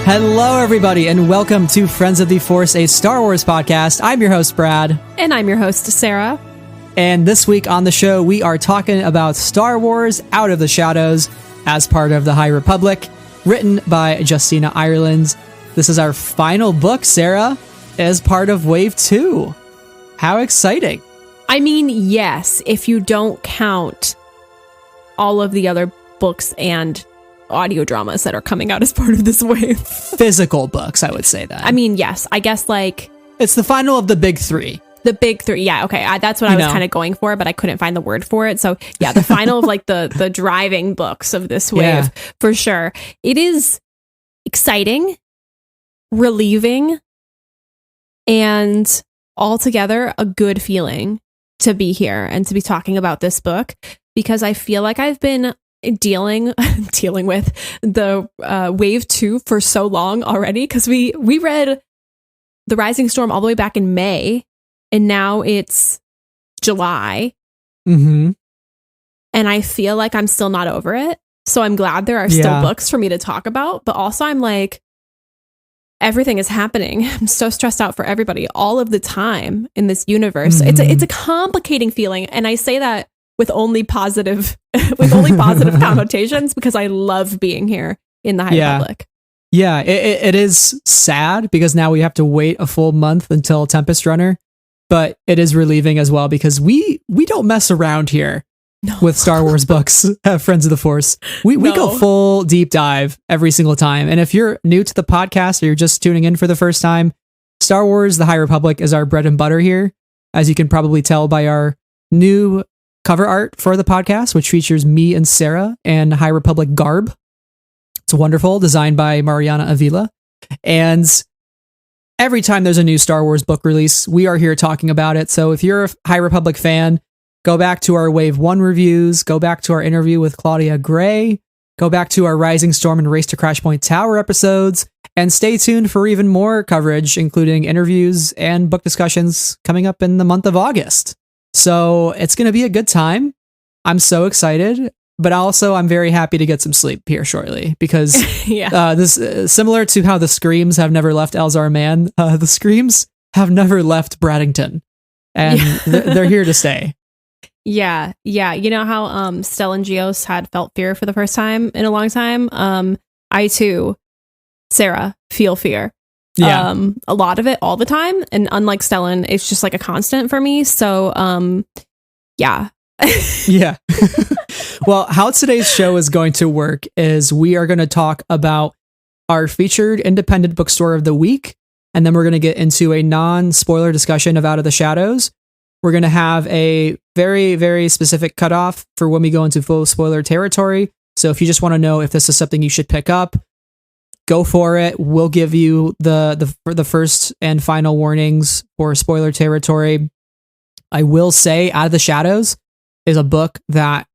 Hello, everybody, and welcome to Friends of the Force, a Star Wars podcast. I'm your host, Brad. And I'm your host, Sarah. And this week on the show, we are talking about Star Wars Out of the Shadows as part of the High Republic, written by Justina Ireland. This is our final book, Sarah, as part of Wave 2. How exciting. I mean, yes, if you don't count all of the other books and audio dramas that are coming out as part of this wave. Physical books, I would say that. I mean, yes, I guess like... It's the final of the big three. The big three, yeah, okay. That's what I was kind of going for, but I couldn't find the word for it. So yeah, the final of like the driving books of this wave, for sure. It is exciting, relieving, and altogether a good feeling to be here and to be talking about this book, because I feel like I've been dealing with the wave 2 for so long already, because we read The Rising Storm all the way back in May, and now it's July. Mm-hmm. And I feel like I'm still not over it. So I'm glad there are still books for me to talk about, but also I'm like, everything is happening. I'm so stressed out for everybody all of the time in this universe. Mm-hmm. It's a complicating feeling, and I say that with only positive connotations, because I love being here in the High Republic. Yeah, it is sad because now we have to wait a full month until Tempest Runner, but it is relieving as well because we don't mess around here with Star Wars books at Friends of the Force. We go full deep dive every single time. And if you're new to the podcast or you're just tuning in for the first time, Star Wars The High Republic is our bread and butter here, as you can probably tell by our new cover art for the podcast, which features me and Sarah and High Republic garb. It's wonderful, designed by Mariana Avila. And every time there's a new Star Wars book release, we are here talking about it. So if you're a High Republic fan, go back to our Wave 1 reviews, go back to our interview with Claudia Gray, go back to our Rising Storm and Race to Crash Point Tower episodes, and stay tuned for even more coverage, including interviews and book discussions coming up in the month of August. So it's going to be a good time. I'm so excited, but also I'm very happy to get some sleep here shortly because this similar to how the Screams have never left Elzar Mann, the Screams have never left Braddington, and they're here to stay. Yeah. You know how Stellan Gios had felt fear for the first time in a long time? I too, Sarah, feel fear. Yeah. A lot of it all the time, and unlike Stellan, it's just like a constant for me. So yeah. Well, how today's show is going to work is we are going to talk about our featured independent bookstore of the week, and then we're going to get into a non-spoiler discussion of Out of the Shadows. We're going to have a very, very specific cutoff for when we go into full spoiler territory. So if you just want to know if this is something you should pick up, go for it. We'll give you the first and final warnings for spoiler territory. I will say Out of the Shadows is a book that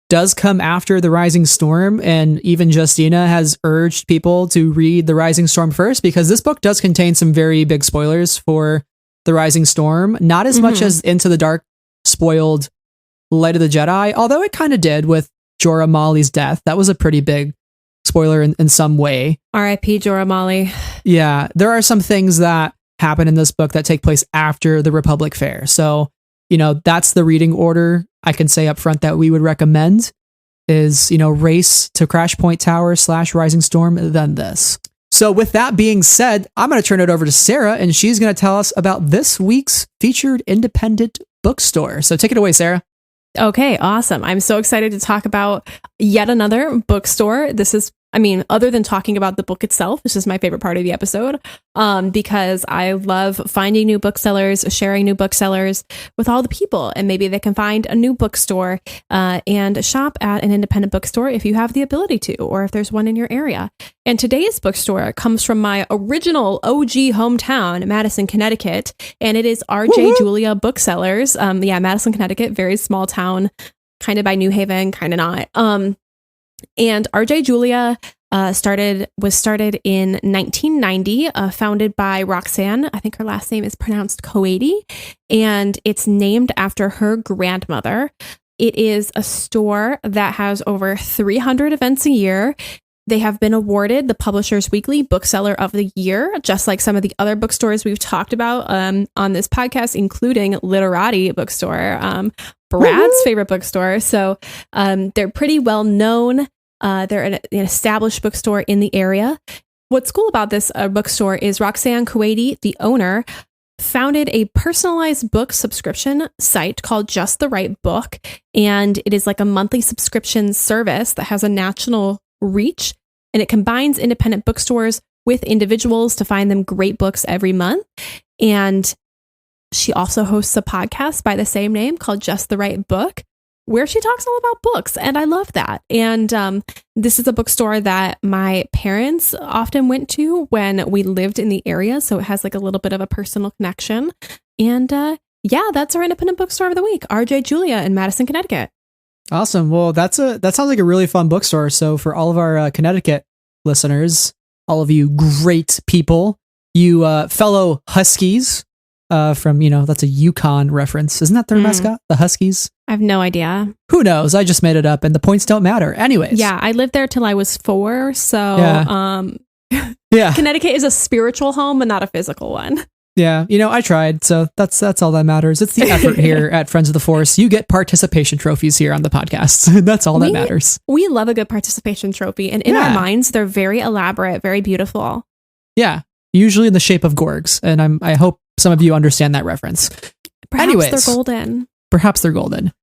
does come after The Rising Storm, and even Justina has urged people to read The Rising Storm first because this book does contain some very big spoilers for The Rising Storm. Not as much as Into the Dark spoiled Light of the Jedi, although it kind of did with Jorah Mali's death. That was a pretty big spoiler in some way. R.I.P. Jorah Mali. Yeah, there are some things that happen in this book that take place after the Republic Fair. So, that's the reading order I can say up front that we would recommend is, Race to Crash Point Tower / Rising Storm, then this. So with that being said, I'm going to turn it over to Sarah, and she's going to tell us about this week's featured independent bookstore. So take it away, Sarah. Okay, awesome. I'm so excited to talk about yet another bookstore. This is, other than talking about the book itself, this is my favorite part of the episode, because I love finding new booksellers, sharing new booksellers with all the people, and maybe they can find a new bookstore and shop at an independent bookstore if you have the ability to, or if there's one in your area. And today's bookstore comes from my original OG hometown, Madison, Connecticut, and it is R.J. Julia Booksellers. Madison, Connecticut, very small town, kind of by New Haven, kind of not. And R.J. Julia was started in 1990, founded by Roxanne. I think her last name is pronounced Coady, and it's named after her grandmother. It is a store that has over 300 events a year. They have been awarded the Publishers Weekly Bookseller of the Year, just like some of the other bookstores we've talked about on this podcast, including Literati Bookstore, Brad's favorite bookstore. So they're pretty well known. They're an established bookstore in the area. What's cool about this bookstore is Roxanne Kuwaiti, the owner, founded a personalized book subscription site called Just the Right Book. And it is like a monthly subscription service that has a national reach, and it combines independent bookstores with individuals to find them great books every month. And she also hosts a podcast by the same name called Just the Right Book, where she talks all about books. And I love that. And this is a bookstore that my parents often went to when we lived in the area. So it has like a little bit of a personal connection. And yeah, that's our independent bookstore of the week, RJ Julia in Madison, Connecticut. Awesome. Well, that sounds like a really fun bookstore. So for all of our Connecticut listeners, all of you great people, you fellow Huskies from, that's a Yukon reference. Isn't that their mascot? The Huskies? I have no idea. Who knows? I just made it up and the points don't matter. Anyways. Yeah, I lived there till I was 4. So yeah. Connecticut is a spiritual home and not a physical one. Yeah, I tried, so that's all that matters. It's the effort here at Friends of the Force. You get participation trophies here on the podcast. That's all that matters. We love a good participation trophy, and in our minds, they're very elaborate, very beautiful. Yeah, usually in the shape of gorgs, and I hope some of you understand that reference. Anyways, they're golden. Perhaps they're golden.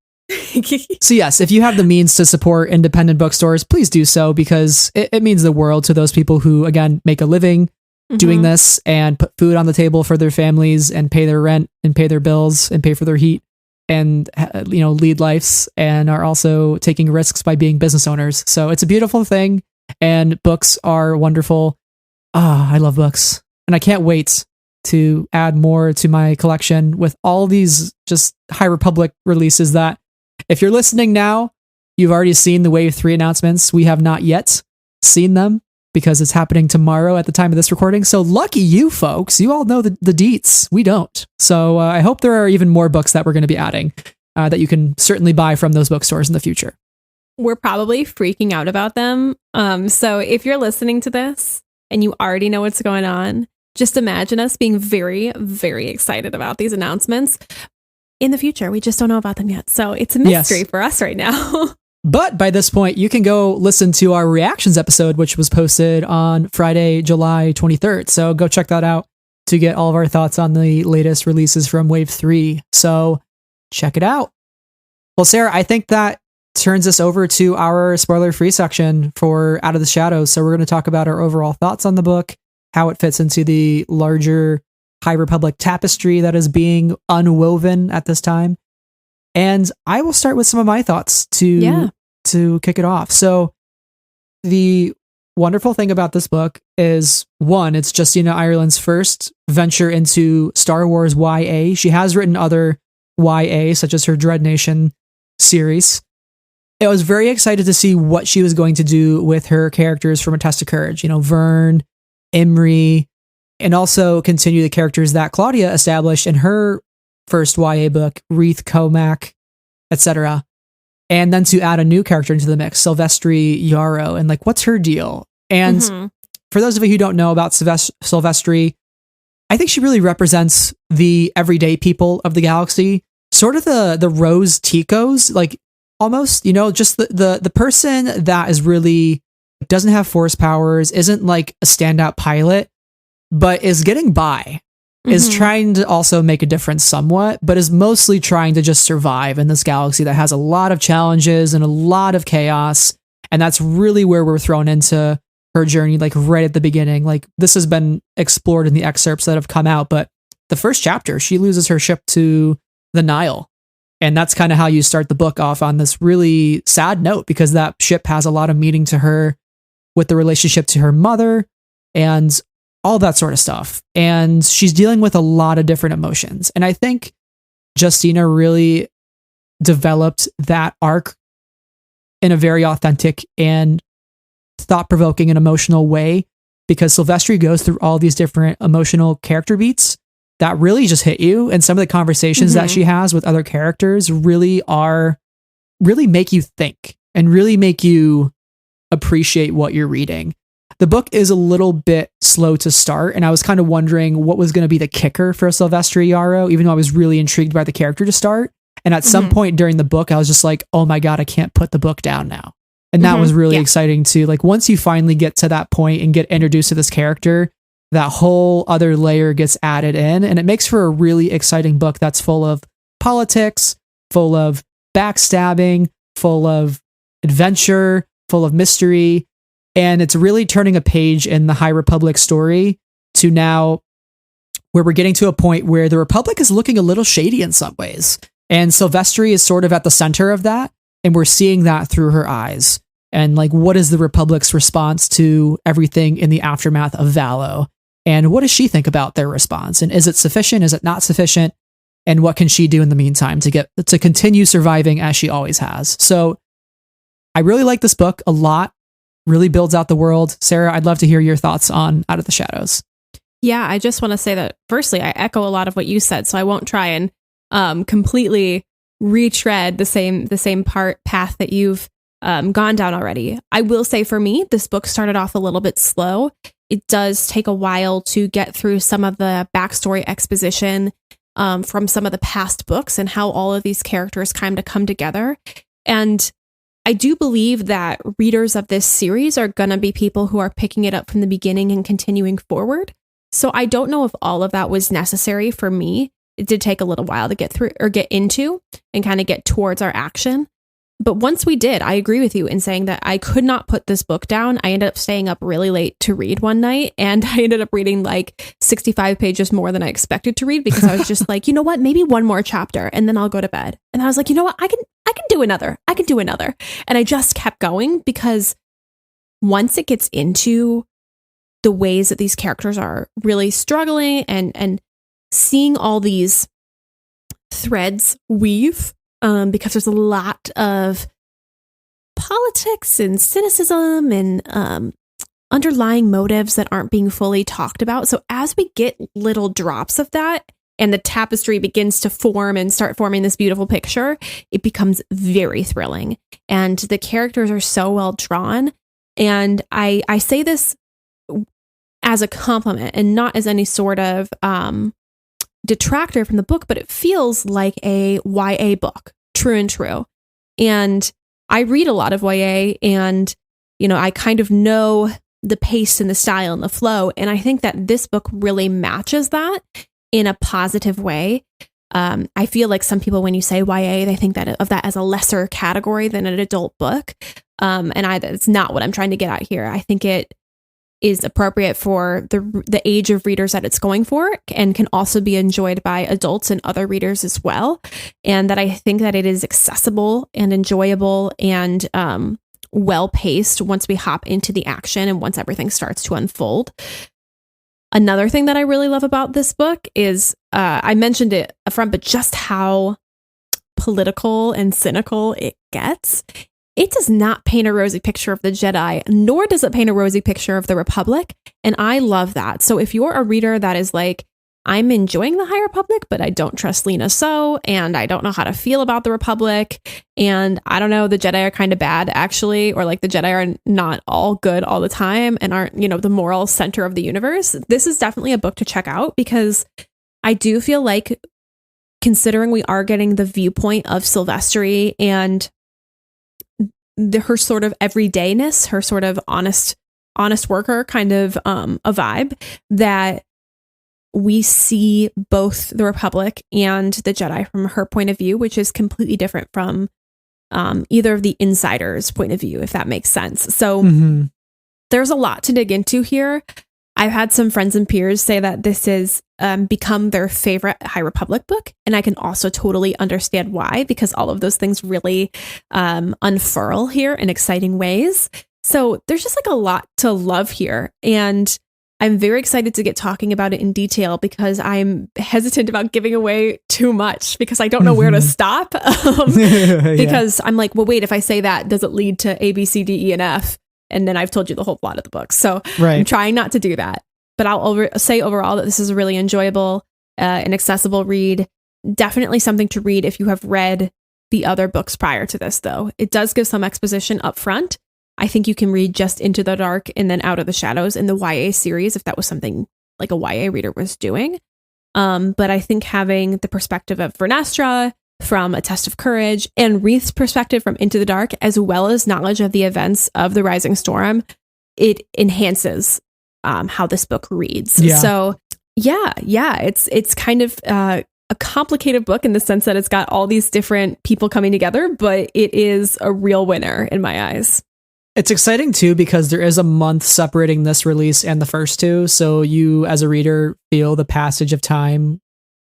So yes, if you have the means to support independent bookstores, please do so, because it means the world to those people who, again, make a living doing this and put food on the table for their families and pay their rent and pay their bills and pay for their heat and, lead lives and are also taking risks by being business owners. So it's a beautiful thing, and books are wonderful. I love books, and I can't wait to add more to my collection with all these just High Republic releases that, if you're listening now, you've already seen the Wave 3 announcements. We have not yet seen them, because it's happening tomorrow at the time of this recording. So lucky you folks, you all know the deets. We don't. So I hope there are even more books that we're going to be adding that you can certainly buy from those bookstores in the future. We're probably freaking out about them. So if you're listening to this and you already know what's going on, just imagine us being very, very excited about these announcements in the future. We just don't know about them yet. So it's a mystery for us right now. But by this point, you can go listen to our reactions episode, which was posted on Friday, July 23rd. So go check that out to get all of our thoughts on the latest releases from Wave 3. So check it out. Well, Sarah, I think that turns us over to our spoiler-free section for Out of the Shadows. So we're going to talk about our overall thoughts on the book, how it fits into the larger High Republic tapestry that is being unwoven at this time. And I will start with some of my thoughts to kick it off. So the wonderful thing about this book is, one, it's Justina Ireland's first venture into Star Wars YA. She has written other YA, such as her Dread Nation series. I was very excited to see what she was going to do with her characters from A Test of Courage, Vern, Imri, and also continue the characters that Claudia established in her first YA book, Wreath Comac, etc. And then to add a new character into the mix, Sylvestri Yarrow, and what's her deal? And for those of you who don't know about Sylvestri, I think she really represents the everyday people of the galaxy, sort of the Rose Ticos, almost, just the person that is really doesn't have force powers, isn't a standout pilot, but is getting by. Is trying to also make a difference somewhat, but is mostly trying to just survive in this galaxy that has a lot of challenges and a lot of chaos. And that's really where we're thrown into her journey, right at the beginning. This has been explored in the excerpts that have come out, but the first chapter, she loses her ship to the Nile. And that's kind of how you start the book off, on this really sad note, because that ship has a lot of meaning to her with the relationship to her mother and all that sort of stuff. And she's dealing with a lot of different emotions. And I think Justina really developed that arc in a very authentic and thought-provoking and emotional way, because Sylvestri goes through all these different emotional character beats that really just hit you. And some of the conversations that she has with other characters really make you think and really make you appreciate what you're reading. The book is a little bit slow to start, and I was kind of wondering what was going to be the kicker for Sylvestri Yarrow, even though I was really intrigued by the character to start. And at some point during the book, I was just like, oh my God, I can't put the book down now. And that was really exciting too. Like once you finally get to that point and get introduced to this character, that whole other layer gets added in, and it makes for a really exciting book that's full of politics, full of backstabbing, full of adventure, full of mystery. And it's really turning a page in the High Republic story to now where we're getting to a point where the Republic is looking a little shady in some ways. And Sylvestri is sort of at the center of that. And we're seeing that through her eyes. And like, what is the Republic's response to everything in the aftermath of Valo? And what does she think about their response? And is it sufficient? Is it not sufficient? And what can she do in the meantime to continue surviving as she always has? So I really like this book a lot. Really builds out the world. Sarah, I'd love to hear your thoughts on Out of the Shadows. Yeah, I just want to say that firstly, I echo a lot of what you said, so I won't try and completely retread the same path that you've gone down already. I will say for me, this book started off a little bit slow. It does take a while to get through some of the backstory exposition from some of the past books and how all of these characters kind of come together. And I do believe that readers of this series are going to be people who are picking it up from the beginning and continuing forward. So I don't know if all of that was necessary for me. It did take a little while to get through or get into and kind of get towards our action. But once we did, I agree with you in saying that I could not put this book down. I ended up staying up really late to read one night, and I ended up reading like 65 pages more than I expected to read because I was just like, you know what, maybe one more chapter and then I'll go to bed. And I was like, you know what, I can do another. I can do another. And I just kept going because once it gets into the ways that these characters are really struggling and seeing all these threads weave, because there's a lot of politics and cynicism and underlying motives that aren't being fully talked about. So as we get little drops of that and the tapestry begins to form and start forming this beautiful picture, it becomes very thrilling. And the characters are so well drawn. And I say this as a compliment and not as any sort of detractor from the book, but it feels like a YA book, true and true. And I read a lot of YA, and I kind of know the pace and the style and the flow, and I think that this book really matches that in a positive way. I feel like some people, when you say YA, they think of that as a lesser category than an adult book, and that's not what I'm trying to get at here. I think it is appropriate for the age of readers that it's going for, and can also be enjoyed by adults and other readers as well. And that I think that it is accessible and enjoyable and well paced once we hop into the action and once everything starts to unfold. Another thing that I really love about this book is, I mentioned it up front, but just how political and cynical it gets. It does not paint a rosy picture of the Jedi, nor does it paint a rosy picture of the Republic. And I love that. So if you're a reader that is like, I'm enjoying the High Republic, but I don't trust Lena So, and I don't know how to feel about the Republic, and I don't know, the Jedi are kind of bad, actually, or like the Jedi are not all good all the time and aren't, the moral center of the universe, this is definitely a book to check out, because I do feel like, considering we are getting the viewpoint of Sylvestri and her sort of everydayness, her sort of honest worker kind of a vibe, that we see both the Republic and the Jedi from her point of view, which is completely different from either of the insiders' point of view, if that makes sense. So there's a lot to dig into here. I've had some friends and peers say that this has become their favorite High Republic book. And I can also totally understand why, because all of those things really unfurl here in exciting ways. So there's just like a lot to love here. And I'm very excited to get talking about it in detail, because I'm hesitant about giving away too much, because I don't know where to stop. Because I'm like, well, wait, if I say that, does it lead to A, B, C, D, E, and F? And then I've told you the whole plot of the book. So I'm trying not to do that. But I'll say overall that this is a really enjoyable and accessible read. Definitely something to read if you have read the other books prior to this, though. It does give some exposition up front. I think you can read just Into the Dark and then Out of the Shadows in the YA series if that was something like a YA reader was doing. But I think having the perspective of Vernestra from A Test of Courage and Wreath's perspective from Into the Dark, as well as knowledge of the events of the Rising Storm, it enhances how this book reads. Yeah. So it's kind of a complicated book in the sense that it's got all these different people coming together, but it is a real winner in my eyes. It's exciting too because there is a month separating this release and the first two, so you as a reader feel the passage of time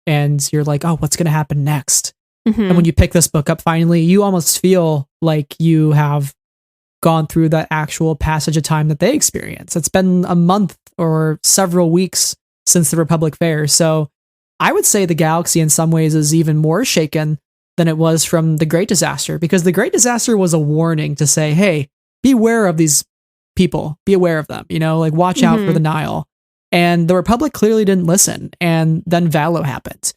and you're like, oh, what's going to happen next? Mm-hmm. And when you pick this book up finally, you almost feel like you have gone through that actual passage of time that they experience. It's been a month or several weeks since the Republic Fair, so I would say the galaxy in some ways is even more shaken than it was from the Great Disaster, because the Great Disaster was a warning to say, hey, beware of these people, be aware of them, like watch out for the Nile. And the Republic clearly didn't listen. And then Valo happened.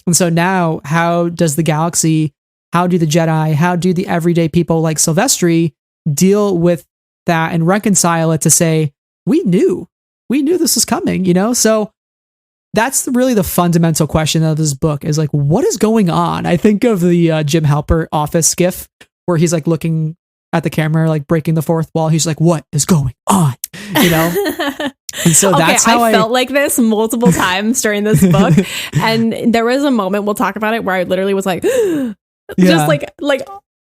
And so now how does the galaxy, how do the Jedi, how do the everyday people like Sylvestri deal with that and reconcile it to say, we knew this was coming, So that's really the fundamental question of this book is like, what is going on? I think of the Jim Halpert Office gif where he's like looking at the camera, like breaking the fourth wall. He's like, what is going on? And so that's how I felt like this multiple times during this book. And there was a moment, we'll talk about it, where I literally was like, just like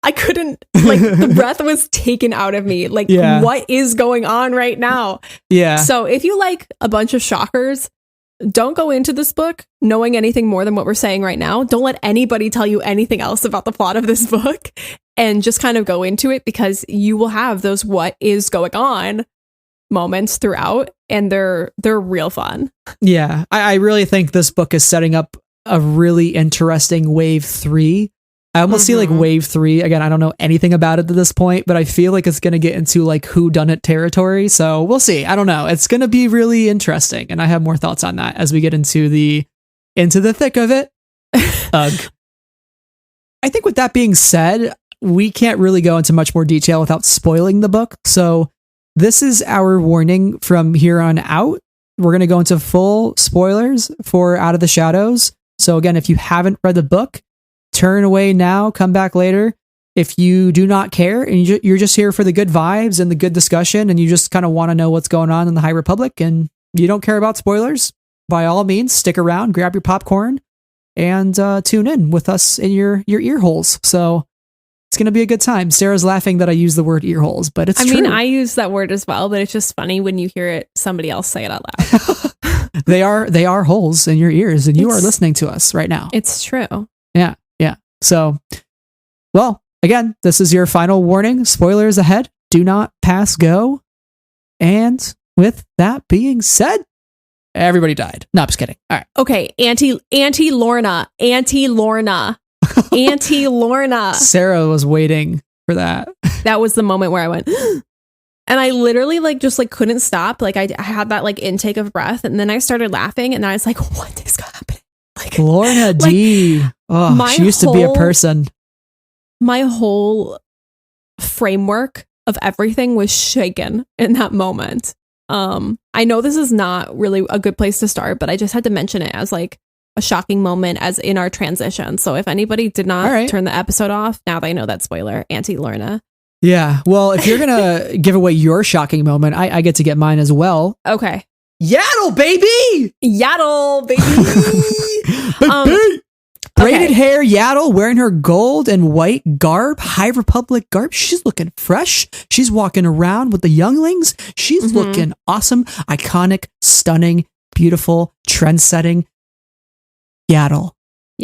I couldn't, like the breath was taken out of me. Like, what is going on right now? Yeah. So if you like a bunch of shockers, don't go into this book knowing anything more than what we're saying right now. Don't let anybody tell you anything else about the plot of this book, and just kind of go into it, because you will have those what is going on moments throughout, and they're real fun. Yeah, I really think this book is setting up a really interesting wave 3. I almost see like wave 3. Again, I don't know anything about it at this point, but I feel like it's going to get into like whodunit territory. So we'll see. I don't know. It's going to be really interesting. And I have more thoughts on that as we get into the thick of it. Ugh. I think with that being said, we can't really go into much more detail without spoiling the book. So this is our warning from here on out. We're going to go into full spoilers for Out of the Shadows. So again, if you haven't read the book, turn away now, come back later. If you do not care and you're just here for the good vibes and the good discussion, and you just kind of want to know what's going on in the High Republic and you don't care about spoilers, by all means, stick around, grab your popcorn, and tune in with us in your ear holes. So it's going to be a good time. Sarah's laughing that I use the word ear holes, but it's true. I mean, I use that word as well, but it's just funny when you hear somebody else say it out loud. They are holes in your ears, and you are listening to us right now. It's true. Yeah. So, well, again, this is your final warning. Spoilers ahead. Do not pass go. And with that being said, everybody died. No, I'm just kidding. All right. Okay. Auntie Lorna. Sarah was waiting for that. That was the moment where I went, and I literally couldn't stop. Like I had that like intake of breath, and then I started laughing, and I was like, what is happening? Like Lorna D. Oh, she used to be a person. My whole framework of everything was shaken in that moment. I know this is not really a good place to start, but I just had to mention it as like a shocking moment as in our transition. So if anybody did not turn the episode off, now they know that spoiler, Auntie Lorna. Yeah. Well, if you're going to give away your shocking moment, I get to get mine as well. Okay. Yaddle, baby! Yaddle, baby! Braided hair, Yaddle, wearing her gold and white garb, High Republic garb. She's looking fresh. She's walking around with the younglings. She's looking awesome, iconic, stunning, beautiful, trend-setting. Yaddle.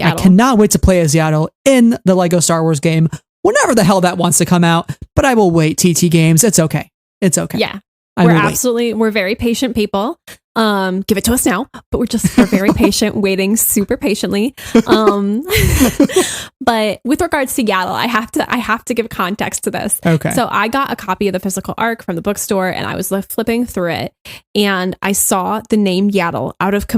I cannot wait to play as Yaddle in the Lego Star Wars game, whenever the hell that wants to come out. But I will wait, TT Games. It's okay. Yeah. We're very patient people. Give it to us now, but we're very patient, waiting super patiently. But with regards to Yaddle, I have to give context to this. Okay. So I got a copy of the physical ARC from the bookstore, and I was flipping through it, and I saw the name Yaddle out of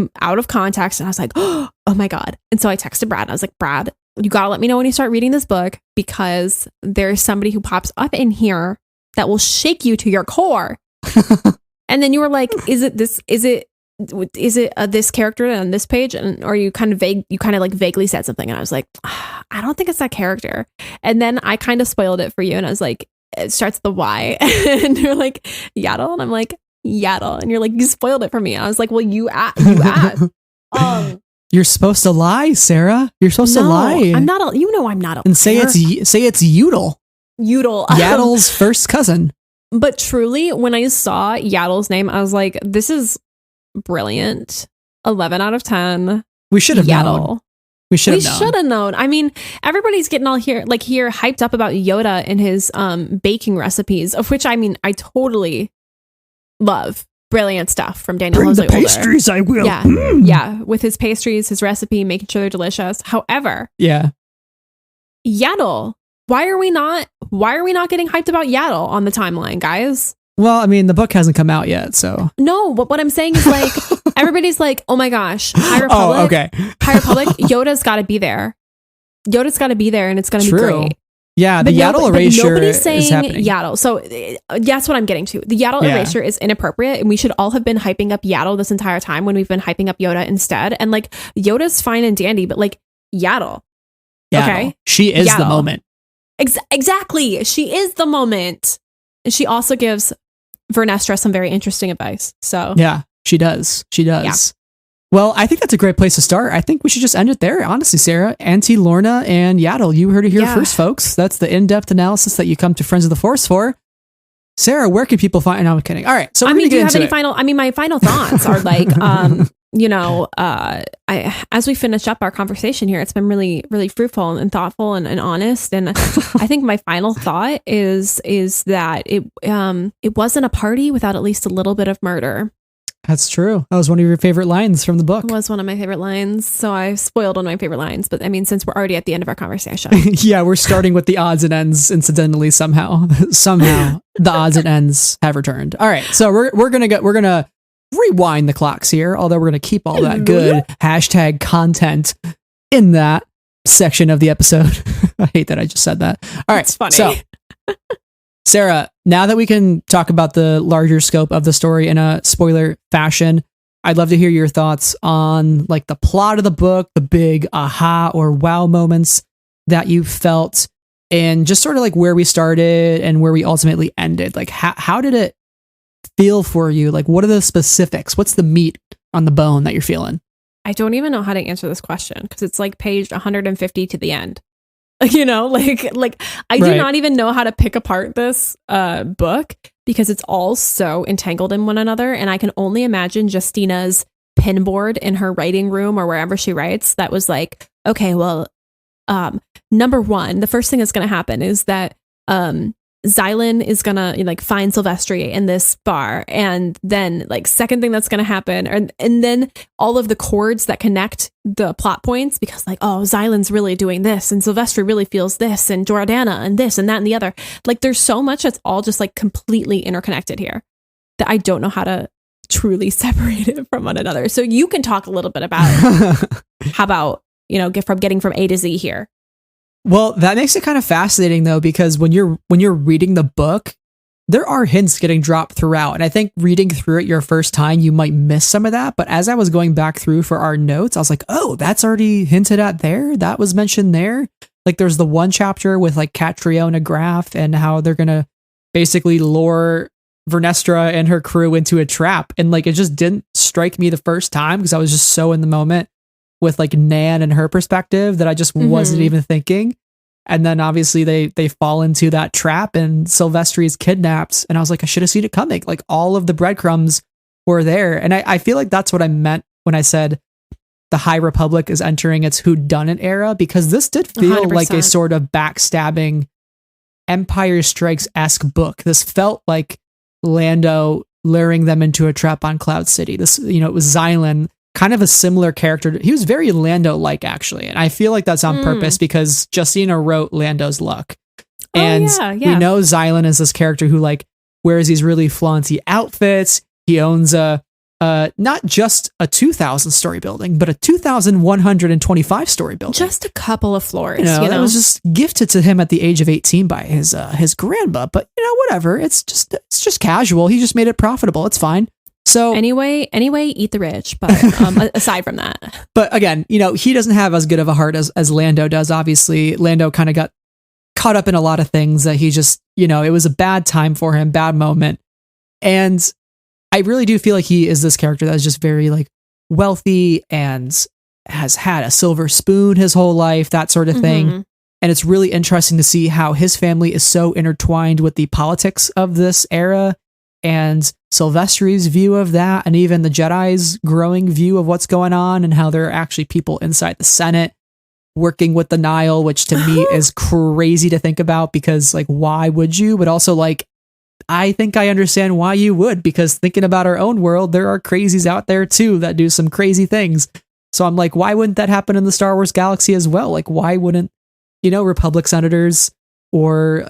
context, and I was like, oh my God. And so I texted Brad, and I was like, Brad, you gotta let me know when you start reading this book, because there's somebody who pops up in here that will shake you to your core. And then you were like, is it this character on this page? And or you kind of vaguely said something, and I was like, I don't think it's that character. And then I kind of spoiled it for you, and I was like, it starts with the Y. And you're like, Yaddle, and I'm like, Yaddle, and you're like, you spoiled it for me. I was like, well, you asked. You're supposed to lie, Sarah. You're supposed to lie. I'm not. I'm not. And say it's Udall. Udall. Yaddle's first cousin. But truly, when I saw Yaddle's name, I was like, this is brilliant. 11 out of 10. We should have known. We should have known. I mean, everybody's getting all here hyped up about Yoda and his baking recipes, of which, I mean, I totally love. Brilliant stuff from Daniel Bring Jose the pastries, Older. I will. Yeah. Yeah. With his pastries, his recipe, making sure they're delicious. However, Yaddle. Why are we not getting hyped about Yaddle on the timeline, guys? Well, I mean, the book hasn't come out yet, so. No, but what I'm saying is like, everybody's like, oh my gosh, High Republic. Oh, okay. High Republic, Yoda's got to be there. Yoda's got to be there, and it's going to be great. Yeah, the Yaddle erasure nobody's saying is happening. Yaddle. So that's what I'm getting to. The Yaddle erasure is inappropriate, and we should all have been hyping up Yaddle this entire time when we've been hyping up Yoda instead. And like, Yoda's fine and dandy, but like, Yaddle. Okay? She is the moment. Exactly. She is the moment. And she also gives Vernestra some very interesting advice. So yeah, she does. Yeah. Well, I think that's a great place to start. I think we should just end it there. Honestly, Sarah, Auntie Lorna and Yaddle, you heard it here first, folks. That's the in-depth analysis that you come to Friends of the Force for. Sarah, where can people find? No, I'm kidding. All right. So do you have any final? I mean, my final thoughts are like, as we finish up our conversation here, it's been really, really fruitful and thoughtful and honest. And I think my final thought is that it wasn't a party without at least a little bit of murder. That's true. That was one of your favorite lines from the book. It was one of my favorite lines. So I spoiled one of my favorite lines. But I mean, since we're already at the end of our conversation. Yeah, we're starting with the odds and ends incidentally somehow. Somehow the odds and ends have returned. All right. So we're gonna rewind the clocks here, although we're gonna keep all that good hashtag content in that section of the episode. I hate that I just said that. All right. It's funny. So Sarah, now that we can talk about the larger scope of the story in a spoiler fashion, I'd love to hear your thoughts on like the plot of the book, the big aha or wow moments that you felt, and just sort of like where we started and where we ultimately ended. Like how did it feel for you? Like what are the specifics? What's the meat on the bone that you're feeling? I don't even know how to answer this question because it's like page 150 to the end. You know, like I do not even know how to pick apart this book because it's all so entangled in one another. And I can only imagine Justina's pinboard in her writing room or wherever she writes that was like, okay, well, number one, the first thing that's going to happen is that Xylan is gonna like find Sylvestri in this bar, and then like second thing that's gonna happen, and then all of the chords that connect the plot points, because like, oh, Xylan's really doing this, and Sylvestri really feels this, and Jordana and this and that and the other. Like there's so much that's all just like completely interconnected here that I don't know how to truly separate it from one another. So you can talk a little bit about how about, you know, get from getting from A to Z here. Well, that makes it kind of fascinating though, because when you're reading the book, there are hints getting dropped throughout. And I think reading through it your first time, you might miss some of that. But as I was going back through for our notes, I was like, oh, that's already hinted at there. That was mentioned there. Like there's the one chapter with like Catriona Graff and how they're going to basically lure Vernestra and her crew into a trap. And like, it just didn't strike me the first time because I was just so in the moment with like Nan and her perspective that I just wasn't even thinking. And then obviously they fall into that trap and Sylvestri is kidnapped. And I was like, I should have seen it coming. Like all of the breadcrumbs were there. And I feel like that's what I meant when I said the High Republic is entering its whodunit era, because this did feel 100%. like a sort of backstabbing Empire Strikes-esque book. This felt like Lando luring them into a trap on Cloud City. This, you know, it was Xylan, kind of a similar character. He was very Lando-like, actually. And I feel like that's on purpose because Justina wrote Lando's luck. And we know Xylan is this character who like wears these really flaunty outfits. He owns a not just a 2,000 story building, but a 2,125 story building. Just a couple of floors. That was just gifted to him at the age of 18 by his grandma. But whatever. It's just casual. He just made it profitable. It's fine. So anyway, eat the rich. But aside from that, but again, he doesn't have as good of a heart as Lando does. Obviously, Lando kind of got caught up in a lot of things that he just, it was a bad time for him, bad moment. And I really do feel like he is this character that is just very like wealthy and has had a silver spoon his whole life, that sort of thing. And it's really interesting to see how his family is so intertwined with the politics of this era and Sylvestri's view of that, and even the Jedi's growing view of what's going on and how there are actually people inside the Senate working with the Nile, which to me is crazy to think about, because like, why would you? But also like, I think I understand why you would, because thinking about our own world, there are crazies out there too that do some crazy things. So I'm like, why wouldn't that happen in the Star Wars galaxy as well? Like, why wouldn't, Republic senators or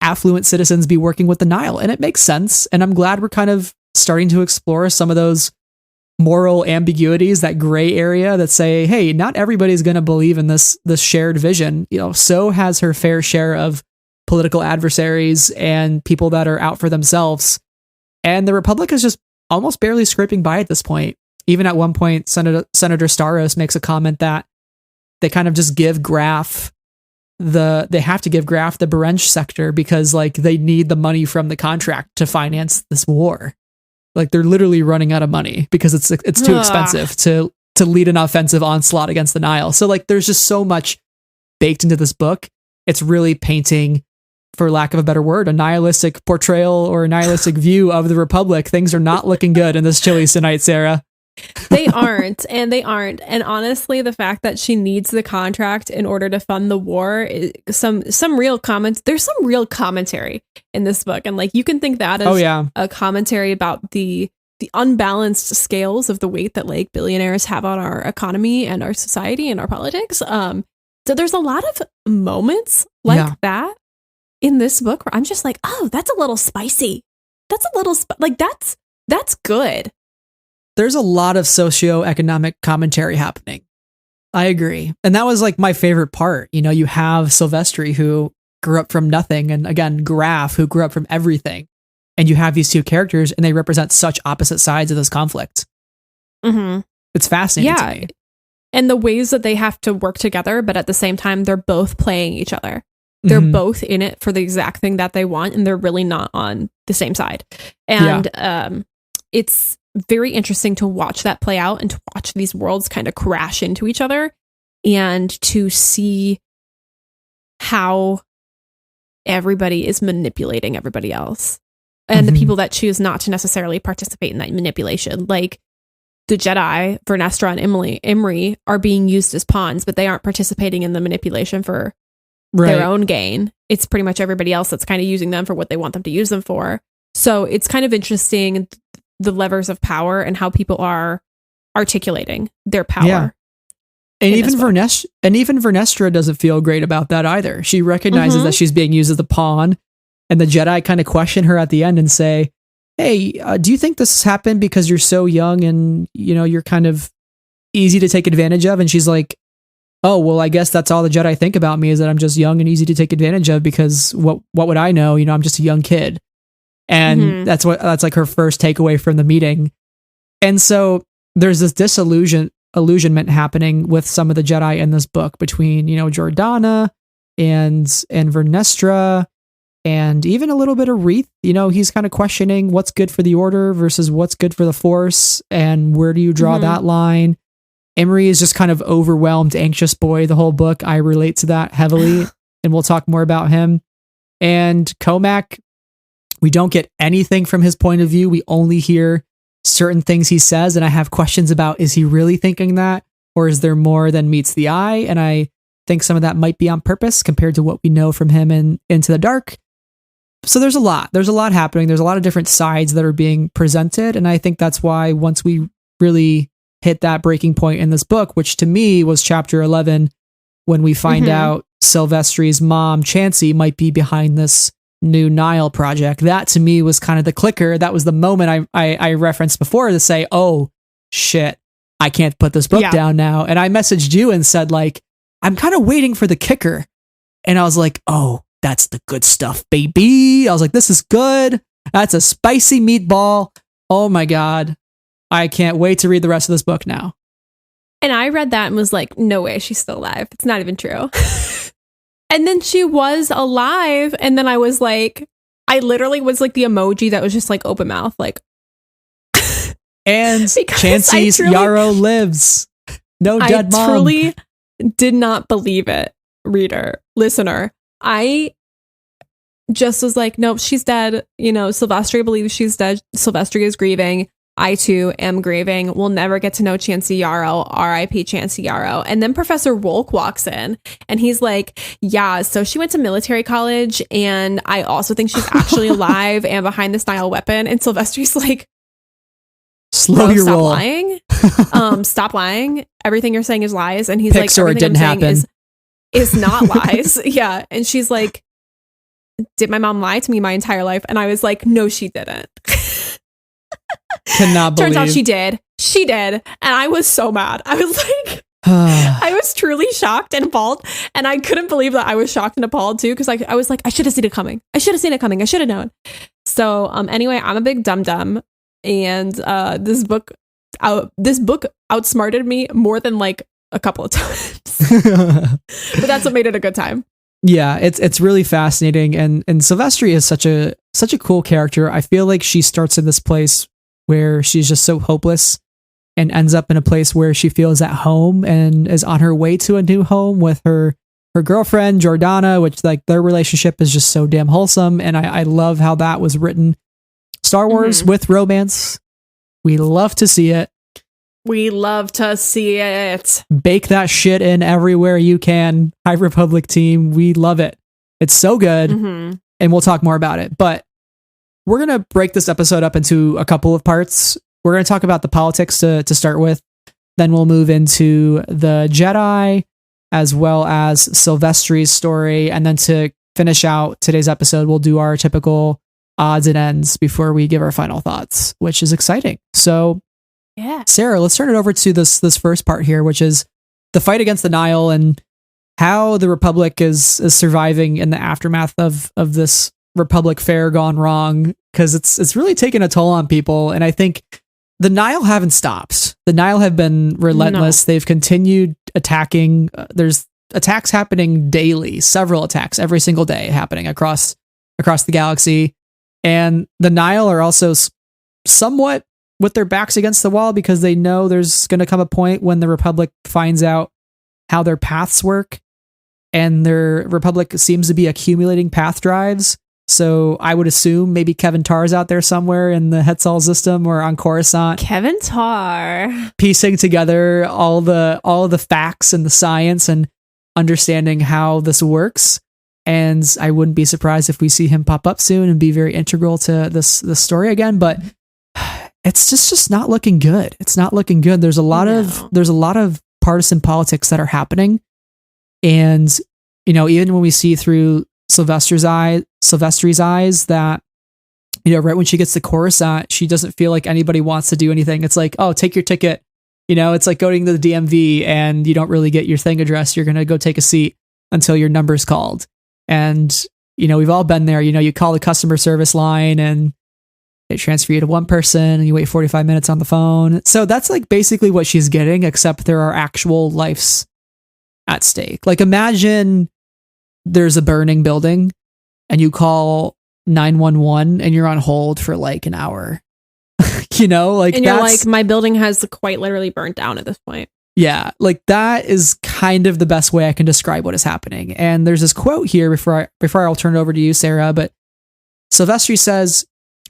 affluent citizens be working with the Nile? And it makes sense. And I'm glad we're kind of starting to explore some of those moral ambiguities, that gray area that say, hey, not everybody's going to believe in this shared vision. So has her fair share of political adversaries and people that are out for themselves. And the Republic is just almost barely scraping by at this point. Even at one point, Senator Staros makes a comment that they kind of just give Graf they have to give Graf the Berench sector because like they need the money from the contract to finance this war. Like they're literally running out of money because it's too expensive to lead an offensive onslaught against the Nile. So like there's just so much baked into this book. It's really painting, for lack of a better word, a nihilistic portrayal or a nihilistic view of the Republic. Things are not looking good in this Chili's Tonight, Sarah. They aren't. And honestly, the fact that she needs the contract in order to fund the war is some real comments. There's some real commentary in this book. And like, you can think that as a commentary about the unbalanced scales of the weight that like billionaires have on our economy and our society and our politics. So there's a lot of moments like that in this book where I'm just like, oh, that's a little spicy. That's a little that's good. There's a lot of socioeconomic commentary happening. I agree. And that was like my favorite part. You have Sylvestri, who grew up from nothing, and again, Graf, who grew up from everything. And you have these two characters and they represent such opposite sides of this conflict. It's fascinating to me. And the ways that they have to work together, but at the same time, they're both playing each other. They're both in it for the exact thing that they want, and they're really not on the same side. And it's very interesting to watch that play out and to watch these worlds kind of crash into each other and to see how everybody is manipulating everybody else. And the people that choose not to necessarily participate in that manipulation, like the Jedi, Vernestra and Imri, are being used as pawns, but they aren't participating in the manipulation for their own gain. It's pretty much everybody else that's kind of using them for what they want them to use them for. So it's kind of interesting, the levers of power and how people are articulating their power. Yeah. And even Vernestra doesn't feel great about that either. She recognizes that she's being used as a pawn, and the Jedi kind of question her at the end and say, hey, do you think this has happened because you're so young and, you're kind of easy to take advantage of? And she's like, oh, well, I guess that's all the Jedi think about me, is that I'm just young and easy to take advantage of, because what would I know? I'm just a young kid. And that's like her first takeaway from the meeting. And so there's this disillusionment happening with some of the Jedi in this book between, Jordana and Vernestra, and even a little bit of Reith. He's kind of questioning what's good for the Order versus what's good for the Force, and where do you draw that line? Imri is just kind of overwhelmed, anxious boy the whole book. I relate to that heavily, and we'll talk more about him. And Comac, we don't get anything from his point of view. We only hear certain things he says, and I have questions about, is he really thinking that, or is there more than meets the eye? And I think some of that might be on purpose compared to what we know from him in Into the Dark. So there's a lot happening. There's a lot of different sides that are being presented, and I think that's why once we really hit that breaking point in this book, which to me was chapter 11, when we find out Sylvestri's mom, Chansey, might be behind this new Nile project. That to me was kind of the clicker. That was the moment I referenced before to say, oh shit, I can't put this book down now. And I messaged you and said, like, I'm kind of waiting for the kicker. And I was like, oh, that's the good stuff, baby. I was like, this is good. That's a spicy meatball. Oh my God. I can't wait to read the rest of this book now. And I read that and was like, no way, she's still alive. It's not even true. And then she was alive. And then I was like, I literally was like the emoji that was just like open mouth, like. And Chancy's Yarrow lives. No dead mom. I truly did not believe it, listener. I just was like, nope, she's dead. You know, Sylvestri believes she's dead. Sylvestri is grieving. I too am grieving. We'll never get to know Chancy Yarrow, R.I.P. Chancy Yarrow. And then Professor Wolk walks in and he's like, yeah, so she went to military college and I also think she's actually alive and behind this Nile weapon. And Sylvestri's like, slow your stop roll. lying. Stop lying. Everything you're saying is lies. And he's Pixar, like, everything didn't I'm saying happen. is not lies. Yeah. And she's like, did my mom lie to me my entire life? And I was like, no, she didn't. Cannot believe. Turns out she did. She did. And I was so mad. I was like, I was truly shocked and appalled. And I couldn't believe that I was shocked and appalled too. Cause I was like, I should have seen it coming. I should have known. So anyway, I'm a big dum-dum. And this book outsmarted me more than like a couple of times. But that's what made it a good time. Yeah, it's really fascinating, and Sylvestri is such a cool character. I feel like she starts in this place where she's just so hopeless and ends up in a place where she feels at home and is on her way to a new home with her girlfriend Jordana, which like their relationship is just so damn wholesome, and I love how that was written. Star Wars with romance, we love to see it. We love to see it. Bake that shit in everywhere you can. High Republic team, we love it. It's so good. And we'll talk more about it. But we're going to break this episode up into a couple of parts. We're going to talk about the politics to start with. Then we'll move into the Jedi, as well as Sylvestri's story. And then to finish out today's episode, we'll do our typical odds and ends before we give our final thoughts, which is exciting. So yeah, Sarah, let's turn it over to this first part here, which is the fight against the Nile and how the Republic is surviving in the aftermath of this Republic fair gone wrong, because it's really taken a toll on people. And I think the Nile haven't stopped. The Nile have been relentless. No. They've continued attacking. There's attacks happening daily, several attacks every single day happening across the galaxy. And the Nile are also somewhat with their backs against the wall because they know there's going to come a point when the Republic finds out how their paths work, and their Republic seems to be accumulating path drives. So I would assume maybe Kevin Tarr's out there somewhere in the Hetzal system or on Coruscant. Kevin Tarr piecing together all the facts and the science and understanding how this works. And I wouldn't be surprised if we see him pop up soon and be very integral to this story again. But it's just not looking good. It's not looking good. There's a lot of partisan politics that are happening. And, you know, even when we see through Sylvestri's eyes that, you know, right when she gets to Coruscant, she doesn't feel like anybody wants to do anything. It's like, oh, take your ticket. You know, it's like going to the DMV and you don't really get your thing addressed. You're going to go take a seat until your number's called. And, you know, we've all been there. You know, you call the customer service line and they transfer you to one person and you wait 45 minutes on the phone. So that's like basically what she's getting, except there are actual lives at stake. Like imagine there's a burning building and you call 911 and you're on hold for like an hour. You know, like, and you're like, my building has quite literally burnt down at this point. Yeah, like that is kind of the best way I can describe what is happening. And there's this quote here before I'll turn it over to you, Sarah, but Sylvestri says,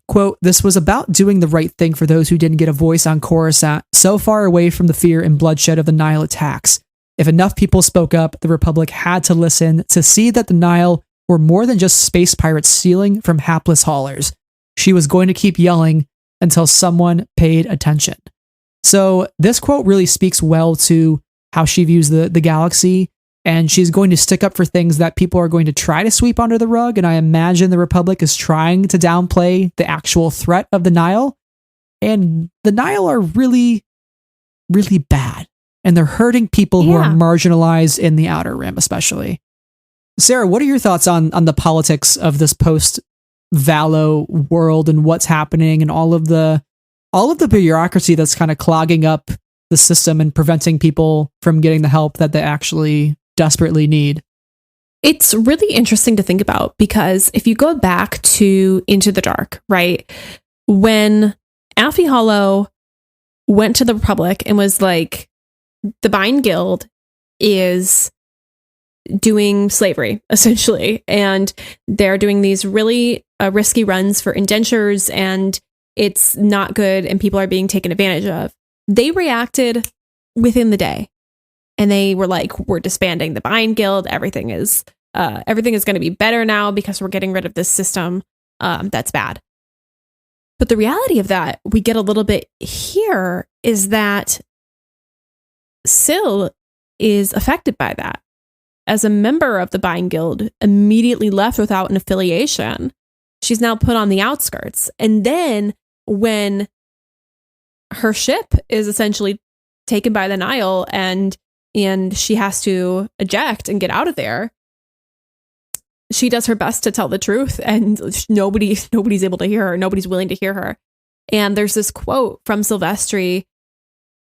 quote, "This was about doing the right thing for those who didn't get a voice on Coruscant, so far away from the fear and bloodshed of the Nile attacks. If enough people spoke up, the Republic had to listen to see that the Nile were more than just space pirates stealing from hapless haulers. She was going to keep yelling until someone paid attention." So this quote really speaks well to how she views the galaxy and she's going to stick up for things that people are going to try to sweep under the rug. And I imagine the Republic is trying to downplay the actual threat of the Nile. And the Nile are really, really bad. And they're hurting people who are marginalized in the Outer Rim, especially. Sarah, what are your thoughts on the politics of this post-Valo world and what's happening and all of the bureaucracy that's kind of clogging up the system and preventing people from getting the help that they actually desperately need? It's really interesting to think about, because if you go back to Into the Dark, right? When Alfie Hollow went to the Republic and was like, the Bind Guild is doing slavery, essentially, and they're doing these really risky runs for indentures, and it's not good, and people are being taken advantage of. They reacted within the day, and they were like, we're disbanding the Bind Guild. Everything is going to be better now because we're getting rid of this system that's bad. But the reality of that, we get a little bit here, is that Syl is affected by that. As a member of the Bind Guild, immediately left without an affiliation. She's now put on the outskirts. And then when her ship is essentially taken by the Nile and she has to eject and get out of there, she does her best to tell the truth, and nobody's able to hear her. Nobody's willing to hear her. And there's this quote from Sylvestri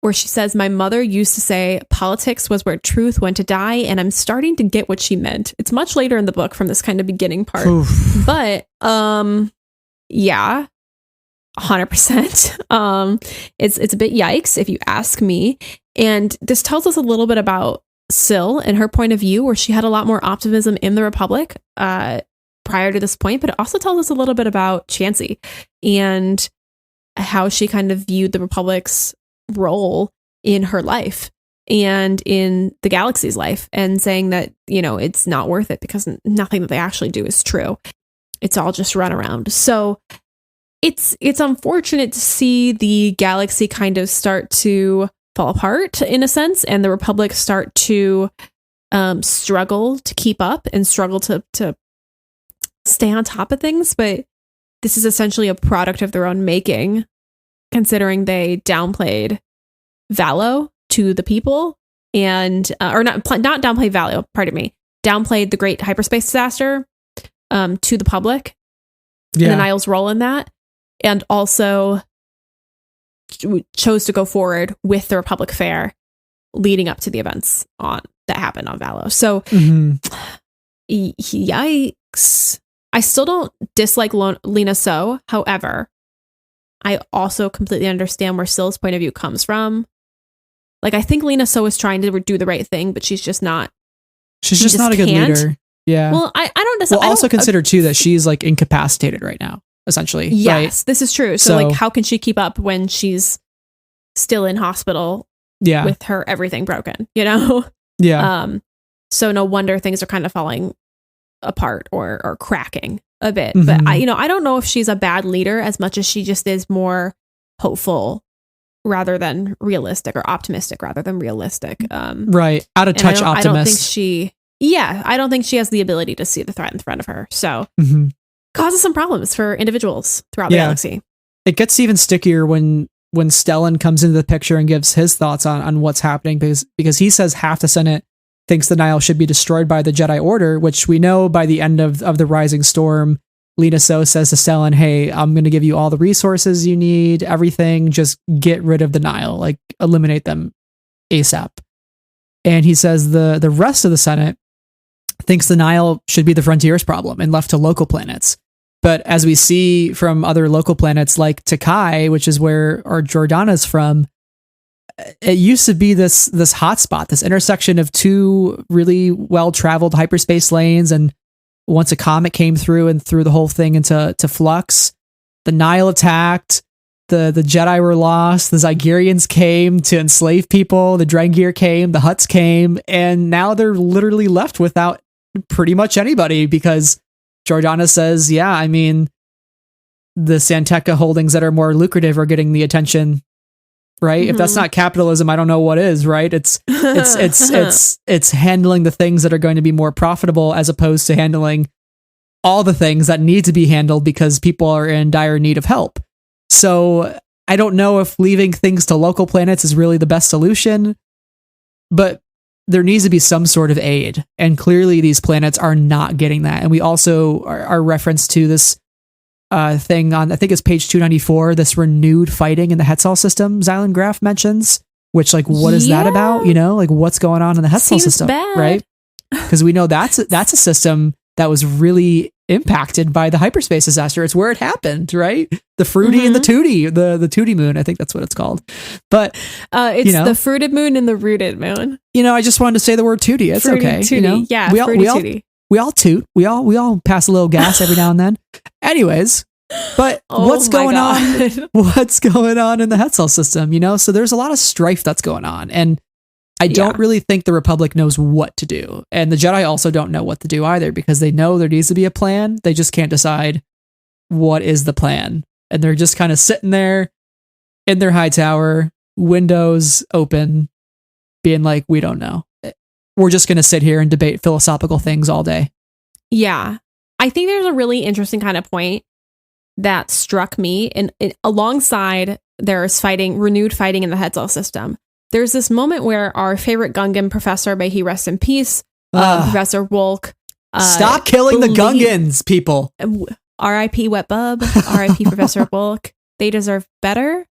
where she says, "My mother used to say politics was where truth went to die, and I'm starting to get what she meant." It's much later in the book from this kind of beginning part. Oof. But yeah, 100%. It's a bit yikes if you ask me. And this tells us a little bit about Syl and her point of view, where she had a lot more optimism in the Republic prior to this point, but it also tells us a little bit about Chansey and how she kind of viewed the Republic's role in her life and in the galaxy's life, and saying that, you know, it's not worth it because nothing that they actually do is true. It's all just run around. So it's unfortunate to see the galaxy kind of start to fall apart in a sense, and the Republic start to struggle to keep up and struggle to stay on top of things. But this is essentially a product of their own making, considering they downplayed Valo to the people, and or not downplayed Valo, pardon me, downplayed the great hyperspace disaster to the public, and the Nile's role in that, and also chose to go forward with the Republic Fair leading up to the events that happened on Valo. So yikes. I still don't dislike Lena So. However, I also completely understand where Syl's point of view comes from. Like, I think Lena So is trying to do the right thing, but she's just not. She's just not a good leader. Yeah. Well, I don't. Well, also consider too that she's like incapacitated right now, essentially. Yes, right? This is true. So like, how can she keep up when she's still in hospital? Yeah. With her everything broken, you know. Yeah. So no wonder things are kind of falling apart or cracking a bit. But I don't know if she's a bad leader as much as she just is more hopeful rather than realistic, or optimistic rather than realistic. Right. Out of touch optimist. I don't think she has the ability to see the threat in front of her. So causes some problems for individuals throughout the galaxy. It gets even stickier when Stellan comes into the picture and gives his thoughts on what's happening, because he says half the Senate thinks the Nile should be destroyed by the Jedi Order, which we know by the end of the Rising Storm, Lena So says to Stellan, "Hey, I'm going to give you all the resources you need, everything, just get rid of the Nile, like eliminate them ASAP." And he says the rest of the Senate thinks the Nile should be the frontier's problem and left to local planets. But as we see from other local planets like Takai, which is where our Jordana's from, it used to be this hotspot, this intersection of two really well-traveled hyperspace lanes. And once a comet came through and threw the whole thing into flux, the Nile attacked, the Jedi were lost, the Zygerians came to enslave people, the Drengir came, the Hutts came, and now they're literally left without pretty much anybody, because Jordana says, yeah, I mean, the Santeca holdings that are more lucrative are getting the attention right? If that's not capitalism, I don't know what is, right? It's handling the things that are going to be more profitable as opposed to handling all the things that need to be handled because people are in dire need of help. So I don't know if leaving things to local planets is really the best solution, but there needs to be some sort of aid. And clearly these planets are not getting that. And we also are referenced to this thing on, I think it's page 294, this renewed fighting in the Hetzal system Xylan Graf mentions, which like, what is that about? You know, like what's going on in the Hetzal system, bad. Right? Because we know that's a system that was really impacted by the hyperspace disaster. It's where it happened, right? The fruity and the tooty, the tooty moon. I think that's what it's called. But it's the fruited moon and the rooted moon. You know, I just wanted to say the word tooty. It's fruity, okay. Tooty. You know? Yeah, we all toot. We all pass a little gas every now and then. Anyways, but what's going on? What's going on in the Hetzal system? You know, so there's a lot of strife that's going on, and I don't really think the Republic knows what to do. And the Jedi also don't know what to do either, because they know there needs to be a plan. They just can't decide what is the plan. And they're just kind of sitting there in their high tower, windows open, being like, we don't know. We're just going to sit here and debate philosophical things all day. Yeah. I think there's a really interesting kind of point that struck me. And alongside there's renewed fighting in the Hetzal system. There's this moment where our favorite Gungan professor, may he rest in peace, Professor Rwoh. Stop killing the Gungans, people. R.I.P. Wet Bub. R.I.P. Professor Rwoh. They deserve better.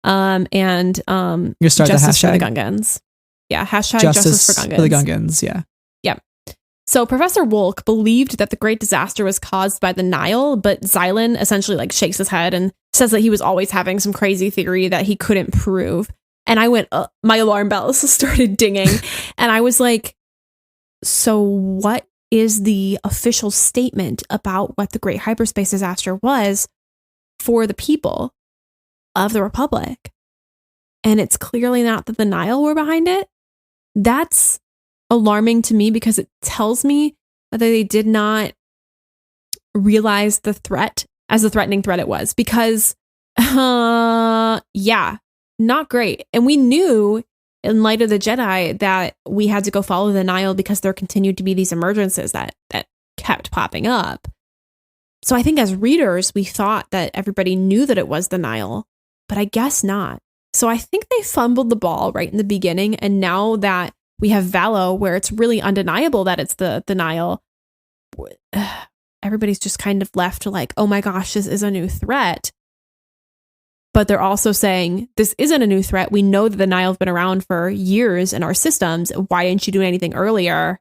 And justice for the Gungans. Yeah, hashtag justice for Gungans. For the Gungans, yeah. Yeah. So Professor Rwoh believed that the great disaster was caused by the Nile, but Xylan essentially like shakes his head and says that he was always having some crazy theory that he couldn't prove. And I went, my alarm bells started dinging. And I was like, so what is the official statement about what the Great Hyperspace Disaster was for the people of the Republic? And it's clearly not that the Nile were behind it. That's alarming to me because it tells me that they did not realize the threat as the threatening threat it was. Because, not great. And we knew in light of the Jedi that we had to go follow the Nile because there continued to be these emergencies that kept popping up. So I think as readers, we thought that everybody knew that it was the Nile, but I guess not. So I think they fumbled the ball right in the beginning. And now that we have Valo, where it's really undeniable that it's the Nile, everybody's just kind of left to like, oh my gosh, this is a new threat. But they're also saying, this isn't a new threat. We know that the Nile's been around for years in our systems. Why didn't you do anything earlier?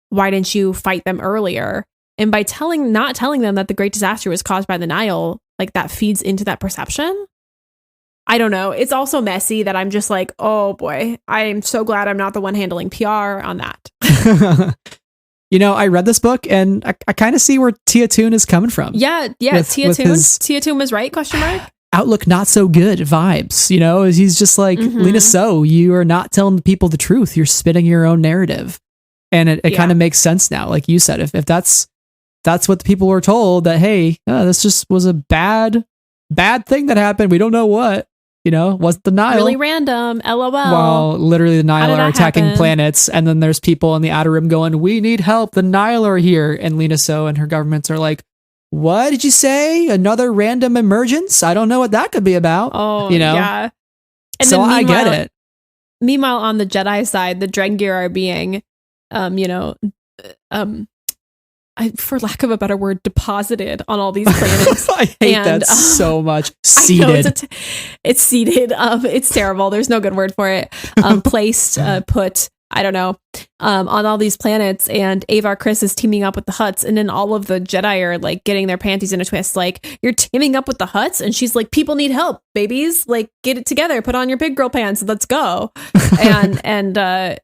Why didn't you fight them earlier? And by not telling them that the great disaster was caused by the Nile, like that feeds into that perception. I don't know. It's also messy that I'm just like, oh boy, I'm so glad I'm not the one handling PR on that. You know, I read this book and I kind of see where Tia Toon is coming from. Yeah. Tia Toon was right, question mark. Outlook not so good vibes, you know, he's just like, Lena So, you are not telling people the truth. You're spinning your own narrative. And it kind of makes sense now. Like you said, if that's what the people were told, that, hey, this just was a bad thing that happened. We don't know what, you know, was the Nile. Really random, LOL. Well, literally the Nile are attacking planets. And then there's people in the outer rim going, we need help. The Nile are here. And Lena So and her governments are like, what did you say? Another random emergence? I don't know what that could be about. Oh, you know? Yeah. And so I get it. Meanwhile, on the Jedi side, the Drengir are being, for lack of a better word, deposited on all these planets. I hate that so much. Seeded. It's seeded. It's terrible. There's no good word for it. Placed, put. I don't know, on all these planets, and Avar Kriss is teaming up with the Hutts, and then all of the Jedi are like getting their panties in a twist, like, you're teaming up with the Hutts? And she's like, people need help, babies, like, get it together, put on your big girl pants, let's go. and the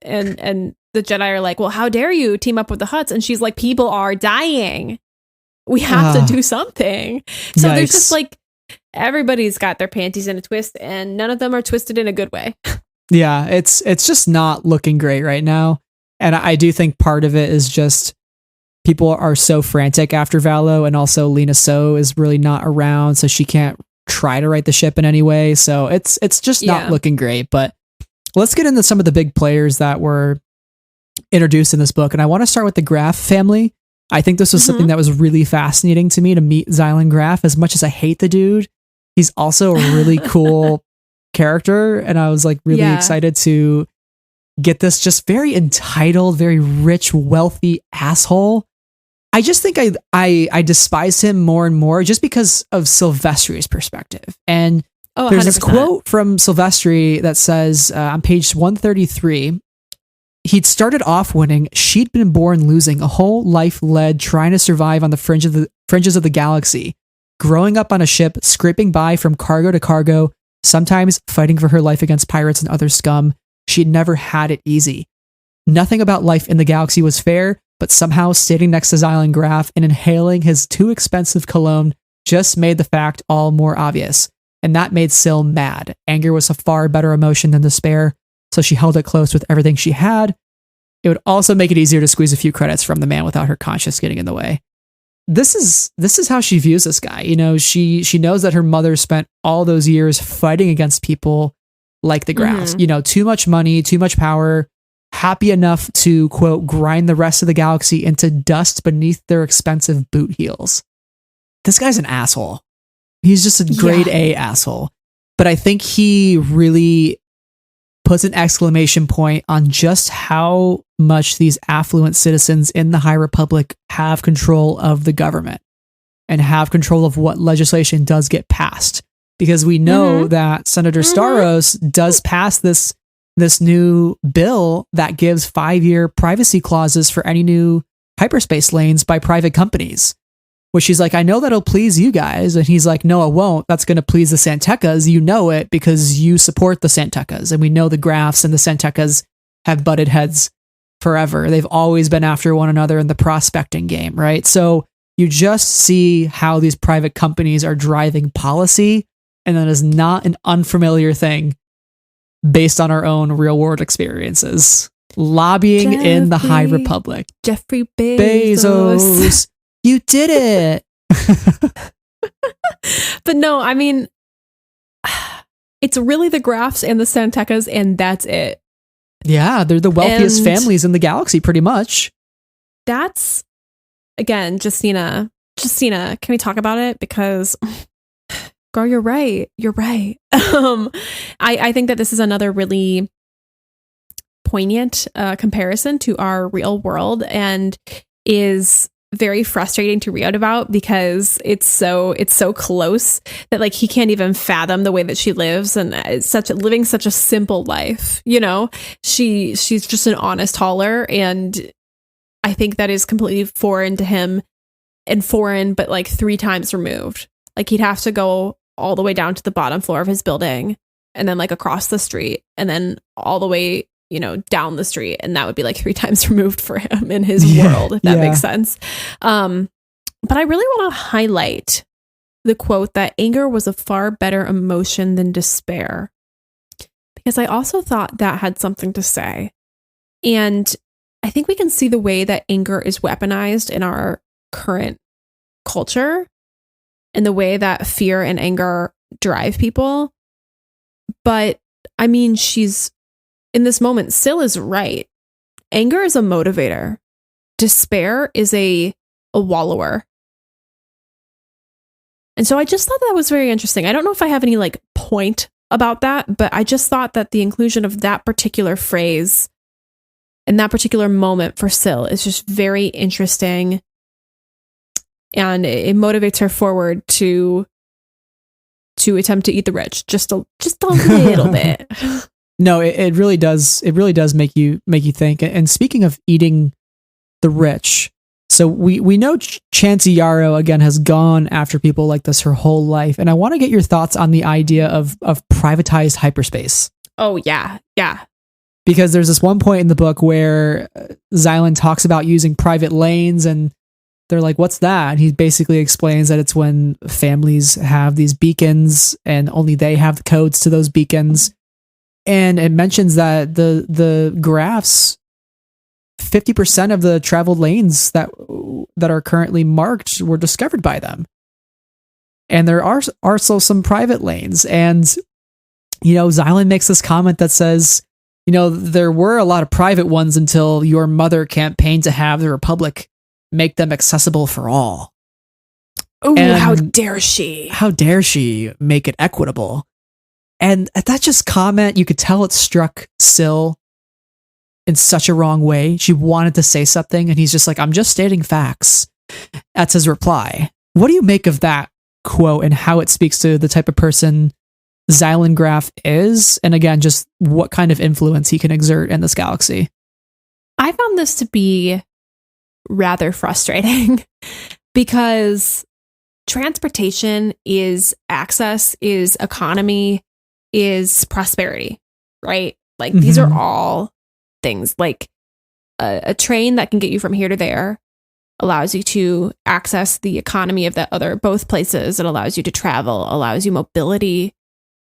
Jedi are like, well, how dare you team up with the Hutts? And she's like, people are dying, we have to do something. So there's just like, everybody's got their panties in a twist, and none of them are twisted in a good way. Yeah, it's just not looking great right now. And I do think part of it is just people are so frantic after Valo, and also Lena So is really not around, so she can't try to right the ship in any way. So it's just not looking great. But let's get into some of the big players that were introduced in this book. And I want to start with the Graf family. I think this was something that was really fascinating to me, to meet Zylan Graf. As much as I hate the dude, he's also a really cool character. And I was like really excited to get this just very entitled, very rich, wealthy asshole. I just think I despise him more and more just because of Sylvestri's perspective. And there's 100%. This quote from Sylvestri that says on page 133, he'd started off winning. She'd been born losing. A whole life led trying to survive on the fringes of the galaxy. Growing up on a ship, scraping by from cargo to cargo, sometimes fighting for her life against pirates and other scum. She'd never had it easy. Nothing about life in the galaxy was fair, but somehow sitting next to Zylan Graf and inhaling his too expensive cologne just made the fact all more obvious. And that made Syl mad. Anger was a far better emotion than despair, so she held it close with everything she had. It would also make it easier to squeeze a few credits from the man without her conscience getting in the way. This is how she views this guy. You know, she knows that her mother spent all those years fighting against people like the Grafs. You know, too much money, too much power, happy enough to, quote, grind the rest of the galaxy into dust beneath their expensive boot heels. This guy's an asshole. He's just a grade A asshole. But I think he really puts an exclamation point on just how much these affluent citizens in the High Republic have control of the government and have control of what legislation does get passed. Because we know that Senator Staros does pass this new bill that gives 5-year privacy clauses for any new hyperspace lanes by private companies. Which she's like, I know that'll please you guys. And he's like, no, it won't. That's going to please the Santecas. You know it because you support the Santecas. And we know the Grafs and the Santecas have butted heads forever. They've always been after one another in the prospecting game, right? So you just see how these private companies are driving policy. And that is not an unfamiliar thing based on our own real world experiences. Lobbying in the High Republic. Jeffrey Bezos. You did it. But no, I mean, it's really the Grafs and the Santecas, and that's it. Yeah, they're the wealthiest families in the galaxy, pretty much. That's, again, Justina, can we talk about it? Because, girl, you're right. You're right. I think that this is another really poignant comparison to our real world, and is very frustrating to read about because it's so close that like he can't even fathom the way that she lives, and it's living such a simple life. You know, she's just an honest hauler, and I think that is completely foreign to him, and foreign but like 3 times removed. Like he'd have to go all the way down to the bottom floor of his building, and then like across the street, and then all the way, you know, down the street, and that would be like 3 times removed for him in his world, if that makes sense. But I really want to highlight the quote that anger was a far better emotion than despair, because I also thought that had something to say. And I think we can see the way that anger is weaponized in our current culture, and the way that fear and anger drive people. But I mean, in this moment, Syl is right. Anger is a motivator. Despair is a wallower. And so I just thought that was very interesting. I don't know if I have any like point about that, but I just thought that the inclusion of that particular phrase in that particular moment for Syl is just very interesting. And it motivates her forward to attempt to eat the rich just a little bit. No, it really does. It really does make you think. And speaking of eating the rich, so we know Justina Yarrow again has gone after people like this her whole life, and I want to get your thoughts on the idea of privatized hyperspace. Oh yeah, because there's this one point in the book where Zylan talks about using private lanes, and they're like, "What's that?" And he basically explains that it's when families have these beacons, and only they have the codes to those beacons. And it mentions that the Grafs, 50% of the traveled lanes that are currently marked were discovered by them. And there are also some private lanes. And, Xylan makes this comment that says, there were a lot of private ones until your mother campaigned to have the Republic make them accessible for all. Oh, how dare she? How dare she make it equitable? And at that just comment, you could tell it struck Syl in such a wrong way. She wanted to say something, and he's just like, I'm just stating facts. That's his reply. What do you make of that quote and how it speaks to the type of person Xylan Graff is? And again, just what kind of influence he can exert in this galaxy. I found this to be rather frustrating because transportation is access, is economy, is prosperity, right? Like these are all things. Like a train that can get you from here to there allows you to access the economy of the both places. It allows you to travel, allows you mobility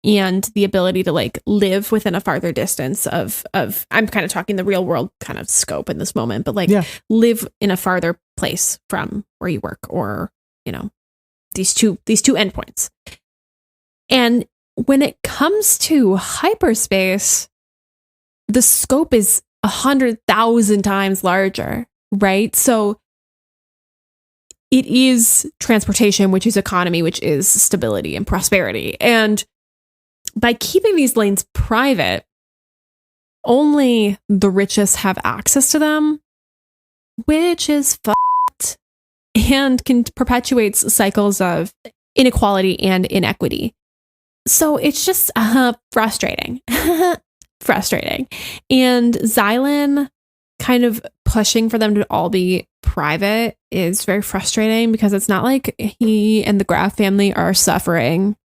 and the ability to like live within a farther distance of I'm kind of talking the real world kind of scope in this moment, but like live in a farther place from where you work or, these two endpoints. And when it comes to hyperspace, the scope is 100,000 times larger, right? So it is transportation, which is economy, which is stability and prosperity. And by keeping these lanes private, only the richest have access to them, which is fucked and can perpetuates cycles of inequality and inequity. So it's just frustrating. Frustrating. And Xylan kind of pushing for them to all be private is very frustrating because it's not like he and the Graff family are suffering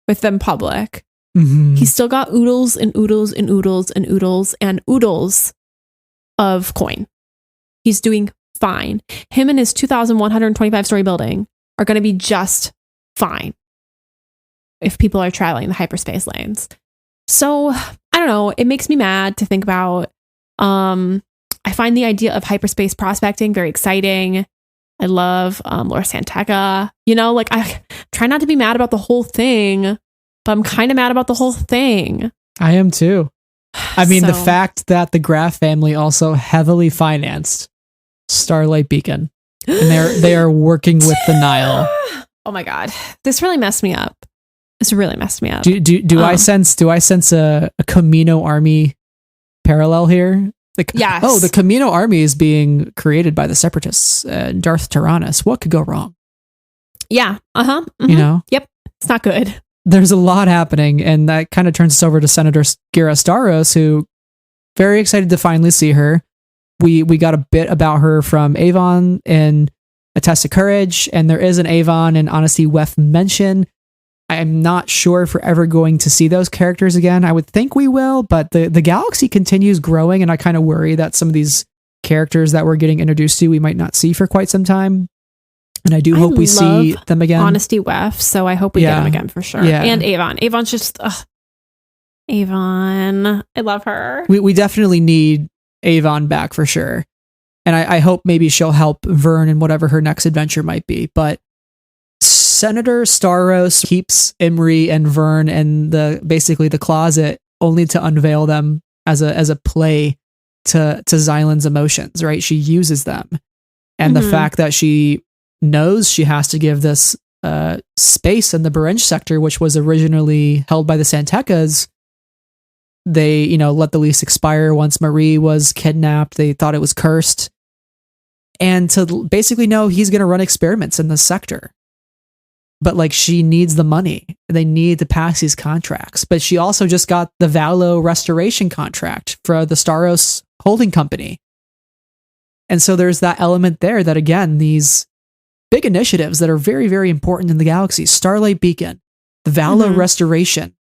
with them public. He's still got oodles and oodles and oodles and oodles and oodles of coin. He's doing fine. Him and his 2,125 story building are going to be just fine if people are traveling the hyperspace lanes. So I don't know. It makes me mad to think about. I find the idea of hyperspace prospecting very exciting. I love Laura Santeca. Like I try not to be mad about the whole thing, but I'm kind of mad about the whole thing. I am too. I mean, the fact that the Graff family also heavily financed Starlight Beacon, and they are working with the Nile. Oh my God, this really messed me up. This really messed me up. Do I sense a Camino army parallel here? Like, yes. Oh, the Camino army is being created by the Separatists, Darth Tyrannus. What could go wrong? Yeah. Yep. It's not good. There's a lot happening, and that kind of turns us over to Senator Gira Starros, who very excited to finally see her. We got a bit about her from Avon in A Test of Courage, and there is an Avon in Honesty Wef mention. I'm not sure if we're ever going to see those characters again. I would think we will, but the galaxy continues growing, and I kind of worry that some of these characters that we're getting introduced to we might not see for quite some time. And I do hope we see them again. Honesty Wef, so I hope we get them again for sure. Yeah. And Avon. Avon's just Avon. I love her. We definitely need Avon back for sure. And I hope maybe she'll help Vern in whatever her next adventure might be. But Senator Starros keeps Imri and Vern in basically the closet only to unveil them as a play to Xylan's emotions, right? She uses them. And the fact that she knows she has to give this space in the Barenj sector, which was originally held by the Santecas, they, let the lease expire once Marie was kidnapped. They thought it was cursed. And to basically know he's going to run experiments in this sector. But like, she needs the money. They need to pass these contracts. But she also just got the Valo restoration contract for the Starros holding company. And so there's that element there that, again, these big initiatives that are very, very important in the galaxy, Starlight Beacon, the Valo restoration,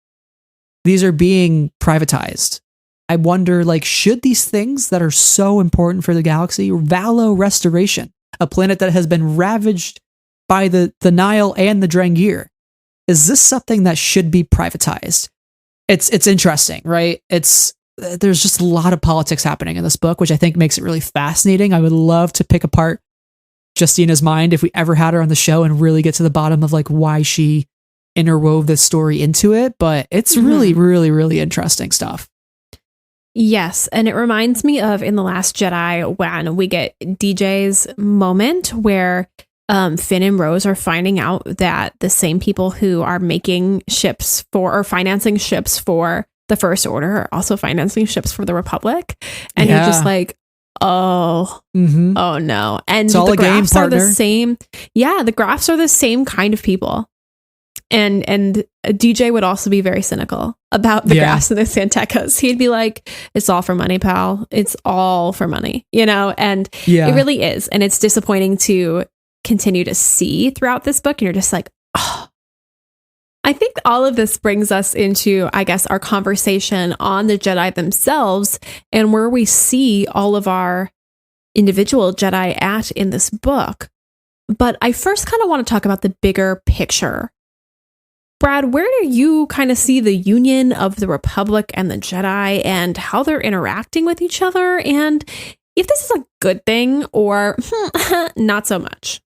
these are being privatized. I wonder, like, should these things that are so important for the galaxy, Valo restoration, a planet that has been ravaged by the Nile and the Drangir, is this something that should be privatized? It's interesting, right? There's just a lot of politics happening in this book, which I think makes it really fascinating. I would love to pick apart Justina's mind if we ever had her on the show and really get to the bottom of like why she interwove this story into it. But it's really, really, really interesting stuff. Yes, and it reminds me of in The Last Jedi when we get DJ's moment where Finn and Rose are finding out that the same people who are making ships for or financing ships for the First Order are also financing ships for the Republic. And you're just like, oh no. And it's all the a game, graphs are the partner. same. Yeah, the graphs are the same kind of people. And DJ would also be very cynical about the graphs and the Santecas. He'd be like, it's all for money, pal. It's all for money, you know? And it really is. And it's disappointing to continue to see throughout this book. And you're just like, oh. I think all of this brings us into, I guess, our conversation on the Jedi themselves and where we see all of our individual Jedi at in this book. But I first kind of want to talk about the bigger picture. Brad, where do you kind of see the union of the Republic and the Jedi and how they're interacting with each other? And if this is a good thing or not so much?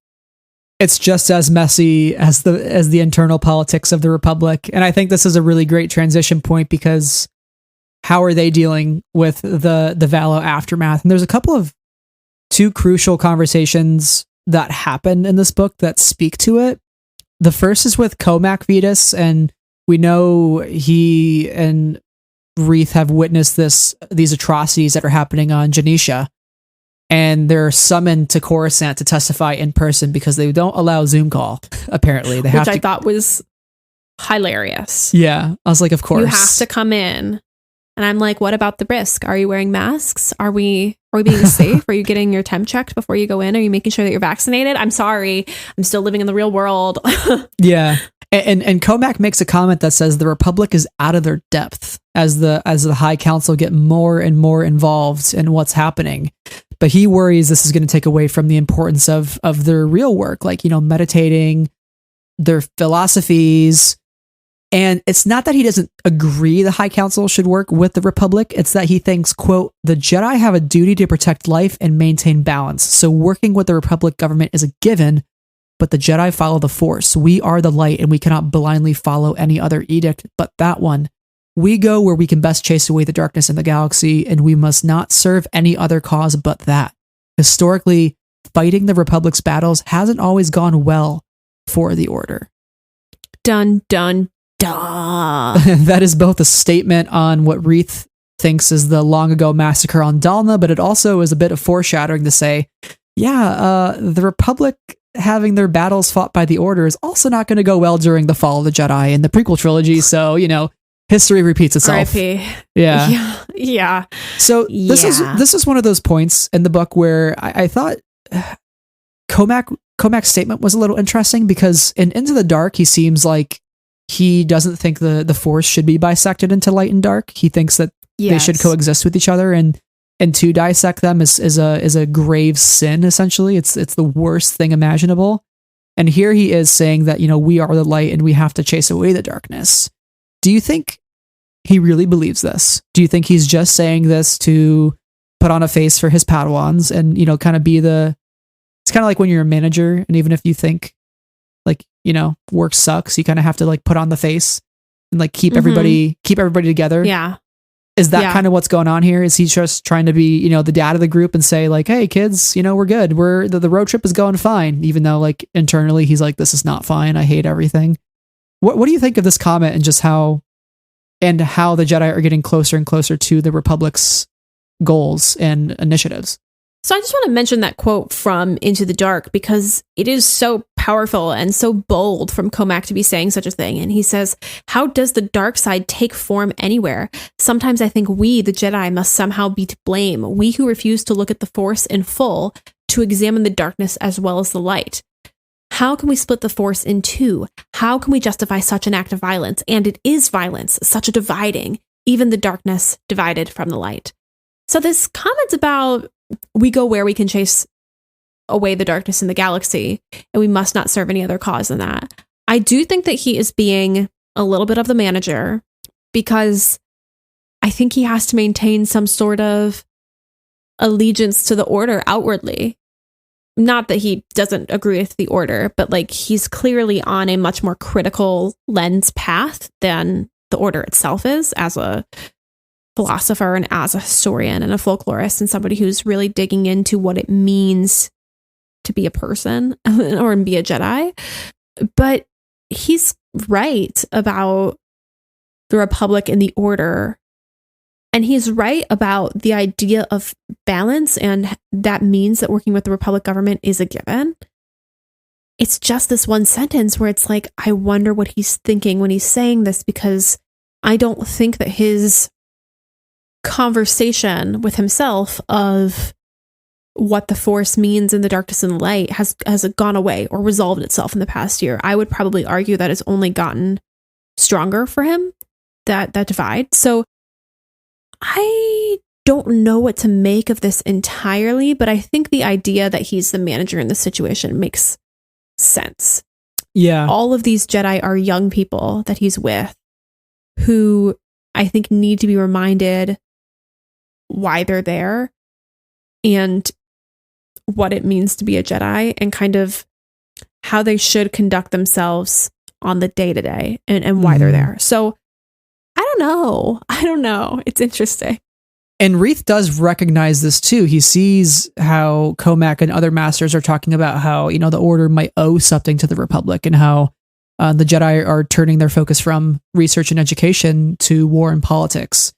It's just as messy as the internal politics of the Republic. And I think this is a really great transition point because how are they dealing with the Valo aftermath? And there's a couple of two crucial conversations that happen in this book that speak to it. The first is with Comac Vetus, and we know he and Reath have witnessed these atrocities that are happening on Janisha, and they're summoned to Coruscant to testify in person because they don't allow Zoom call. Apparently, they have which I thought was hilarious. Yeah, I was like, of course you have to come in, and I'm like, what about the risk? Are you wearing masks? Are we being safe? Are you getting your temp checked before you go in? Are you making sure that you're vaccinated? I'm sorry. I'm still living in the real world. Yeah. And Comac makes a comment that says the Republic is out of their depth as the High Council get more and more involved in what's happening. But he worries this is going to take away from the importance of their real work, like, you know, meditating, their philosophies. And it's not that he doesn't agree the High Council should work with the Republic. It's that he thinks, quote, the Jedi have a duty to protect life and maintain balance. So working with the Republic government is a given, but the Jedi follow the Force. We are the light and we cannot blindly follow any other edict but that one. We go where we can best chase away the darkness in the galaxy, and we must not serve any other cause but that. Historically, fighting the Republic's battles hasn't always gone well for the Order. Dun, dun, duh. That is both a statement on what Reath thinks is the long ago massacre on Dalna, but it also is a bit of foreshadowing to say, the Republic having their battles fought by the Order is also not going to go well during the fall of the Jedi in the prequel trilogy. So, you know, history repeats itself. R.I.P. Yeah. So this is one of those points in the book where I thought Comac's statement was a little interesting because in Into the Dark, he seems like he doesn't think the Force should be bisected into light and dark. He thinks that they should coexist with each other, and to dissect them is a grave sin. Essentially, it's the worst thing imaginable. And here he is saying that, you know, we are the light and we have to chase away the darkness. Do you think he really believes this? Do you think he's just saying this to put on a face for his Padawans and, you know, kind of be it's kind of like when you're a manager, and even if you think like, you know, work sucks, you kind of have to like put on the face and like keep everybody together. Yeah. Is that kind of what's going on here? Is he just trying to be, you know, the dad of the group and say like, hey kids, you know, we're good. The road trip is going fine. Even though like internally he's like, this is not fine. I hate everything. What do you think of this comment and just how the Jedi are getting closer and closer to the Republic's goals and initiatives? So I just want to mention that quote from Into the Dark because it is so powerful and so bold from Comac to be saying such a thing. And he says, how does the dark side take form anywhere? Sometimes I think we, the Jedi, must somehow be to blame. We who refuse to look at the Force in full, to examine the darkness as well as the light. How can we split the Force in two? How can we justify such an act of violence? And it is violence, such a dividing, even the darkness divided from the light. So this comment about we go where we can chase away the darkness in the galaxy, and we must not serve any other cause than that. I do think that he is being a little bit of the manager because I think he has to maintain some sort of allegiance to the Order outwardly. not that he doesn't agree with the Order, but like he's clearly on a much more critical lens path than the Order itself is, as a philosopher and as a historian and a folklorist and somebody who's really digging into what it means to be a person or be a Jedi. But he's right about the Republic and the Order. And he's right about the idea of balance, and that means that working with the Republic government is a given. It's just this one sentence where it's like, I wonder what he's thinking when he's saying this, because I don't think that his conversation with himself of what the Force means in the darkness and the light has gone away or resolved itself in the past year. I would probably argue that it's only gotten stronger for him, that divide. So I don't know what to make of this entirely, but I think the idea that he's the manager in the situation makes sense. Yeah. All of these Jedi are young people that he's with who I think need to be reminded why they're there and what it means to be a Jedi and kind of how they should conduct themselves on the day-to-day and why they're there. So I don't know. It's interesting. And Reith does recognize this too. He sees how Comac and other masters are talking about how, you know, the Order might owe something to the Republic, and how the Jedi are turning their focus from research and education to war and politics.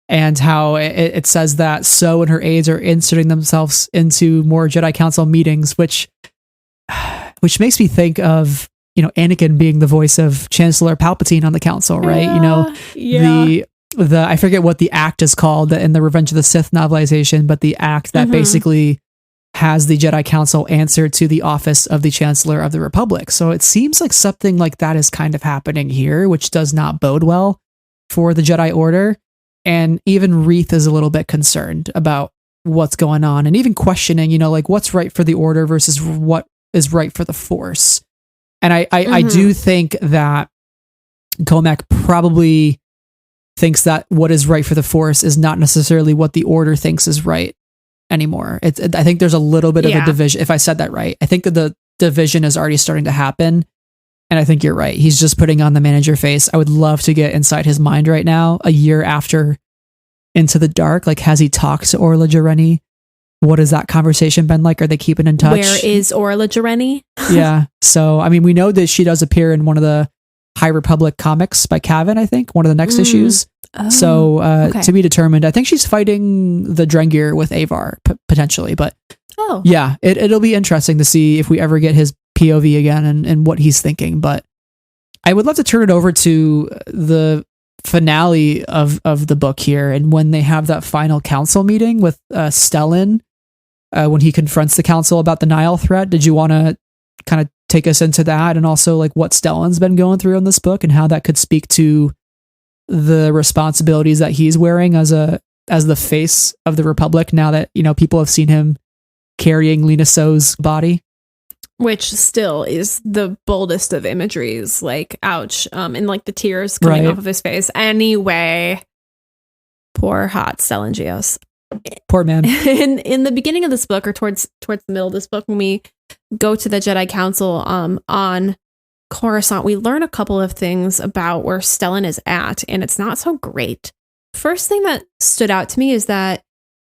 And how it says that So and her aides are inserting themselves into more Jedi Council meetings, which makes me think of, you know, Anakin being the voice of Chancellor Palpatine on the council, right? The I forget what the act is called in the Revenge of the Sith novelization, but the act that basically has the Jedi Council answer to the office of the Chancellor of the Republic. So it seems like something like that is kind of happening here, which does not bode well for the Jedi Order. And even Reith is a little bit concerned about what's going on, and even questioning, you know, like what's right for the Order versus what is right for the Force. And I do think that Comac probably thinks that what is right for the Force is not necessarily what the Order thinks is right anymore. I think there's a little bit of a division, if I said that right. I think that the division is already starting to happen. And I think you're right. He's just putting on the manager face. I would love to get inside his mind right now, a year after Into the Dark. Like, has he talked to Orla Jareni? What has that conversation been like? Are they keeping in touch? Where is Orla Jareni? Yeah. So, I mean, we know that she does appear in one of the High Republic comics by Cavan, I think, one of the next issues. Oh, so, to be determined. I think she's fighting the Drengir with Avar, potentially. But yeah, it'll be interesting to see if we ever get his POV again and what he's thinking. But I would love to turn it over to the finale of the book here, and when they have that final council meeting with Stellan, when he confronts the council about the Nile threat. Did you want to kind of take us into that, and also like what Stellan's been going through in this book and how that could speak to the responsibilities that he's wearing as the face of the Republic now that, you know, people have seen him carrying Lina So's body? Which still is the boldest of imageries, like, ouch, and like the tears coming off of his face. Anyway, poor hot Stellan Gios. Poor man. In the beginning of this book, or towards the middle of this book, when we go to the Jedi Council on Coruscant, we learn a couple of things about where Stellan is at, and it's not so great. First thing that stood out to me is that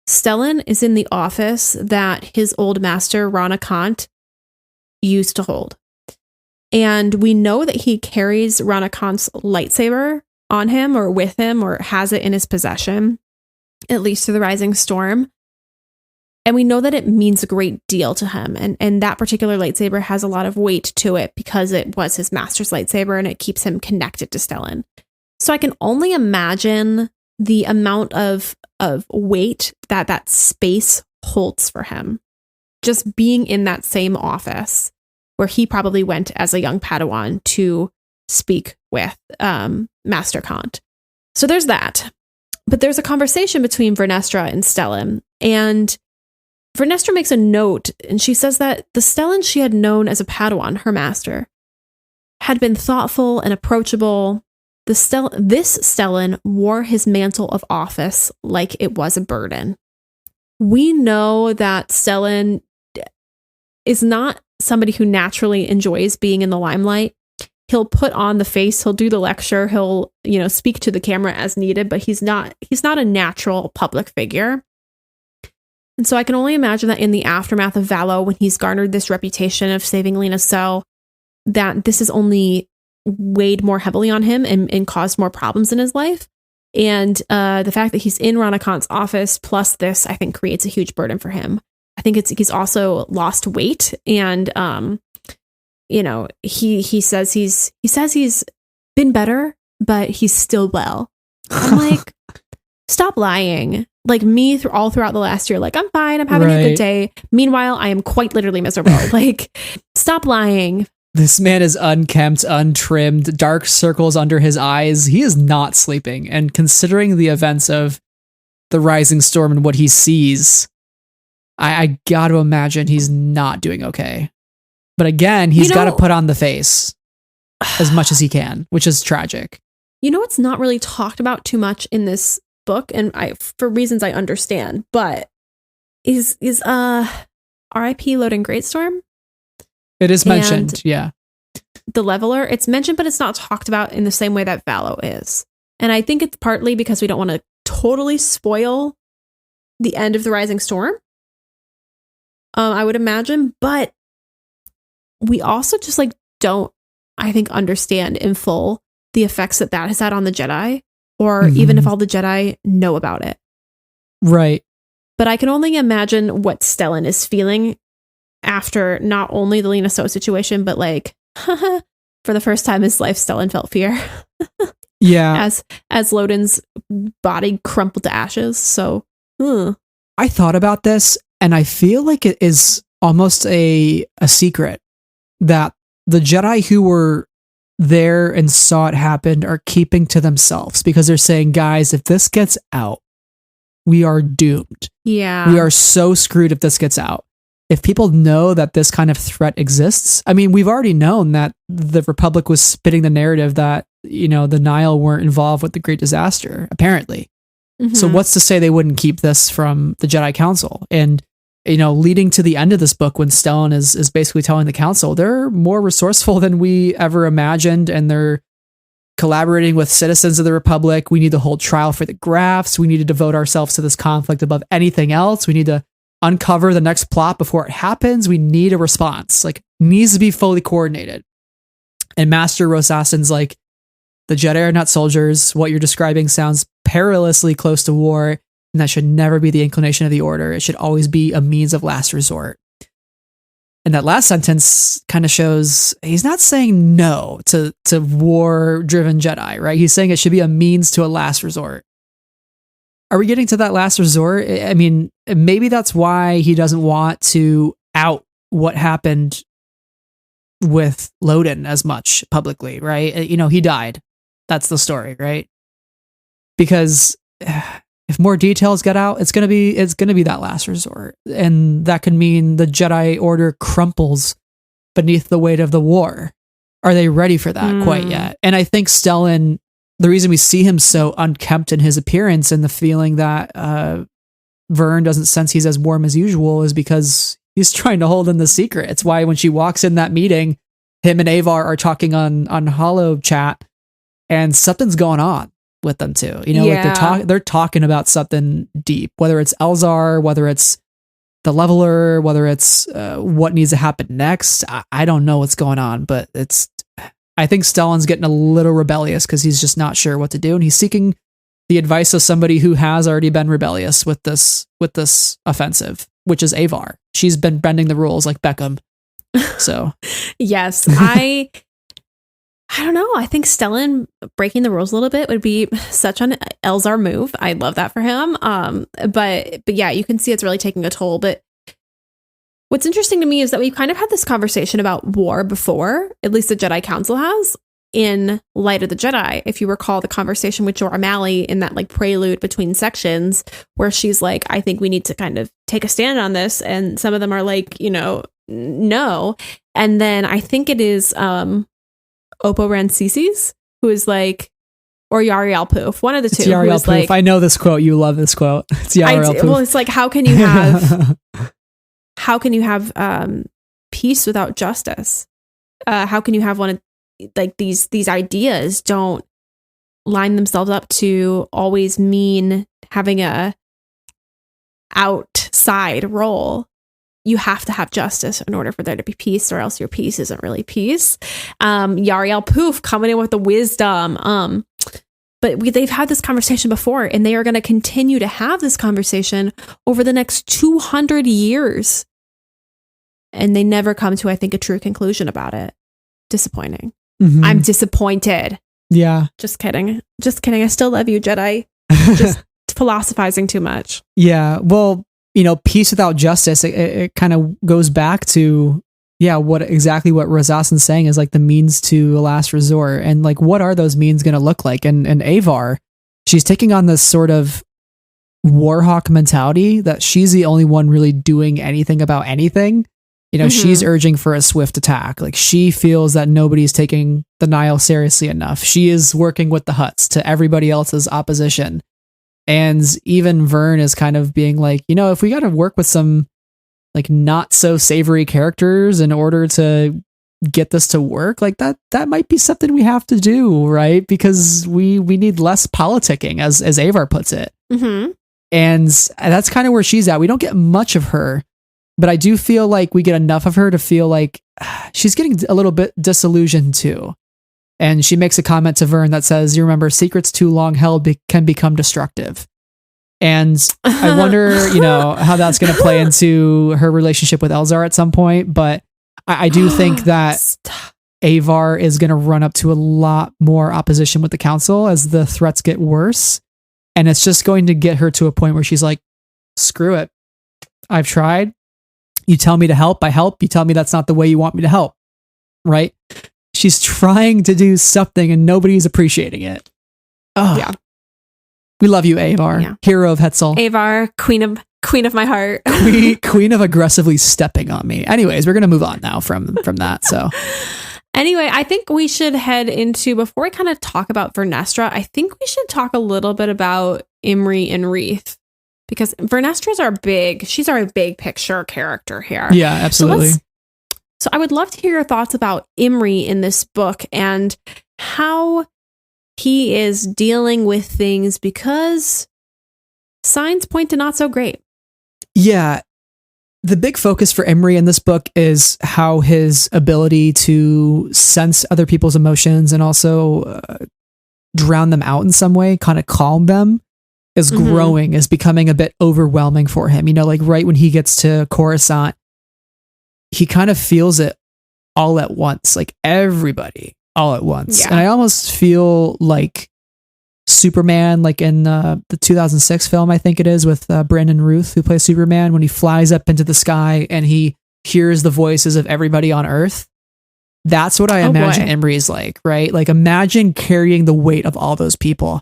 Stellan is in the office that his old master, Rana Kant, used to hold. And we know that he carries Rana Kant's lightsaber on him or with him or has it in his possession, at least through the Rising Storm. And we know that it means a great deal to him. And that particular lightsaber has a lot of weight to it because it was his master's lightsaber and it keeps him connected to Stellan. So I can only imagine the amount of weight that space holds for him. Just being in that same office where he probably went as a young Padawan to speak with Master Kant. So there's that. But there's a conversation between Vernestra and Stellan. And Vernestra makes a note, and she says that the Stellan she had known as a Padawan, her master, had been thoughtful and approachable. This Stellan wore his mantle of office like it was a burden. We know that Stellan is not somebody who naturally enjoys being in the limelight. He'll put on the face, he'll do the lecture, he'll, speak to the camera as needed, but he's not a natural public figure. And so I can only imagine that in the aftermath of Valo, when he's garnered this reputation of saving Lena So, that this has only weighed more heavily on him and caused more problems in his life. And the fact that he's in Ronakant's office plus this, I think, creates a huge burden for him. I think he's also lost weight, and he says he's been better, but he's still well. I'm like, stop lying. Like me all throughout the last year, like, I'm fine, I'm having a good day. Meanwhile, I am quite literally miserable. Like, stop lying. This man is unkempt, untrimmed, dark circles under his eyes. He is not sleeping. And considering the events of the Rising Storm and what he sees, I got to imagine he's not doing okay. But again, he's got to put on the face as much as he can, which is tragic. It's not really talked about too much in this book, and for reasons I understand, but is R.I.P. Loden Greatstorm? It is mentioned, yeah. The Leveler, it's mentioned, but it's not talked about in the same way that Valo is. And I think it's partly because we don't want to totally spoil the end of the Rising Storm, I would imagine, but we also just don't, I think, understand in full the effects that has had on the Jedi, or even if all the Jedi know about it. Right. But I can only imagine what Stellan is feeling after not only the Lena So situation, but for the first time in his life, Stellan felt fear. Yeah. As Loden's body crumpled to ashes. So I thought about this, and I feel like it is almost a secret that the Jedi who were there and saw it happen are keeping to themselves, because they're saying, guys, if this gets out, we are doomed. Yeah. We are so screwed if this gets out. If people know that this kind of threat exists, I mean, we've already known that the Republic was spitting the narrative that, the Nihil weren't involved with the Great Disaster, apparently. So what's to say they wouldn't keep this from the Jedi Council? And, leading to the end of this book, when Stellan is basically telling the Council, they're more resourceful than we ever imagined, and they're collaborating with citizens of the Republic. We need to hold trial for the grafts. We need to devote ourselves to this conflict above anything else. We need to uncover the next plot before it happens. We need a response. Needs to be fully coordinated. And Master Rosassen's like, the Jedi are not soldiers. What you're describing sounds perilously close to war, and that should never be the inclination of the Order. It should always be a means of last resort. And that last sentence kind of shows he's not saying no to war-driven Jedi, right? He's saying it should be a means to a last resort. Are we getting to that last resort? I mean, maybe that's why he doesn't want to out what happened with Loden as much publicly, right? He died. That's the story, right? Because if more details get out, it's gonna be that last resort, and that could mean the Jedi Order crumples beneath the weight of the war. Are they ready for that quite yet? And I think Stellan, the reason we see him so unkempt in his appearance and the feeling that Vern doesn't sense he's as warm as usual is because he's trying to hold in the secret. It's why when she walks in that meeting, him and Avar are talking on Holo chat, and something's going on with them too. They're talking about something deep, whether it's Elzar, whether it's the Leveler, whether it's what needs to happen next. I don't know what's going on, but I think Stellan's getting a little rebellious because he's just not sure what to do, and he's seeking the advice of somebody who has already been rebellious with this offensive, which is Avar. She's been bending the rules like Beckham. So yes, I don't know. I think Stellan breaking the rules a little bit would be such an Elzar move. I love that for him. But yeah, you can see it's really taking a toll. But what's interesting to me is that we've kind of had this conversation about war before, at least the Jedi Council has, in Light of the Jedi. If you recall the conversation with Jorah Malley in that prelude between sections, where she's like, I think we need to kind of take a stand on this. And some of them are like, no. And then I think it is Oppo Rancisis, who is like, or Yariel Poof, one of the two. Yariel Poof. I know this quote. You love this quote. It's Yariel Poof. Well, it's like, how can you have peace without justice? How can you have like these ideas don't line themselves up to always mean having a outside role? You have to have justice in order for there to be peace, or else your peace isn't really peace. Yariel Poof coming in with the wisdom. But they've had this conversation before, and they are going to continue to have this conversation over the next 200 years. And they never come to, I think, a true conclusion about it. Disappointing. Mm-hmm. I'm disappointed. Yeah. Just kidding. I still love you, Jedi. Just philosophizing too much. Yeah. Well, peace without justice, it kind of goes back to, what Rosassen's saying is like the means to a last resort. And like, what are those means going to look like? And Avar, she's taking on this sort of warhawk mentality that she's the only one really doing anything about anything. She's urging for a swift attack. Like, she feels that nobody's taking the Nile seriously enough. She is working with the Hutts to everybody else's opposition. And even Vern is kind of being like, if we got to work with some like not so savory characters in order to get this to work, like that might be something we have to do, right? Because we need less politicking, as Avar puts it. Mm-hmm. And that's kind of where she's at. We don't get much of her, but I do feel like we get enough of her to feel like she's getting a little bit disillusioned too. And she makes a comment to Vern that says, you remember, secrets too long held can become destructive. And I wonder, how that's going to play into her relationship with Elzar at some point. But I do think that Avar is going to run up to a lot more opposition with the council as the threats get worse. And it's just going to get her to a point where she's like, screw it. I've tried. You tell me to help, I help. You tell me that's not the way you want me to help. Right? She's trying to do something and nobody's appreciating it. Oh, yeah. We love you, Avar. Yeah. Hero of Hetzel. Avar, queen of my heart. queen of aggressively stepping on me. Anyways, we're going to move on now from that. So anyway, I think we should head into, before we kind of talk about Vernestra, I think we should talk a little bit about Imri and Reith. Because Vernestra's she's our big picture character here. Yeah, absolutely. So I would love to hear your thoughts about Imri in this book and how he is dealing with things, because signs point to not so great. Yeah. The big focus for Imri in this book is how his ability to sense other people's emotions and also drown them out in some way, kind of calm them, is growing, is becoming a bit overwhelming for him. Like right when he gets to Coruscant, he kind of feels it all at once, like everybody all at once. Yeah. And I almost feel like Superman, like in the 2006 film, I think it is, with Brandon Routh, who plays Superman, when he flies up into the sky and he hears the voices of everybody on Earth. That's what I imagine Imri is like, right? Like, imagine carrying the weight of all those people.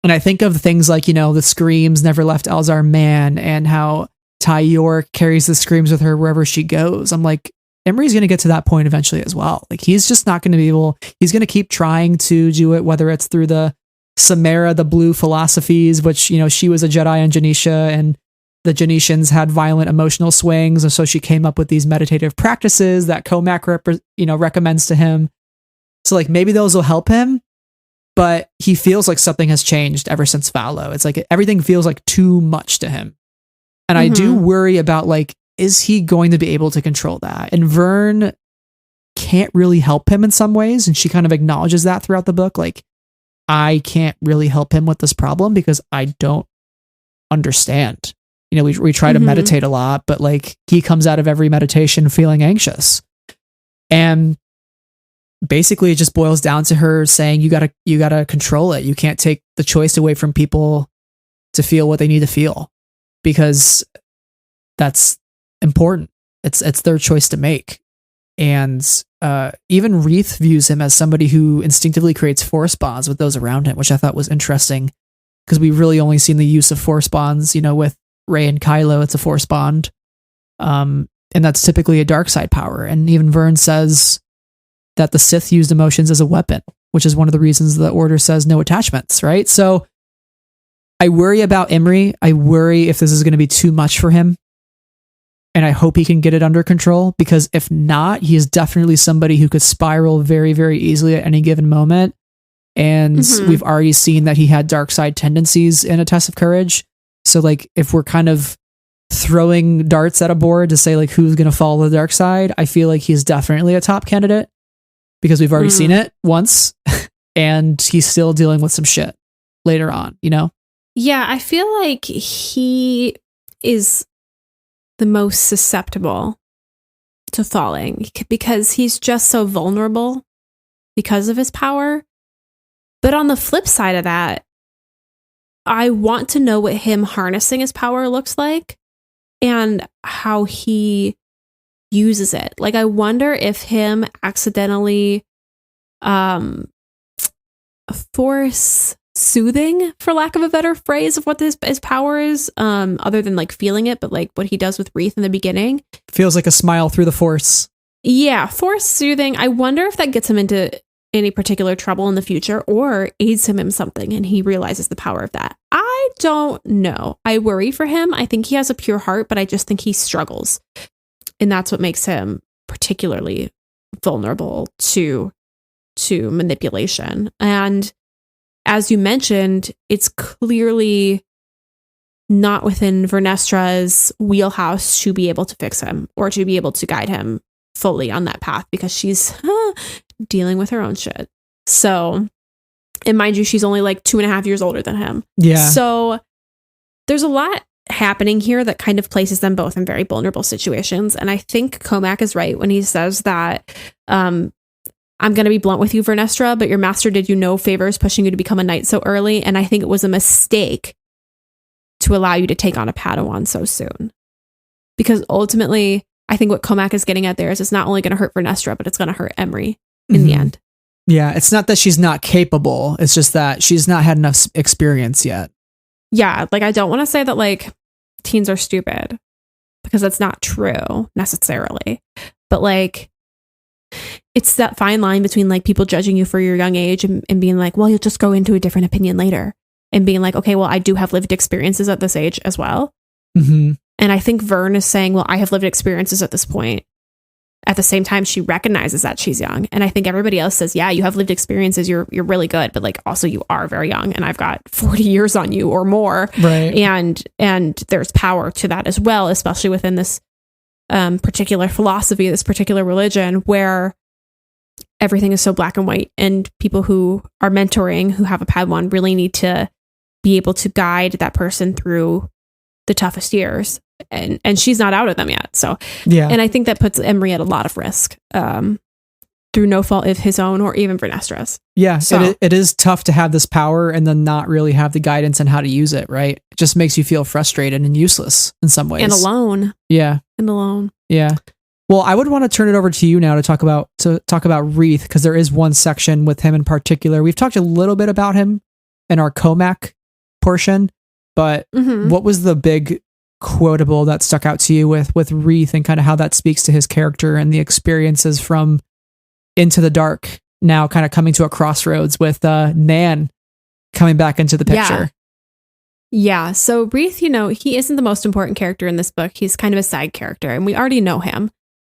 And I think of things like, the screams never left Elzar Man, and how Ty York carries the screams with her wherever she goes. I'm like, Imri's going to get to that point eventually as well. Like, he's just not going to be able, he's going to keep trying to do it, whether it's through the Samara, the blue philosophies, which, she was a Jedi on Janisha, and the Janishans had violent emotional swings. And so she came up with these meditative practices that Comac, recommends to him. So like, maybe those will help him. But he feels like something has changed ever since Valo. It's like everything feels like too much to him. And I do worry about, like, is he going to be able to control that? And Vern can't really help him in some ways. And she kind of acknowledges that throughout the book. Like, I can't really help him with this problem because I don't understand. We try to meditate a lot, but like, he comes out of every meditation feeling anxious. And basically it just boils down to her saying, you gotta control it. You can't take the choice away from people to feel what they need to feel, because that's important. It's their choice to make. And even Reith views him as somebody who instinctively creates force bonds with those around him, which I thought was interesting, because we've really only seen the use of force bonds, with Rey and Kylo. It's a force bond. And that's typically a dark side power. And even Vern says that the Sith used emotions as a weapon, which is one of the reasons the Order says no attachments, right? So I worry about Imri. I worry if this is going to be too much for him. and I hope he can get it under control, because if not, he is definitely somebody who could spiral very, very easily at any given moment. And we've already seen that he had dark side tendencies in A Test of Courage. So like, if we're kind of throwing darts at a board to say like who's going to follow the dark side, I feel like he's definitely a top candidate, because we've already seen it once and he's still dealing with some shit later on, you know? Yeah, I feel like he is the most susceptible to falling because he's just so vulnerable because of his power. But on the flip side of that, I want to know what him harnessing his power looks like and how he uses it. Like, I wonder if him accidentally force soothing, for lack of a better phrase, of what his power is, other than like feeling it, but like what he does with Wreath in the beginning. Feels like a smile through the force. Yeah, force soothing. I wonder if that gets him into any particular trouble in the future or aids him in something and he realizes the power of that. I don't know. I worry for him. I think he has a pure heart, but I just think he struggles. And that's what makes him particularly vulnerable to manipulation. And as you mentioned, it's clearly not within Vernestra's wheelhouse to be able to fix him or to be able to guide him fully on that path, because she's dealing with her own shit. So, and mind you, she's only like 2.5 years older than him. Yeah. So there's a lot happening here that kind of places them both in very vulnerable situations. And I think Comac is right when he says that, I'm going to be blunt with you, Vernestra, but your master did you no favors pushing you to become a knight so early. And I think it was a mistake to allow you to take on a Padawan so soon. Because ultimately, I think what Comac is getting at there is it's not only going to hurt Vernestra, but it's going to hurt Emery in the end. Yeah, it's not that she's not capable. It's just that she's not had enough experience yet. Yeah, like, I don't want to say that like teens are stupid, because that's not true necessarily. But like, it's that fine line between like people judging you for your young age and being like, well, you'll just go into a different opinion later, and being like, okay, well, I do have lived experiences at this age as well. And I think Vern is saying, well, I have lived experiences at this point. At the same time, she recognizes that she's young. And I think everybody else says, yeah, you have lived experiences. You're really good. But like, also you are very young, and I've got 40 years on you or more. Right. And there's power to that as well, especially within this particular philosophy, this particular religion, where everything is so black and white, and people who are mentoring, who have a Padawan, really need to be able to guide that person through the toughest years. And she's not out of them yet. So, yeah. And I think that puts Emery at a lot of risk through no fault of his own or even Vernestra's. Yeah. So it is tough to have this power and then not really have the guidance on how to use it. Right. It just makes you feel frustrated and useless in some ways. And alone. Yeah. And alone. Yeah. Well, I would want to turn it over to you now to talk about Wreath, because there is one section with him in particular. We've talked a little bit about him in our Comac portion, but what was the big quotable that stuck out to you with Wreath, and kind of how that speaks to his character and the experiences from Into the Dark, now kind of coming to a crossroads with Nan coming back into the picture? Yeah. So Wreath, he isn't the most important character in this book. He's kind of a side character, and we already know him.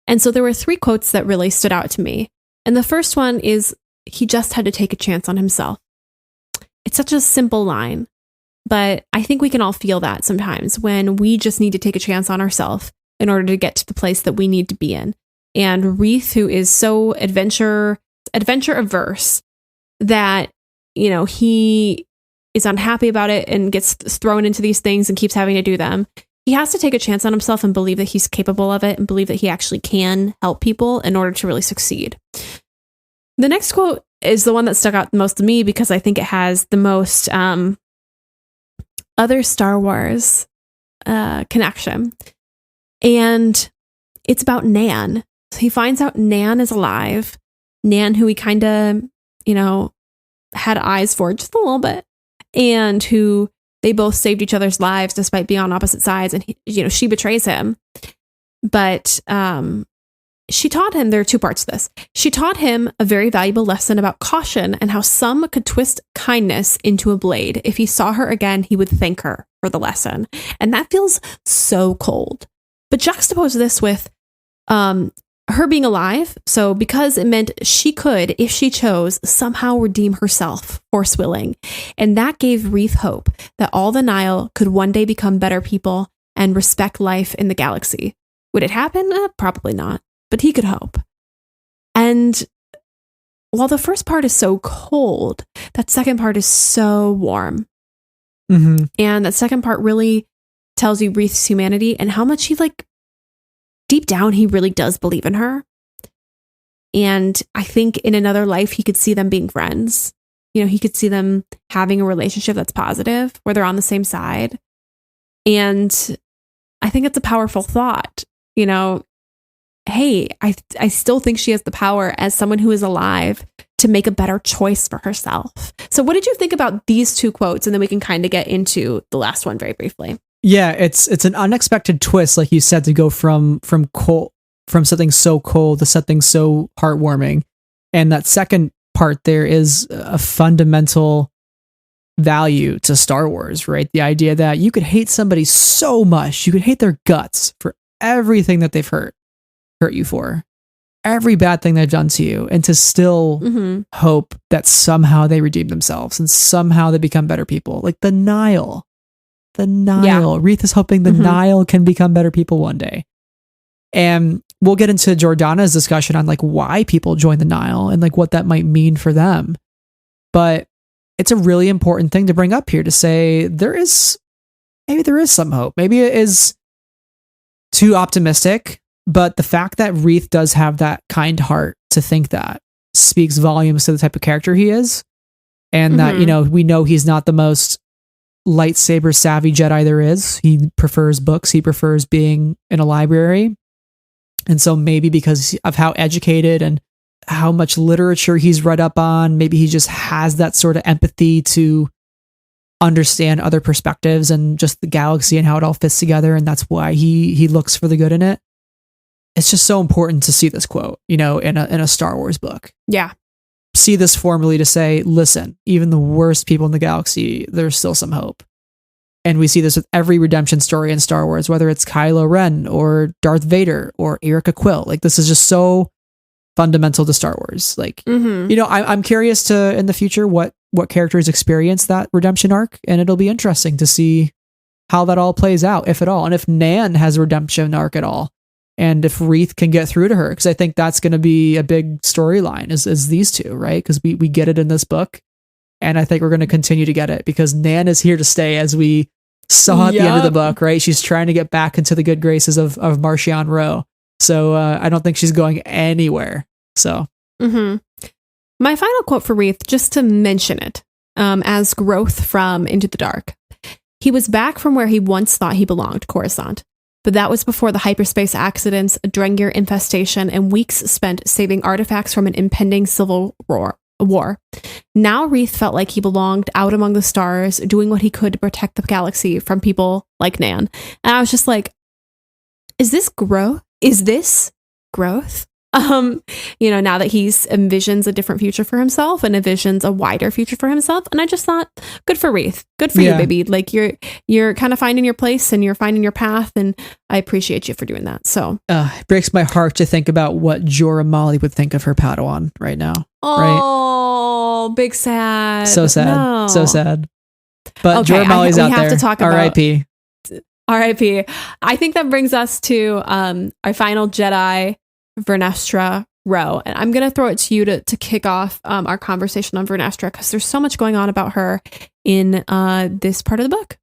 And so there were 3 quotes that really stood out to me. And the first one is, he just had to take a chance on himself. It's such a simple line, but I think we can all feel that sometimes when we just need to take a chance on ourselves in order to get to the place that we need to be in. And Wreath, who is so adventure averse that, he is unhappy about it and gets thrown into these things and keeps having to do them. He has to take a chance on himself and believe that he's capable of it and believe that he actually can help people in order to really succeed. The next quote is the one that stuck out the most to me, because I think it has the most other Star Wars connection. And it's about Nan. So he finds out Nan is alive. Nan, who he kind of, had eyes for just a little bit, and who they both saved each other's lives despite being on opposite sides. And she betrays him. But she taught him, there are 2 parts to this. She taught him a very valuable lesson about caution and how some could twist kindness into a blade. If he saw her again, he would thank her for the lesson. And that feels so cold, But juxtapose this with her being alive. So because it meant she could, if she chose, somehow redeem herself, force willing. And that gave Reath hope that all the Nile could one day become better people and respect life in the galaxy. Would it happen? Probably not. But he could hope. And while the first part is so cold, that second part is so warm. Mm-hmm. And that second part really tells you Reath's humanity and how much he deep down, he really does believe in her. And I think in another life, he could see them being friends. He could see them having a relationship that's positive, where they're on the same side. And I think it's a powerful thought. Hey, I still think she has the power as someone who is alive to make a better choice for herself. So what did you think about these two quotes? And then we can kind of get into the last one very briefly. Yeah, it's an unexpected twist, like you said, to go from something so cold to something so heartwarming. And that second part there is a fundamental value to Star Wars, right? The idea that you could hate somebody so much, you could hate their guts for everything that they've hurt you for, every bad thing they've done to you, and to still hope that somehow they redeem themselves and somehow they become better people. Like the Nile. Yeah. Reath is hoping the Nile can become better people one day. And we'll get into Jordana's discussion on why people join the Nile and what that might mean for them. But it's a really important thing to bring up here to say maybe there is some hope. Maybe it is too optimistic, but the fact that Reath does have that kind heart to think that speaks volumes to the type of character he is. And that, we know he's not the most lightsaber savvy Jedi there is. He prefers books. He prefers being in a library. And so maybe because of how educated and how much literature he's read up on, maybe he just has that sort of empathy to understand other perspectives and just the galaxy and how it all fits together. And that's why he looks for the good in it. It's just so important to see this quote, in a Star Wars book. Yeah. See this formally to say, listen, even the worst people in the galaxy, there's still some hope. And we see this with every redemption story in Star Wars, whether it's Kylo Ren or Darth Vader or Erica Quill. This is just so fundamental to Star Wars. I'm curious to, in the future, what characters experience that redemption arc. And it'll be interesting to see how that all plays out, if at all. And if Nan has a redemption arc at all. And if Reath can get through to her, because I think that's going to be a big storyline is these two, right? Because we get it in this book. And I think we're going to continue to get it because Nan is here to stay, as we saw at the end of the book, right? She's trying to get back into the good graces of Marchion Ro. So I don't think she's going anywhere. So. My final quote for Reath, just to mention it, as growth from Into the Dark. He was back from where he once thought he belonged, Coruscant. But that was before the hyperspace accidents, a Drengir infestation, and weeks spent saving artifacts from an impending civil war. Now Reath felt like he belonged out among the stars, doing what he could to protect the galaxy from people like Nan. And I was just like, is this growth? Is this growth? Now that he's envisions a different future for himself and envisions a wider future for himself. And I just thought, good for Reath. Good for you, baby. You're kind of finding your place and you're finding your path. And I appreciate you for doing that. So it breaks my heart to think about what Jorah Molly would think of her Padawan right now. Oh, right? Big sad. So sad. No. So sad. But okay, Jorah Molly's out there. We have to talk about R.I.P. R.I.P. I think that brings us to our final Jedi, Vernestra Rwoh. And I'm going to throw it to you to kick off our conversation on Vernestra, because there's so much going on about her in this part of the book.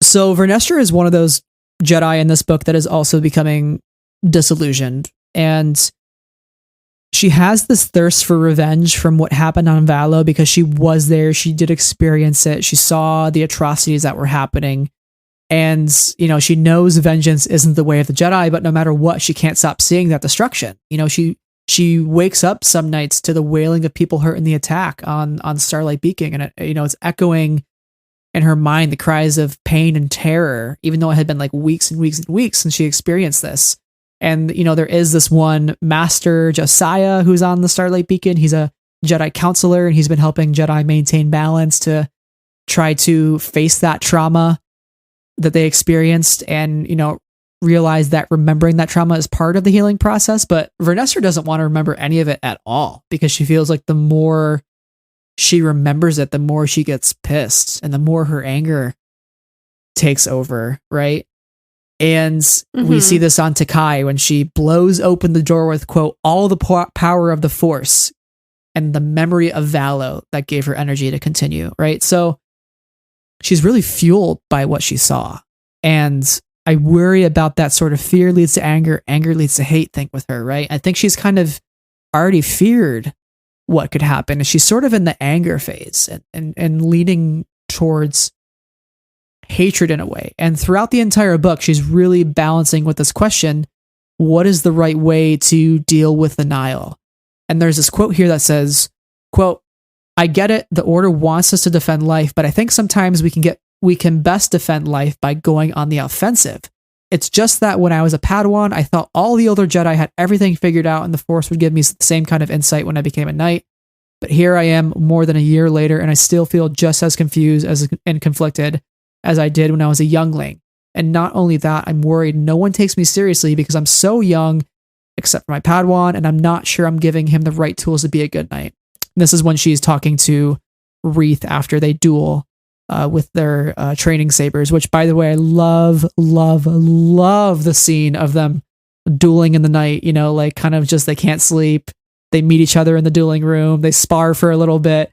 So Vernestra is one of those Jedi in this book that is also becoming disillusioned. And she has this thirst for revenge from what happened on Valo, because she was there. She did experience it. She saw the atrocities that were happening. And, she knows vengeance isn't the way of the Jedi, but no matter what, she can't stop seeing that destruction. She wakes up some nights to the wailing of people hurt in the attack on Starlight Beacon. And, it's echoing in her mind the cries of pain and terror, even though it had been weeks and weeks and weeks since she experienced this. And, there is this one Master Josiah who's on the Starlight Beacon. He's a Jedi counselor, and he's been helping Jedi maintain balance to try to face that trauma that they experienced. And, realize that remembering that trauma is part of the healing process, but Vernestra doesn't want to remember any of it at all because she feels like the more she remembers it, the more she gets pissed and the more her anger takes over, right? And we see this on Takai when she blows open the door with, quote, all the power of the Force and the memory of Valo that gave her energy to continue, right? So she's really fueled by what she saw. And I worry about that sort of fear leads to anger, anger leads to hate thing with her, right? I think she's kind of already feared what could happen. And she's sort of in the anger phase and leaning towards hatred in a way. And throughout the entire book, she's really balancing with this question, what is the right way to deal with the Nihil? And there's this quote here that says, quote, I get it, the Order wants us to defend life, but I think sometimes we can best defend life by going on the offensive. It's just that when I was a Padawan, I thought all the older Jedi had everything figured out and the Force would give me the same kind of insight when I became a knight. But here I am more than a year later, and I still feel just as confused and conflicted as I did when I was a youngling. And not only that, I'm worried no one takes me seriously because I'm so young, except for my Padawan, and I'm not sure I'm giving him the right tools to be a good knight. And this is when she's talking to Reath after they duel with their training sabers, which, by the way, I love the scene of them dueling in the night, you know, like kind of just they can't sleep. They meet each other in the dueling room. They spar for a little bit.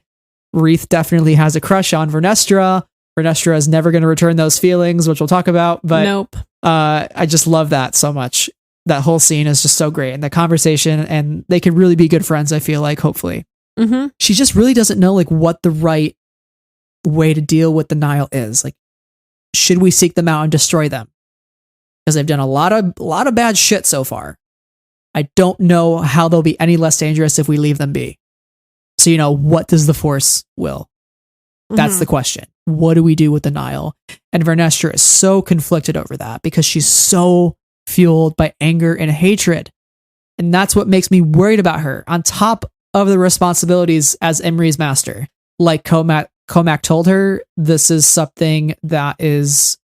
Reath definitely has a crush on Vernestra. Vernestra is never going to return those feelings, which we'll talk about. But nope. I just love that so much. That whole scene is just so great. And the conversation, and they could really be good friends, I feel like, hopefully. Mm-hmm. She just really doesn't know like what the right way to deal with the Nihil is. Like, should we seek them out and destroy them? Because they've done a lot of bad shit so far. I don't know how they'll be any less dangerous if we leave them be. So, you know, what does the Force will? That's the question. What do we do with the Nihil? And Vernestra is so conflicted over that because she's so fueled by anger and hatred. And that's what makes me worried about her, on top of the responsibilities as Imri's master. Like Comac told her, this is something that is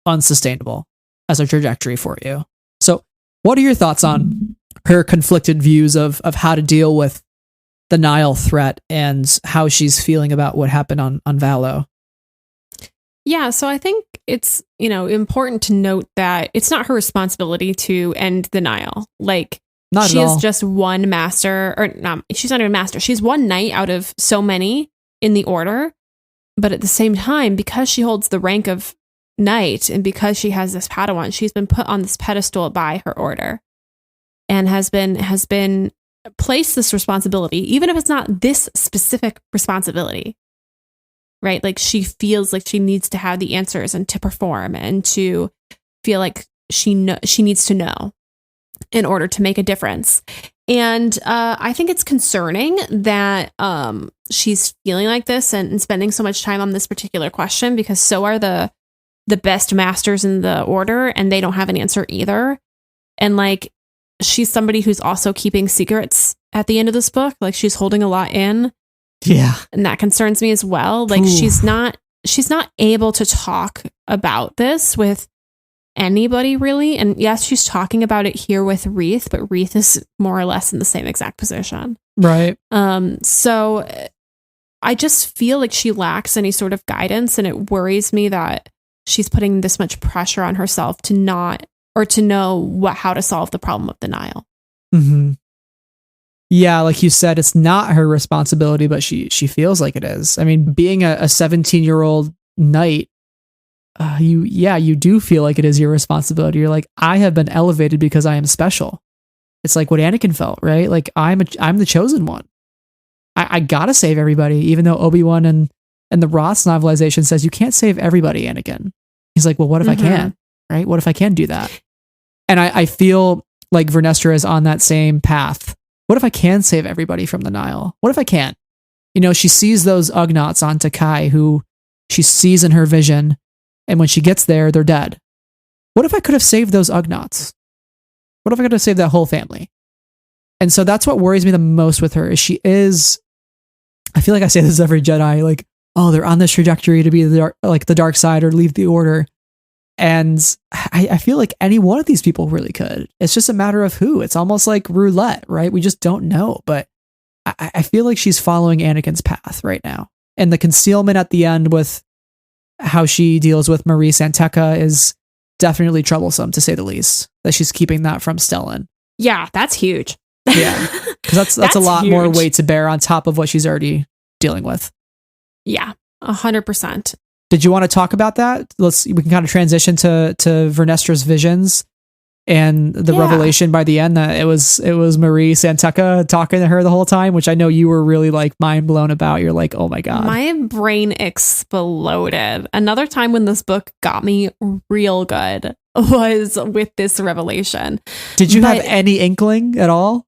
unsustainable as a trajectory for you. So what are your thoughts on her conflicted views of how to deal with the Nihil threat and how she's feeling about what happened on Valo? Yeah, so I think it's, you know, important to note that it's not her responsibility to end the Nihil. Like, she is just one master, or not, she's not even a master. She's one knight out of so many in the Order. But at the same time, because she holds the rank of knight and because she has this Padawan, she's been put on this pedestal by her Order and has been placed this responsibility, even if it's not this specific responsibility. Right? Like, she feels like she needs to have the answers and to perform and to feel like she needs to know in order to make a difference. And I think it's concerning that she's feeling like this and spending so much time on this particular question, because so are the best masters in the Order, and they don't have an answer either. And like, she's somebody who's also keeping secrets at the end of this book. Like, she's holding a lot in. Yeah. And that concerns me as well. Like, she's not able to talk about this with anybody really. And yes, she's talking about it here with Reath, but Reath is more or less in the same exact position. Right. So I just feel like she lacks any sort of guidance, and it worries me that she's putting this much pressure on herself to know how to solve the problem of the Nihil. Mm-hmm. Yeah, like you said, it's not her responsibility, but she feels like it is. I mean, being a 17-year-old knight, you do feel like it is your responsibility. You're like, I have been elevated because I am special. It's like what Anakin felt, right? Like, I'm the chosen one. I gotta save everybody, even though Obi-Wan and the Roth's novelization says you can't save everybody, Anakin. He's like, well, what if I can? Right? What if I can do that? And I feel like Vernestra is on that same path. What if I can save everybody from the Nihil? What if I can't? You know, she sees those Ugnaughts on Takai who she sees in her vision, and when she gets there, they're dead. What if I could have saved those Ugnaughts? What if I could have saved that whole family? And so that's what worries me the most with her, is I feel like I say this every Jedi, like, oh, they're on this trajectory to be the dark side or leave the Order. And I feel like any one of these people really could. It's just a matter of who. It's almost like roulette, right? We just don't know. But I feel like she's following Anakin's path right now. And the concealment at the end with how she deals with Marie Santeca is definitely troublesome, to say the least. That she's keeping that from Stellan. Yeah, that's huge. Yeah, because that's a lot huge. More weight to bear on top of what she's already dealing with. Yeah, 100%. Did you want to talk about that? We can kind of transition to Vernestra's visions and the revelation by the end that it was Marie Santeca talking to her the whole time, which I know you were really like mind blown about. You're like, oh my God. My brain exploded. Another time when this book got me real good was with this revelation. Did you have any inkling at all?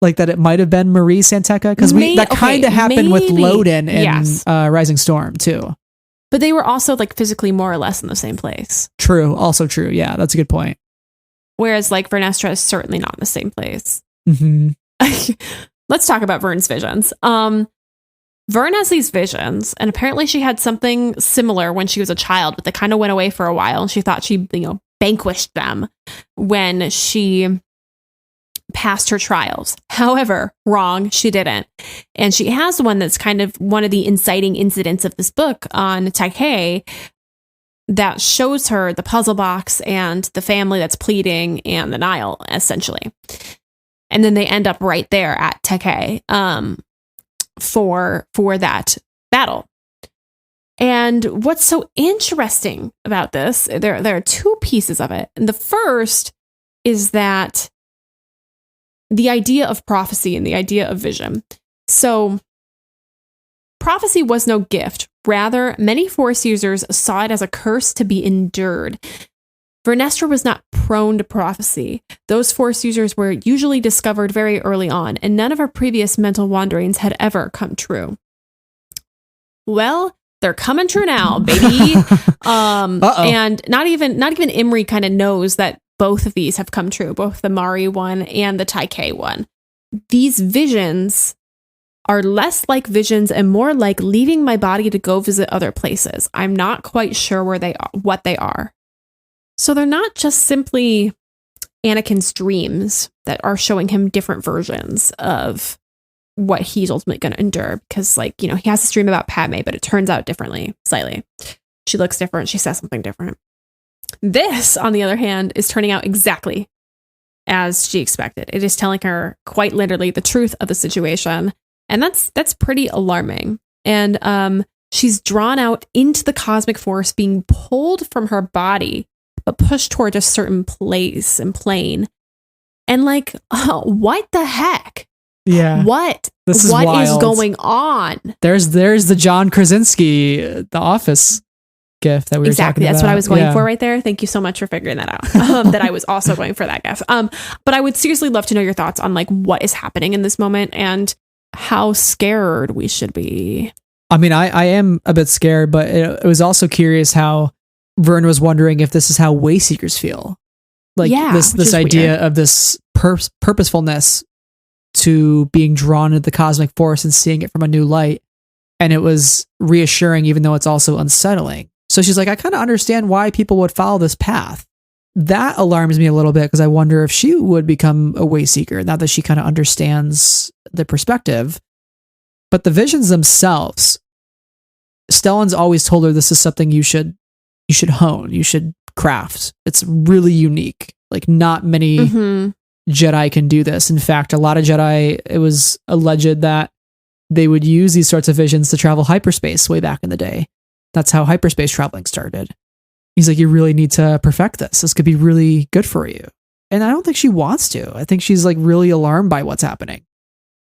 Like that it might have been Marie Santeca? Because that kind of happened with Loden in Rising Storm too. But they were also like physically more or less in the same place. True. Also true. Yeah, that's a good point. Whereas like Vernestra is certainly not in the same place. Mm-hmm. Let's talk about Vern's visions. Vern has these visions, and apparently she had something similar when she was a child, but they kind of went away for a while, and she thought she, vanquished them when she passed her trials. However, wrong, she didn't. And she has one that's kind of one of the inciting incidents of this book on Takei that shows her the puzzle box and the family that's pleading and the Nile, essentially. And then they end up right there at Takei for that battle. And what's so interesting about this, there are two pieces of it. And the first is that the idea of prophecy and the idea of vision. So prophecy was no gift. Rather, many Force users saw it as a curse to be endured. Vernestra was not prone to prophecy. Those Force users were usually discovered very early on, and none of her previous mental wanderings had ever come true. Well, they're coming true now, baby. And not even Imri kind of knows that both of these have come true, both the Mari one and the Takei one. These visions are less like visions and more like leaving my body to go visit other places. I'm not quite sure what they are. So they're not just simply Anakin's dreams that are showing him different versions of what he's ultimately going to endure. Because, he has this dream about Padme, but it turns out differently, slightly. She looks different. She says something different. This, on the other hand, is turning out exactly as she expected. It is telling her quite literally the truth of the situation. And that's pretty alarming. And she's drawn out into the cosmic force, being pulled from her body, but pushed toward a certain place and plane. And what the heck? Yeah. What is going on? There's the John Krasinski, The Office gif that we were talking about. That's what I was going for right there. Thank you so much for figuring that out. That I was also going for that gif. But I would seriously love to know your thoughts on what is happening in this moment and how scared we should be. I mean, I am a bit scared, but it was also curious how Vern was wondering if this is how Wayseekers feel. This idea weird. Of this purposefulness to being drawn into the cosmic force and seeing it from a new light. And it was reassuring, even though it's also unsettling. So she's like, I kind of understand why people would follow this path. That alarms me a little bit because I wonder if she would become a Wayseeker now that she kind of understands the perspective. But the visions themselves, Stellan's always told her this is something you should hone, you should craft. It's really unique. Not many Jedi can do this. In fact, a lot of Jedi, it was alleged that they would use these sorts of visions to travel hyperspace way back in the day. That's how hyperspace traveling started. He's like, you really need to perfect this. This could be really good for you. And I don't think she wants to. I think she's really alarmed by what's happening.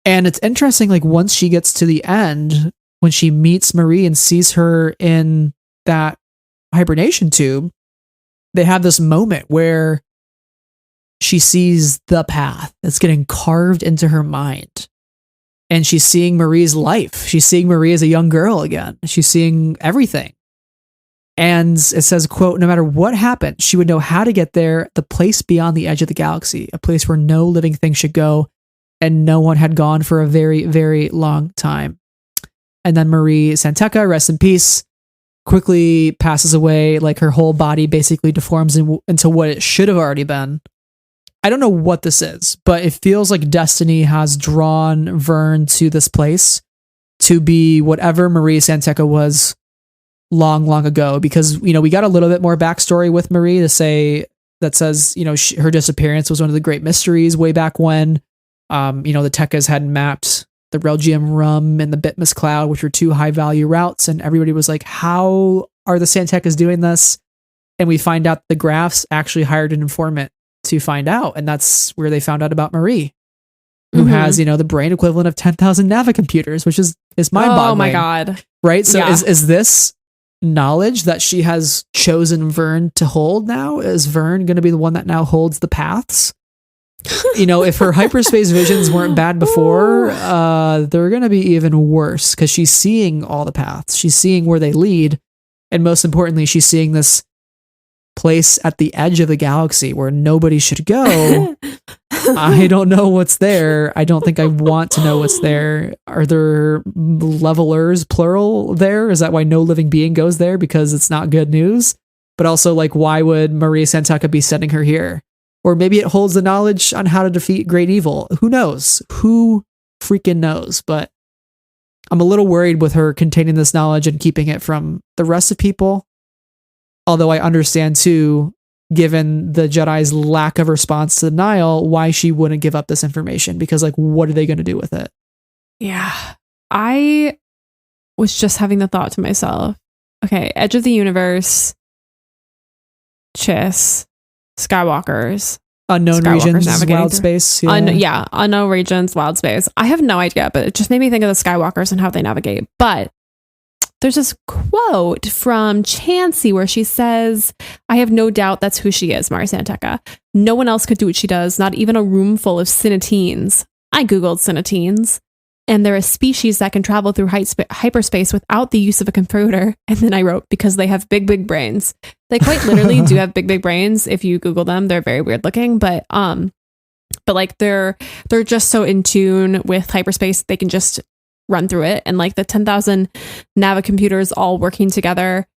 And it's interesting, once she gets to the end, when she meets Marie and sees her in that hibernation tube, they have this moment where she sees the path that's getting carved into her mind. And she's seeing Marie's life. She's seeing Marie as a young girl again. She's seeing everything. And it says, quote, no matter what happened, she would know how to get there, the place beyond the edge of the galaxy, a place where no living thing should go, and no one had gone for a very, very long time. And then Marie Santeca, rest in peace, quickly passes away. Like her whole body basically deforms into what it should have already been. I don't know what this is, but it feels like destiny has drawn Vern to this place to be whatever Marie Santeca was long ago. Because, you know, we got a little bit more backstory with Marie that says, you know, her disappearance was one of the great mysteries way back when. You know, the Tekkas had mapped the Relgium Rum and the Bitmus Cloud, which were two high value routes. And everybody was like, how are the Santecas doing this? And we find out the Graphs actually hired an informant to find out. And that's where they found out about Marie, who has, you know, the brain equivalent of 10,000 Navicomputers, which is mind-boggling. Oh my God. Right? So is this knowledge that she has chosen Vern to hold now? Is Vern going to be the one that now holds the paths? You know, if her hyperspace visions weren't bad before, they're going to be even worse, because she's seeing all the paths. She's seeing where they lead. And most importantly, she's seeing this place at the edge of the galaxy where nobody should go. I don't know what's there. I don't think I want to know what's there. Are there levelers, plural, there? Is that why no living being goes there? Because it's not good news? But also, like, why would Maria Santeca be sending her here? Or maybe it holds the knowledge on how to defeat great evil. Who knows? Who freaking knows? But I'm a little worried with her containing this knowledge and keeping it from the rest of people. Although I understand too, given the Jedi's lack of response to denial, why she wouldn't give up this information. Because, like, what are they going to do with it? Yeah. I was just having the thought to myself, okay, edge of the universe, Chiss, Skywalkers. Unknown regions, wild space. Yeah. Unknown regions, wild space. I have no idea, but it just made me think of the Skywalkers and how they navigate. But there's this quote from Chansey where she says, I have no doubt that's who she is, Mari Santeca. No one else could do what she does, not even a room full of Cinnatines. I Googled Cinnatines, and they're a species that can travel through hyperspace without the use of a computer. And then I wrote, because they have big brains. They quite literally do have big brains. If you Google them, they're very weird looking, but like they're just so in tune with hyperspace, they can just run through it. And like the 10,000 Navicomputers all working together.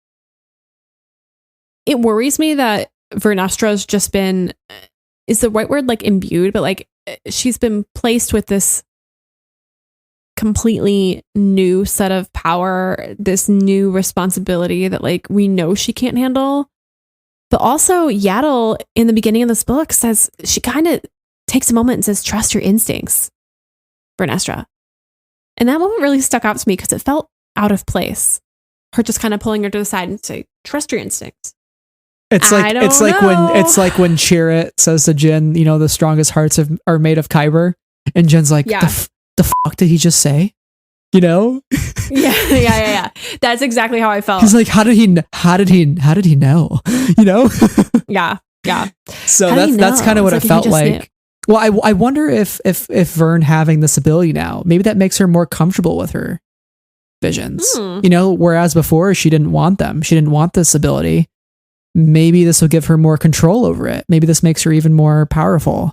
It worries me that Vernestra's just been, is the right word like imbued, but like she's been placed with this completely new set of power, this new responsibility that like we know she can't handle. But also Yaddle in the beginning of this book says, she kind of takes a moment and says, trust your instincts, Vernestra. And that moment really stuck out to me because it felt out of place. Her just kind of pulling her to the side and say, trust your instincts. It's like when Chirrut says to Jin, you know, the strongest hearts are made of Kyber, and Jin's like, the fuck did he just say? You know? Yeah. That's exactly how I felt. He's like, how did he know? You know? Yeah. So that's kind of what it felt like. Knew. Well, I wonder if Vern having this ability now, maybe that makes her more comfortable with her visions. You know, whereas before she didn't want them. She didn't want this ability. Maybe this will give her more control over it. Maybe this makes her even more powerful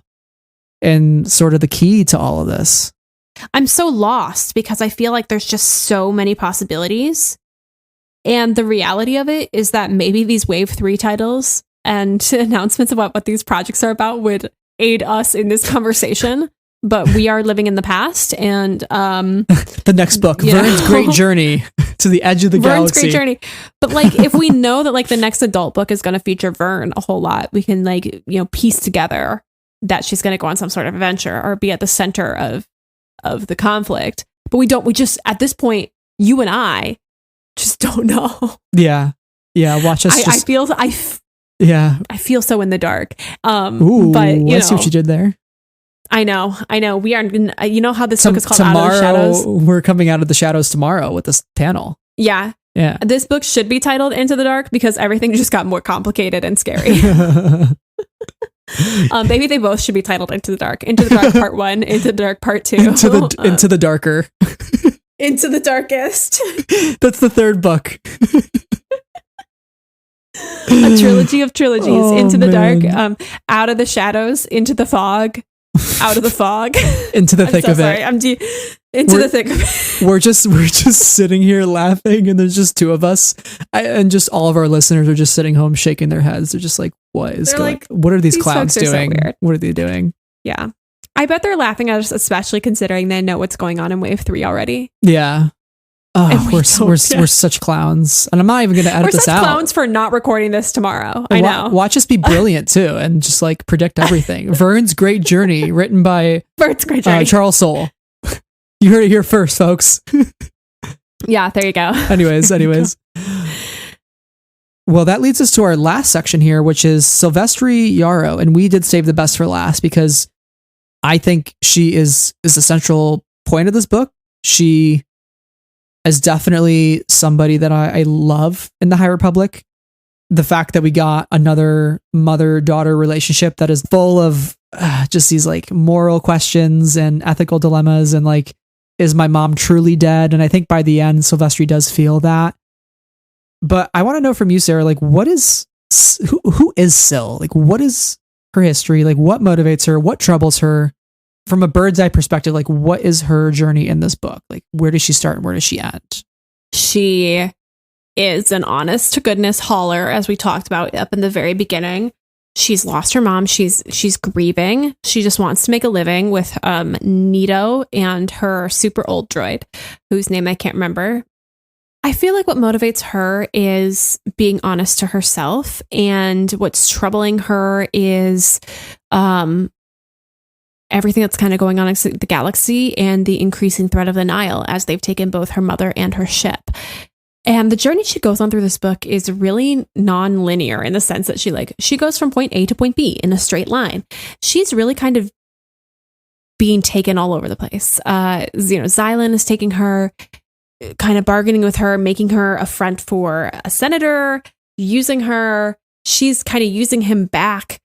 and sort of the key to all of this. I'm so lost because I feel like there's just so many possibilities. And the reality of it is that maybe these Wave 3 titles and announcements about what these projects are about would aid us in this conversation. But we are living in the past, and the next book, Vern's Great Journey to the Edge of the Galaxy. Vern's Great Journey. But like, if we know that like the next adult book is going to feature Vern a whole lot, we can like, you know, piece together that she's going to go on some sort of adventure or be at the center of the conflict. But we just at this point, you and I just don't know. Yeah. Watch us. I feel so in the dark. Ooh, but you let's see what you did there. I know. We are, you know how this book is called Out of the Shadows? We're coming out of the shadows tomorrow with this panel. Yeah. This book should be titled Into the Dark because everything just got more complicated and scary. Maybe they both should be titled Into the Dark. Into the Dark Part 1, Into the Dark Part 2. Into the darker. Into the darkest. That's the third book. A trilogy of trilogies. Into the dark, out of the shadows, into the fog, out of the fog. Into the thick of sorry. it. into the thick of it. We're just sitting here laughing, and there's just two of us, and just all of our listeners are just sitting home shaking their heads. They're just like, "What is going? Like, what are these clowns doing? So what are they doing?" Yeah, I bet they're laughing at us, especially considering they know what's going on in Wave 3 already. Yeah. Oh, we're such clowns, and I'm not even going to edit this out. We're such clowns for not recording this tomorrow. I know. Watch us be brilliant too, and just like predict everything. Vern's Great Journey, written by Charles Soule. You heard it here first, folks. Yeah, there you go. Anyways. Well, that leads us to our last section here, which is Sylvestri Yarrow, and we did save the best for last because I think she is the central point of this book. She is definitely somebody that I love in the High Republic. The fact that we got another mother-daughter relationship that is full of just these like moral questions and ethical dilemmas, and like, is my mom truly dead? And I think by the end, Sylvestri does feel that. But I want to know from you, Sarah, like, who is Syl? Like, what is her history? Like, what motivates her? What troubles her? From a bird's eye perspective, like, what is her journey in this book? Like, where does she start and where does she end? She is an honest to goodness hauler, as we talked about up in the very beginning. She's lost her mom. She's grieving. She just wants to make a living with Nito and her super old droid, whose name I can't remember. I feel like what motivates her is being honest to herself, and what's troubling her is everything that's kind of going on in the galaxy and the increasing threat of the Nile, as they've taken both her mother and her ship. And the journey she goes on through this book is really non-linear in the sense that she goes from point A to point B in a straight line. She's really kind of being taken all over the place. Xylan is taking her, kind of bargaining with her, making her a front for a senator, using her. She's kind of using him back.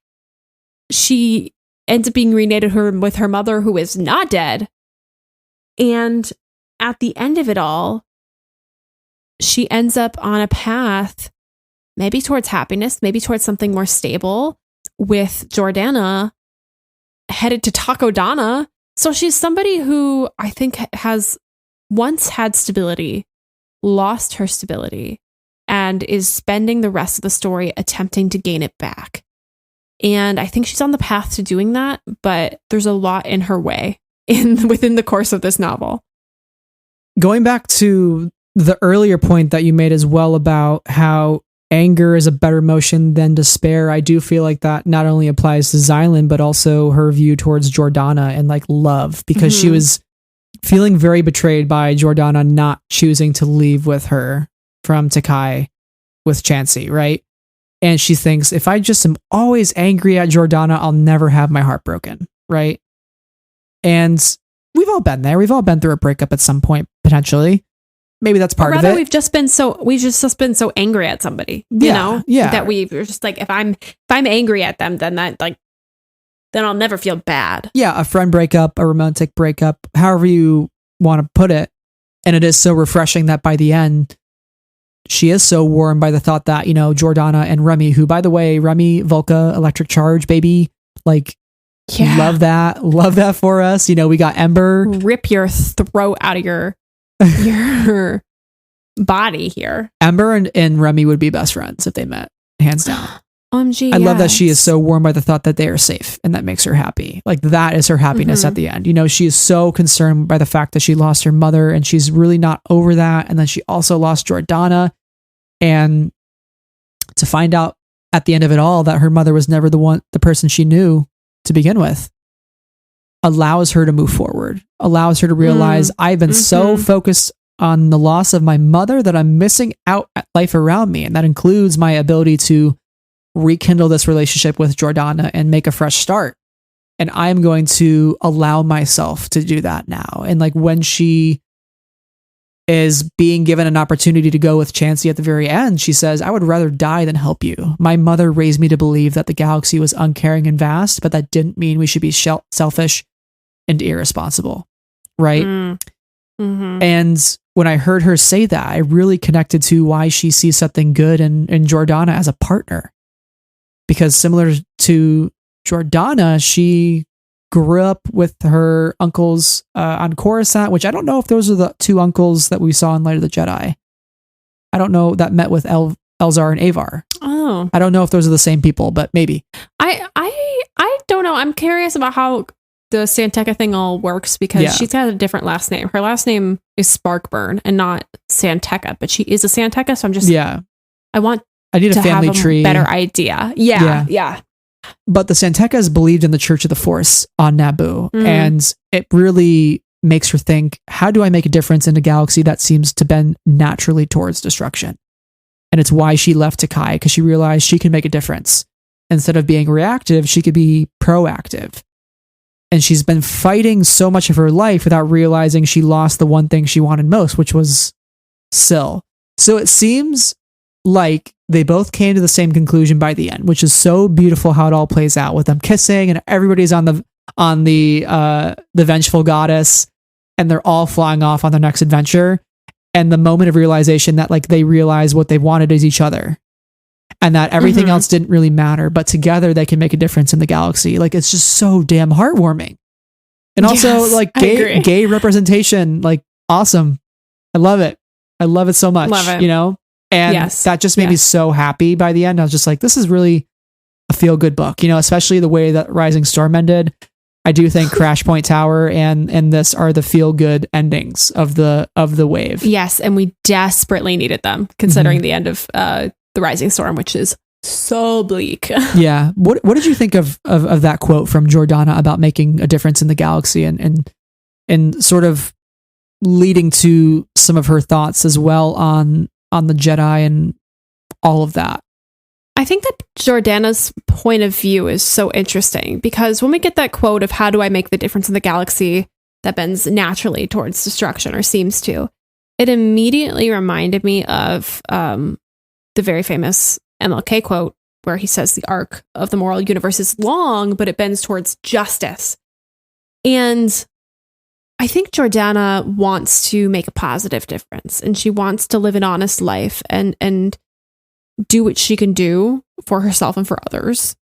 She ends up being reunited with her mother, who is not dead. And at the end of it all, she ends up on a path, maybe towards happiness, maybe towards something more stable, with Jordana headed to Takodana. So she's somebody who I think has once had stability, lost her stability, and is spending the rest of the story attempting to gain it back. And I think she's on the path to doing that, but there's a lot in her way within the course of this novel. Going back to the earlier point that you made as well about how anger is a better emotion than despair, I do feel like that not only applies to Xylan, but also her view towards Jordana and like love, because she was feeling very betrayed by Jordana not choosing to leave with her from Takai with Chansey, right? And she thinks, if I just am always angry at Jordana, I'll never have my heart broken, right? And we've all been there. We've all been through a breakup at some point, potentially. Maybe that's part of it. We've just been so angry at somebody, that we're just like, if I'm angry at them, then I'll never feel bad. Yeah, a friend breakup, a romantic breakup, however you want to put it. And it is so refreshing that by the end, she is so warmed by the thought that, Jordana and Remy, who, by the way, Remy, Volca, Electric Charge, baby, love that for us. We got Ember. Rip your throat out of your body here. Ember and Remy would be best friends if they met, hands down. OMG, I love that she is so warmed by the thought that they are safe, and that makes her happy. Like, that is her happiness at the end. She is so concerned by the fact that she lost her mother, and she's really not over that. And then she also lost Jordana, and to find out at the end of it all that her mother was never the person she knew to begin with, allows her to move forward, allows her to realize, I've been so focused on the loss of my mother that I'm missing out at life around me. And that includes my ability to rekindle this relationship with Jordana and make a fresh start. And I'm going to allow myself to do that now. And when she is being given an opportunity to go with Chansey at the very end, she says, I would rather die than help you. My mother raised me to believe that the galaxy was uncaring and vast, but that didn't mean we should be selfish and irresponsible. Right? And when I heard her say that, I really connected to why she sees something good in Jordana as a partner. Because similar to Jordana, she grew up with her uncles on Coruscant, which I don't know if those are the two uncles that we saw in Light of the Jedi. I don't know, that met with Elzar and Avar. Oh. I don't know if those are the same people, but maybe. I don't know. I'm curious about how the Santeca thing all works because she's got a different last name. Her last name is Sparkburn and not Santeca, but she is a Santeca, so I'm just I need a family tree. Better idea. Yeah. But the Santecas believed in the Church of the Force on Naboo, and it really makes her think, how do I make a difference in a galaxy that seems to bend naturally towards destruction? And it's why she left Takai, because she realized she can make a difference. Instead of being reactive, she could be proactive. And she's been fighting so much of her life without realizing she lost the one thing she wanted most, which was Syl. So it seems like they both came to the same conclusion by the end, which is so beautiful how it all plays out with them kissing and everybody's on the vengeful goddess and they're all flying off on their next adventure. And the moment of realization that like they realize what they wanted is each other and that everything else didn't really matter, but together they can make a difference in the galaxy. Like, it's just so damn heartwarming. And also like gay representation, like awesome. I love it. I love it so much, you know? And that just made me so happy by the end. I was just like, this is really a feel good book, you know, especially the way that Rising Storm ended. I do think Crash Point Tower and this are the feel good endings of the wave. Yes. And we desperately needed them considering the end of the Rising Storm, which is so bleak. Yeah. What did you think of that quote from Jordana about making a difference in the galaxy and sort of leading to some of her thoughts as well on the Jedi and all of that? I think that Jordana's point of view is so interesting because when we get that quote of how do I make the difference in the galaxy that bends naturally towards destruction or seems to, it immediately reminded me of the very famous MLK quote where he says the arc of the moral universe is long, but it bends towards justice. And I think Jordana wants to make a positive difference and she wants to live an honest life and do what she can do for herself and for others.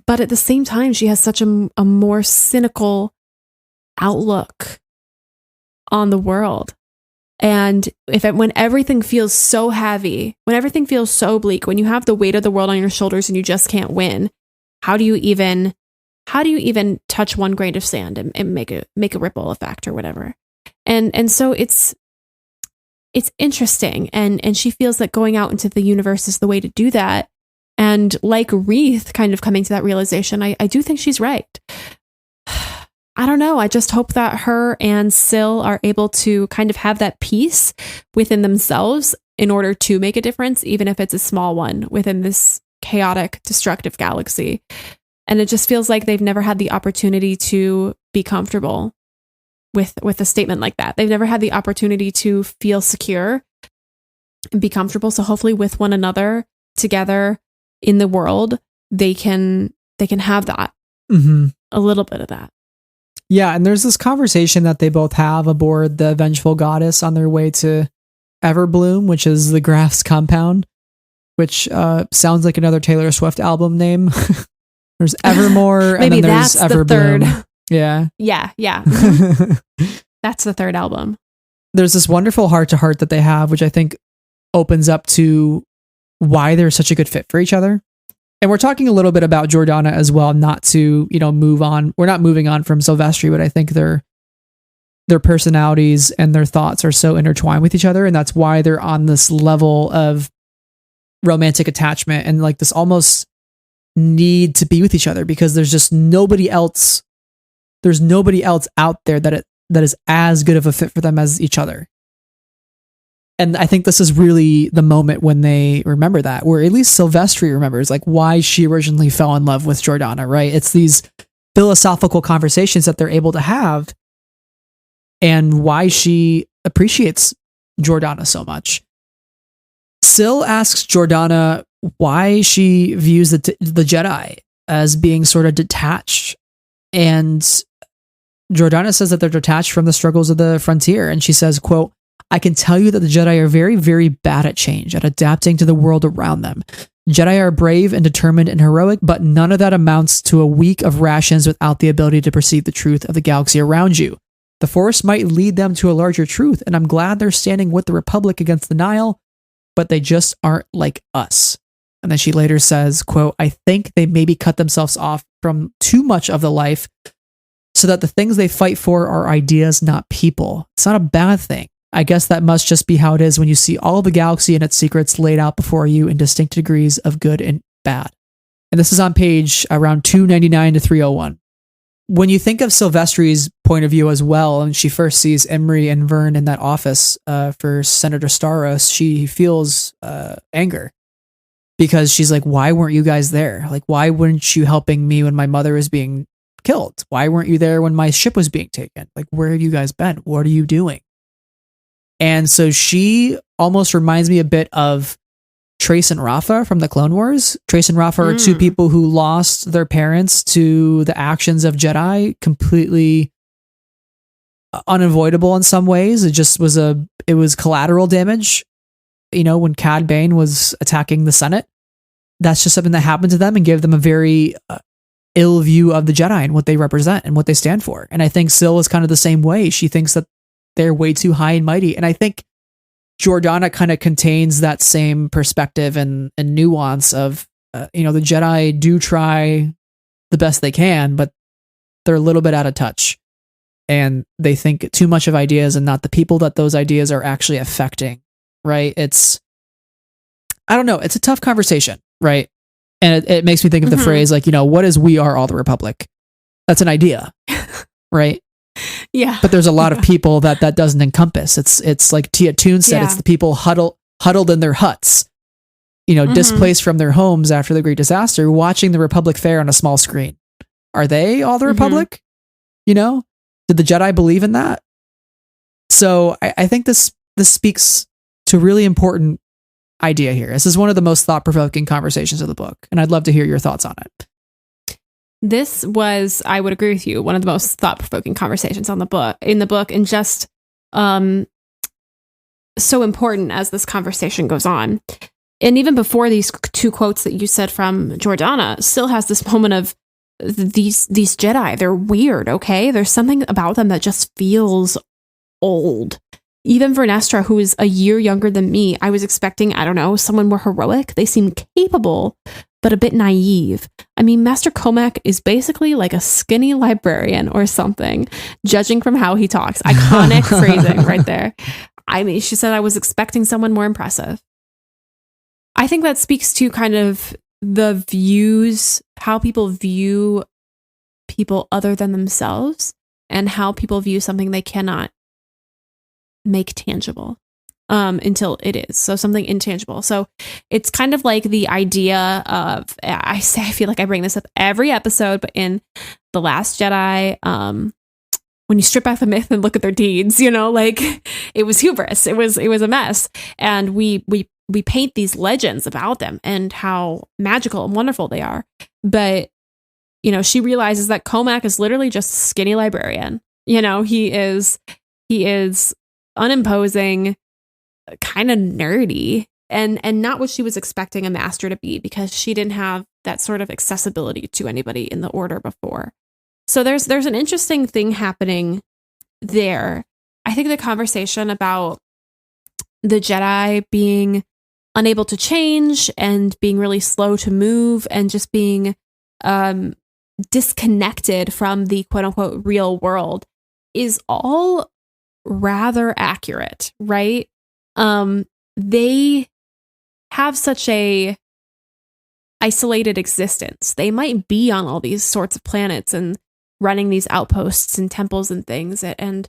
But at the same time, she has such a more cynical outlook on the world. And when everything feels so heavy, when everything feels so bleak, when you have the weight of the world on your shoulders and you just can't win, how do you even touch one grain of sand and make a ripple effect or whatever? And so it's interesting. And she feels that going out into the universe is the way to do that. And like Wreath kind of coming to that realization, I do think she's right. I don't know. I just hope that her and Syl are able to kind of have that peace within themselves in order to make a difference, even if it's a small one within this chaotic, destructive galaxy. And it just feels like they've never had the opportunity to be comfortable with a statement like that. They've never had the opportunity to feel secure and be comfortable. So hopefully with one another together in the world, they can have that, a little bit of that. Yeah. And there's this conversation that they both have aboard the Vengeful Goddess on their way to Everbloom, which is the Graph's compound, which sounds like another Taylor Swift album name. There's Evermore and then there's Everbloom. Third. Yeah. Yeah. That's the third album. There's this wonderful heart-to-heart that they have, which I think opens up to why they're such a good fit for each other. And we're talking a little bit about Jordana as well, not to, move on. We're not moving on from Sylvestri, but I think their personalities and their thoughts are so intertwined with each other. And that's why they're on this level of romantic attachment and like this almost need to be with each other because there's just nobody else. There's nobody else out there that is as good of a fit for them as each other. And I think this is really the moment when they remember that, or at least Sylvestri remembers like why she originally fell in love with Jordana, right? It's these philosophical conversations that they're able to have and why she appreciates Jordana so much. Syl asks Jordana why she views the Jedi as being sort of detached, and Jordana says that they're detached from the struggles of the frontier. And she says, quote, "I can tell you that the Jedi are very, very bad at change, at adapting to the world around them. Jedi are brave and determined and heroic, but none of that amounts to a week of rations without the ability to perceive the truth of the galaxy around you. The Force might lead them to a larger truth, and I'm glad they're standing with the Republic against the Nihil, but they just aren't like us. And then she later says, quote, I think they maybe cut themselves off from too much of the life so that the things they fight for are ideas, not people. It's not a bad thing. I guess that must just be how it is when you see all the galaxy and its secrets laid out before you in distinct degrees of good and bad. And this is on page around 299 to 301. When you think of Sylvestri's point of view as well, and she first sees Emery and Vern in that office for Senator Staros, she feels anger. Because she's like, why weren't you guys there? Like, why weren't you helping me when my mother was being killed? Why weren't you there when my ship was being taken? Like, where have you guys been? What are you doing? And so she almost reminds me a bit of Trace and Rafa from the Clone Wars. Trace and Rafa are two people who lost their parents to the actions of Jedi, completely unavoidable in some ways. It was collateral damage. You know, when Cad Bane was attacking the Senate, that's just something that happened to them and gave them a very ill view of the Jedi and what they represent and what they stand for. And I think Syl is kind of the same way. She thinks that they're way too high and mighty. And I think Jordana kind of contains that same perspective and nuance of, the Jedi do try the best they can, but they're a little bit out of touch. And they think too much of ideas and not the people that those ideas are actually affecting, right? I don't know. It's a tough conversation, right? And it makes me think of the phrase, like, what is we are all the Republic? That's an idea, right? Yeah. But there's a lot of people that doesn't encompass. It's like Tia Toon said, it's the people huddled in their huts, displaced from their homes after the Great Disaster, watching the Republic fair on a small screen. Are they all the Republic? Did the Jedi believe in that? So I think this speaks to a really important idea here. This is one of the most thought-provoking conversations of the book, and I'd love to hear your thoughts on it. This was, I would agree with you, one of the most thought-provoking conversations in the book, and just so important as this conversation goes on. And even before these two quotes that you said from Jordana, Syl has this moment of these Jedi, they're weird, okay? There's something about them that just feels old. Even Vernestra, who is a year younger than me, I was expecting, I don't know, someone more heroic. They seem capable, but a bit naive. I mean, Master Comac is basically like a skinny librarian or something, judging from how he talks. Iconic phrasing right there. I mean, she said I was expecting someone more impressive. I think that speaks to kind of the views, how people view people other than themselves, and how people view something they cannot make tangible until it is. So something intangible. So it's kind of like the idea of, I feel like I bring this up every episode, but in The Last Jedi, when you strip back the myth and look at their deeds, like it was hubris. It was a mess. And we paint these legends about them and how magical and wonderful they are. But, she realizes that Comac is literally just a skinny librarian. He is unimposing, kind of nerdy, and not what she was expecting a master to be, because she didn't have that sort of accessibility to anybody in the Order before. So there's an interesting thing happening there. I think the conversation about the Jedi being unable to change and being really slow to move and just being disconnected from the quote unquote real world is all rather accurate, right? They have such a isolated existence. They might be on all these sorts of planets and running these outposts and temples and things and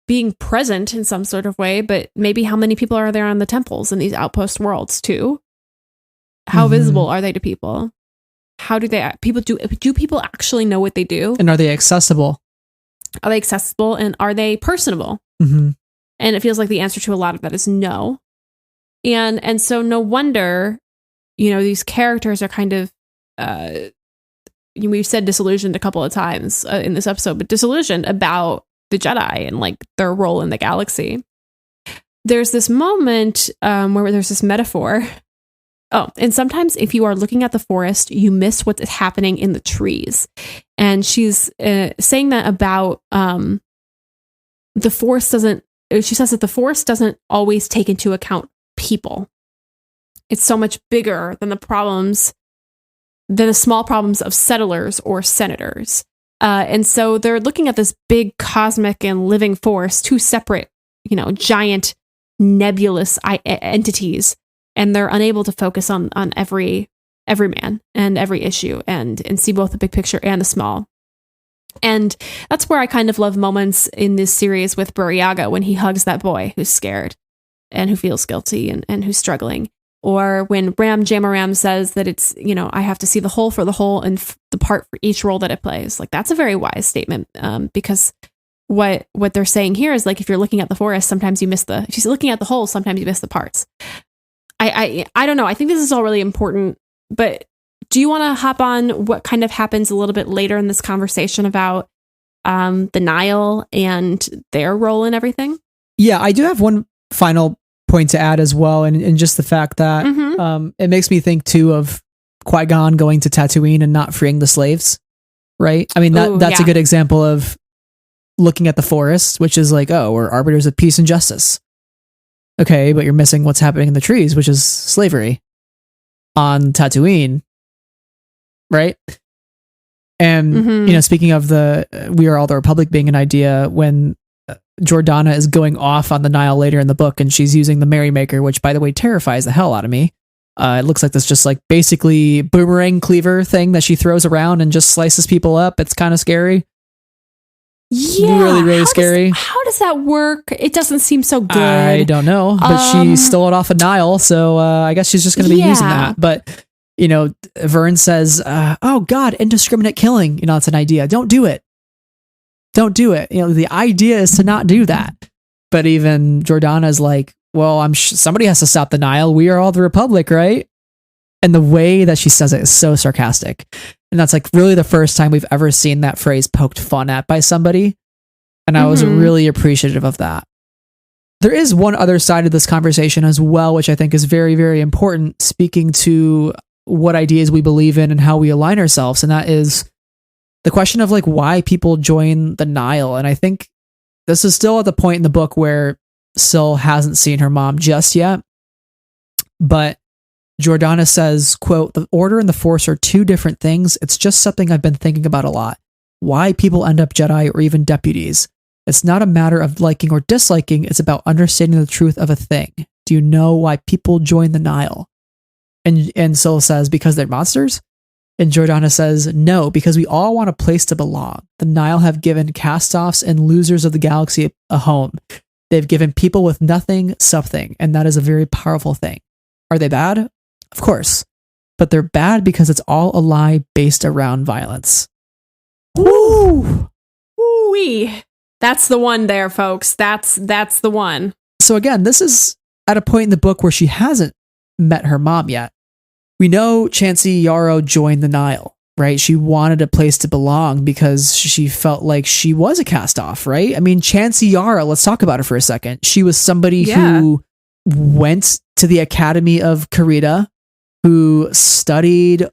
being present in some sort of way, but maybe how many people are there on the temples in these outpost worlds too? How visible are they to people? How do people actually know what they do? And are they accessible? Are they accessible, and are they personable? And it feels like the answer to a lot of that is no. And so no wonder, these characters are kind of, we've said disillusioned a couple of times in this episode, but disillusioned about the Jedi and like their role in the galaxy. There's this moment where there's this metaphor Oh, and sometimes if you are looking at the forest, you miss what's happening in the trees. And she's saying that about the forest doesn't, she says that the forest doesn't always take into account people. It's so much bigger than the small problems of settlers or senators. And so they're looking at this big cosmic and living force, two separate, giant nebulous entities, and they're unable to focus on every man and every issue and see both the big picture and the small. And that's where I kind of love moments in this series with Buryaga when he hugs that boy who's scared and who feels guilty and who's struggling. Or when Ram Jamaram says that it's, I have to see the whole for the whole and the part for each role that it plays. Like, that's a very wise statement, because what they're saying here is, like, if you're looking at the forest, sometimes you miss if you're looking at the whole, sometimes you miss the parts. I don't know. I think this is all really important, but do you want to hop on what kind of happens a little bit later in this conversation about the Nile and their role in everything? Yeah, I do have one final point to add as well, and just the fact that it makes me think too of Qui-Gon going to Tatooine and not freeing the slaves, right? I mean, that's a good example of looking at the forest, which is like, oh, we're arbiters of peace and justice. Okay, but you're missing what's happening in the trees, which is slavery on Tatooine, right? And, speaking of We Are All the Republic being an idea, when Jordana is going off on the Nile later in the book, and she's using the Merrymaker, which, by the way, terrifies the hell out of me. It looks like this just like basically boomerang cleaver thing that she throws around and just slices people up. It's kind of scary. Yeah, really, really scary. How does that work? It doesn't seem so good. I don't know, but she stole it off of Nile, so I guess she's just going to be using that. But Vern says, "Oh God, indiscriminate killing. It's an idea. Don't do it. Don't do it. The idea is to not do that." But even Jordana is like, "Well, somebody has to stop the Nile. We are all the Republic, right?" And the way that she says it is so sarcastic. And that's like really the first time we've ever seen that phrase poked fun at by somebody. And I was really appreciative of that. There is one other side of this conversation as well, which I think is very, very important, speaking to what ideas we believe in and how we align ourselves. And that is the question of like why people join the Nile. And I think this is still at the point in the book where Syl hasn't seen her mom just yet. But Jordana says, quote, "The Order and the Force are two different things. It's just something I've been thinking about a lot. Why people end up Jedi or even deputies. It's not a matter of liking or disliking. It's about understanding the truth of a thing. Do you know why people join the Nile?" And Syl says, "Because they're monsters?" And Jordana says, "No, because we all want a place to belong. The Nile have given cast-offs and losers of the galaxy a home. They've given people with nothing something, and that is a very powerful thing. Are they bad? Of course. But they're bad because it's all a lie based around violence." Woo! Woo-wee. That's the one there, folks. That's the one. So again, this is at a point in the book where she hasn't met her mom yet. We know Chancey Yarrow joined the Nile, right? She wanted a place to belong because she felt like she was a cast-off, right? I mean, Chancey Yarrow, let's talk about her for a second. She was somebody who went to the Academy of Karita, who studied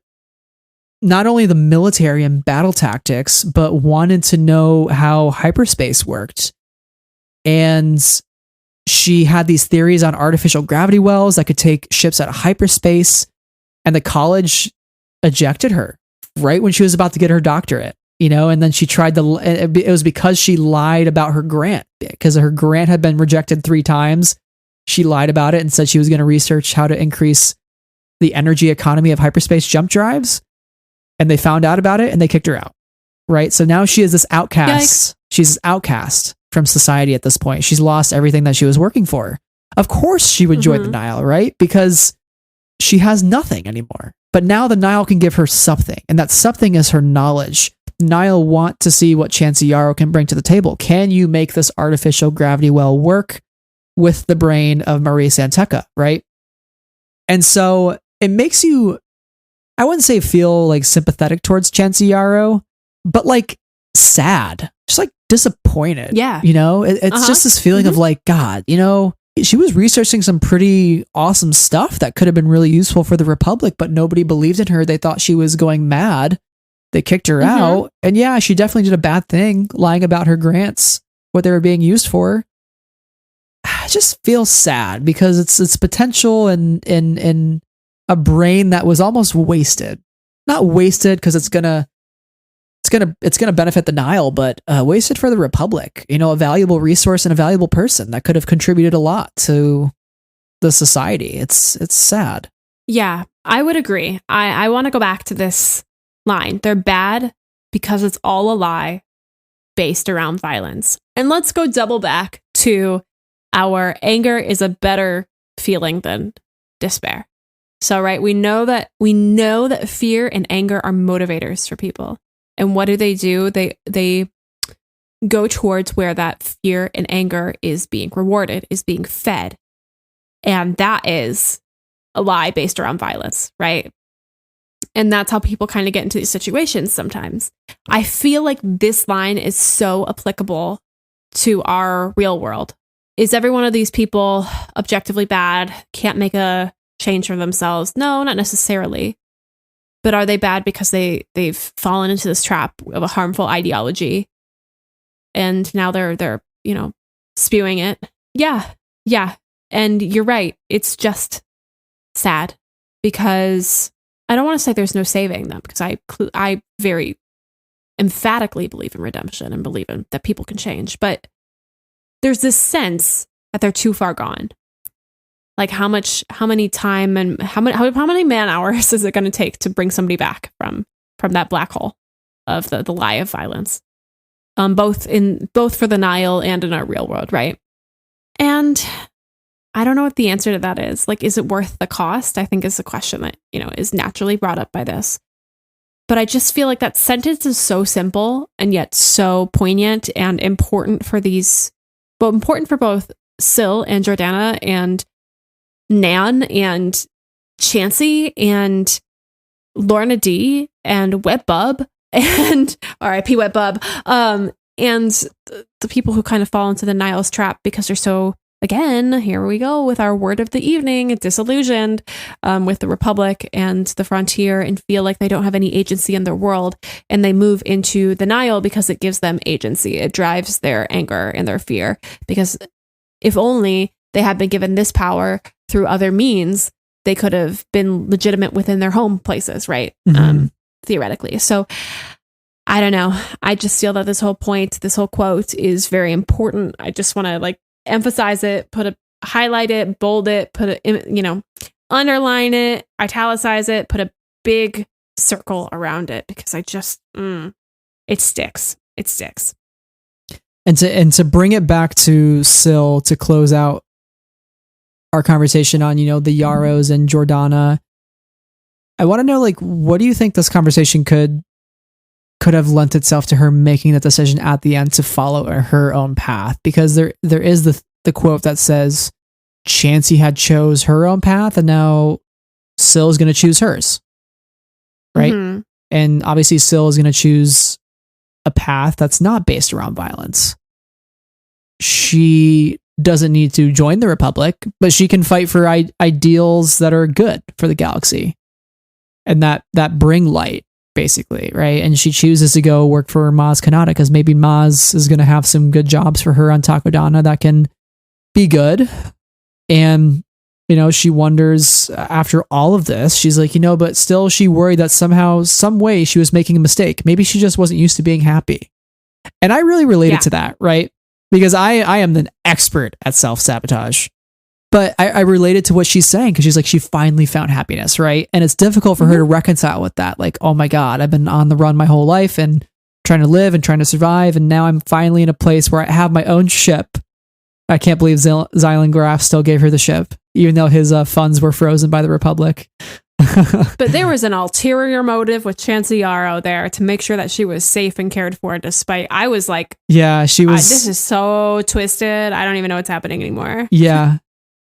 not only the military and battle tactics, but wanted to know how hyperspace worked. And she had these theories on artificial gravity wells that could take ships out of hyperspace. And the college ejected her right when she was about to get her doctorate, and then she tried it was because she lied about her grant, because her grant had been rejected 3 times. She lied about it and said she was going to research how to increase the energy economy of hyperspace jump drives. And they found out about it and they kicked her out. Right. So now she is this outcast. Yikes. She's an outcast from society at this point. She's lost everything that she was working for. Of course she would join the Nile, right? Because she has nothing anymore. But now the Nile can give her something. And that something is her knowledge. Nile want to see what Chancey Yarrow can bring to the table. Can you make this artificial gravity well work with the brain of Marie Santeca, right? And so it makes you, I wouldn't say feel like sympathetic towards Chancey Yarrow, but like sad, just like disappointed. Yeah. It's just this feeling of like, God, she was researching some pretty awesome stuff that could have been really useful for the Republic, but nobody believed in her. They thought she was going mad. They kicked her out. And yeah, she definitely did a bad thing, lying about her grants, what they were being used for. I just feel sad because it's potential in a brain that was almost wasted. Not wasted because it's gonna benefit the Nile, but wasted for the Republic. You know, a valuable resource and a valuable person that could have contributed a lot to the society. It's sad. Yeah, I would agree. I want to go back to this line. They're bad because it's all a lie based around violence. And let's go double back to our anger is a better feeling than despair. So, right, we know that fear and anger are motivators for people. And what do? They go towards where that fear and anger is being rewarded, is being fed. And that is a lie based around violence, right? And that's how people kind of get into these situations sometimes. I feel like this line is so applicable to our real world. Is every one of these people objectively bad, can't make a change for themselves? No, not necessarily. But are they bad because they've fallen into this trap of a harmful ideology and now they're spewing it? Yeah. And you're right. It's just sad because I don't want to say there's no saving them, because I very emphatically believe in redemption and believe in that people can change. But there's this sense that they're too far gone. Like how many time and how many man hours is it going to take to bring somebody back from that black hole of the lie of violence? Both for the Nile and in our real world, right? And I don't know what the answer to that is. Like, is it worth the cost? I think is the question that, is naturally brought up by this. But I just feel like that sentence is so simple and yet so poignant and important for both Syl and Jordana and Nan and Chansey and Lorna D and Wet Bub and R.I.P. Wet Bub, and the people who kind of fall into the Nile's trap because they're so, again, here we go with our word of the evening, disillusioned with the Republic and the frontier, and feel like they don't have any agency in their world, and they move into the Nile because it gives them agency. It drives their anger and their fear, because if only they had been given this power through other means, they could have been legitimate within their home places, right? Theoretically. So I don't know. I just feel that this whole quote is very important. I just want to emphasize it, highlight it, bold it, underline it, italicize it, put a big circle around it, because I just, it sticks. It sticks. And to bring it back to Syl to close out our conversation on, the Yarrows and Jordana, I want to know, what do you think this conversation could have lent itself to her making that decision at the end to follow her own path? Because there is the quote that says Chansey had chose her own path and now Syl is going to choose hers. Right? Mm-hmm. And obviously Syl is going to choose a path that's not based around violence. She doesn't need to join the Republic, but she can fight for ideals that are good for the galaxy and that bring light, basically, right? And she chooses to go work for Maz Kanata because maybe Maz is going to have some good jobs for her on Takodana that can be good. And she wonders after all of this, she's like, but still she worried that somehow, some way she was making a mistake. Maybe she just wasn't used to being happy. And I really related to that, right? Because I am an expert at self-sabotage. But I related to what she's saying, because she's like, she finally found happiness, right? And it's difficult for her to reconcile with that. Like, oh my God, I've been on the run my whole life and trying to live and trying to survive. And now I'm finally in a place where I have my own ship. I can't believe Zylan Graf still gave her the ship, even though his funds were frozen by the Republic. But there was an ulterior motive with Chansey Yarrow there to make sure that she was safe and cared for, despite, I was like, yeah, she was. This is so twisted. I don't even know what's happening anymore. Yeah.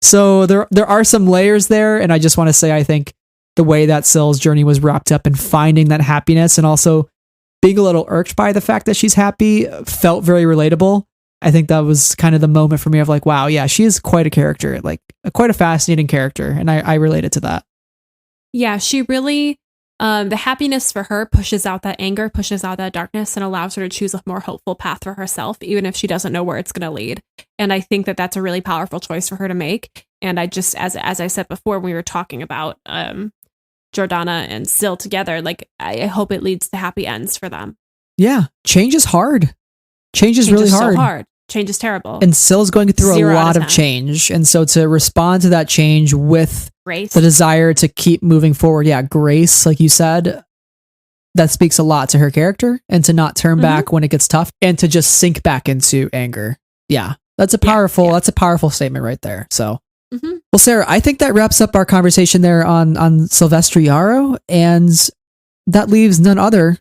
So there are some layers there. And I just want to say, I think the way that Syl's journey was wrapped up in finding that happiness and also being a little irked by the fact that she's happy felt very relatable. I think that was kind of the moment for me of like, wow, yeah, she is quite a character, like quite a fascinating character. And I related to that. Yeah, she really, the happiness for her pushes out that anger, pushes out that darkness, and allows her to choose a more hopeful path for herself, even if she doesn't know where it's going to lead. And I think that that's a really powerful choice for her to make. And I just, as I said before, when we were talking about Jordana and Syl together, like I hope it leads to happy ends for them. Yeah, change is hard. Change is really hard. So hard. Change is terrible. And Syl's going through a lot of change. And so to respond to that change with grace, the desire to keep moving forward, yeah, grace, like you said, that speaks a lot to her character, and to not turn back when it gets tough, and to just sink back into anger. Yeah, that's a powerful statement right there. So, well, Sarah, I think that wraps up our conversation there on Sylvestri Yarrow, and that leaves none other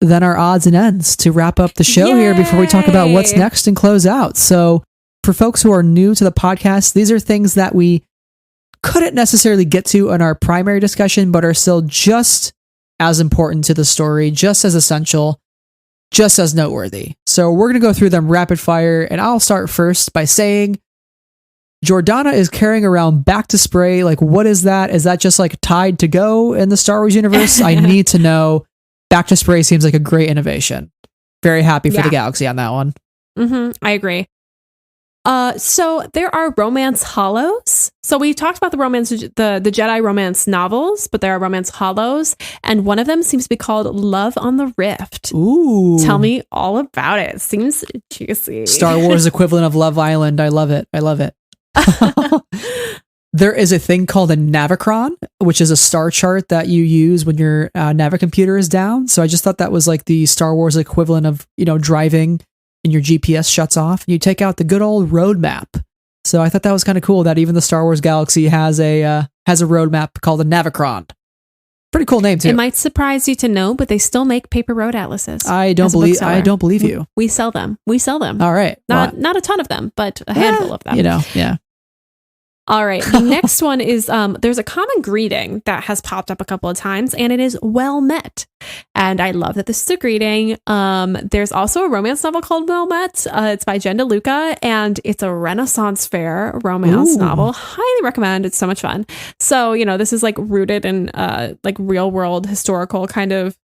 than our odds and ends to wrap up the show here before we talk about what's next and close out. So for folks who are new to the podcast, these are things that we couldn't necessarily get to in our primary discussion, but are still just as important to the story, just as essential, just as noteworthy. So we're going to go through them rapid fire, and I'll start first by saying Jordana is carrying around back to spray. Like, what is that? Is that just like Tide to go in the Star Wars universe? I need to know. Back to spray seems like a great innovation. Very happy for the galaxy on that one. I agree. So there are romance hollows. So we talked about the Jedi romance novels, but there are romance hollows, and one of them seems to be called Love on the Rift. Ooh. Tell me all about it. Seems juicy. Star Wars equivalent of Love Island. I love it. There is a thing called a navicron, which is a star chart that you use when your navicomputer is down. So I just thought that was like the Star Wars equivalent of, driving and your GPS shuts off. You take out the good old road map. So I thought that was kind of cool that even the Star Wars galaxy has a road map called a navicron. Pretty cool name too. It might surprise you to know, but they still make paper road atlases. I don't believe you. We sell them. All right. Not a ton of them, but a handful of them. Yeah. All right. The next one is there's a common greeting that has popped up a couple of times, and it is well met. And I love that this is a greeting. There's also a romance novel called Well Met. It's by Jen DeLuca, and it's a Renaissance fair romance novel. Highly recommend. It's so much fun. So, this is like rooted in like real world historical kind of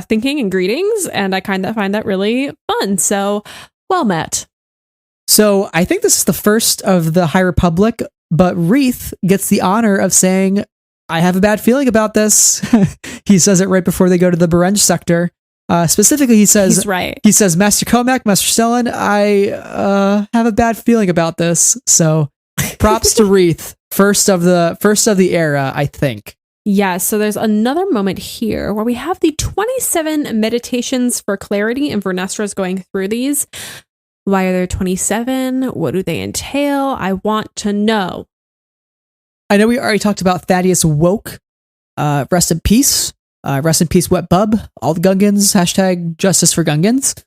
thinking and greetings. And I kind of find that really fun. So well met. So I think this is the first of the High Republic, but Reath gets the honor of saying, I have a bad feeling about this. He says it right before they go to the Berenge sector. Specifically, he says, he's right. He says, Master Comac, Master Stellan, I have a bad feeling about this. So props to Reath, first of the era, I think. Yeah, so there's another moment here where we have the 27 meditations for clarity, and Vernestra's going through these. Why are there 27? What do they entail? I want to know. I know we already talked about Thaddeus Woke. Rest in peace. Rest in peace, Wet Bub. All the Gungans. # justice for Gungans.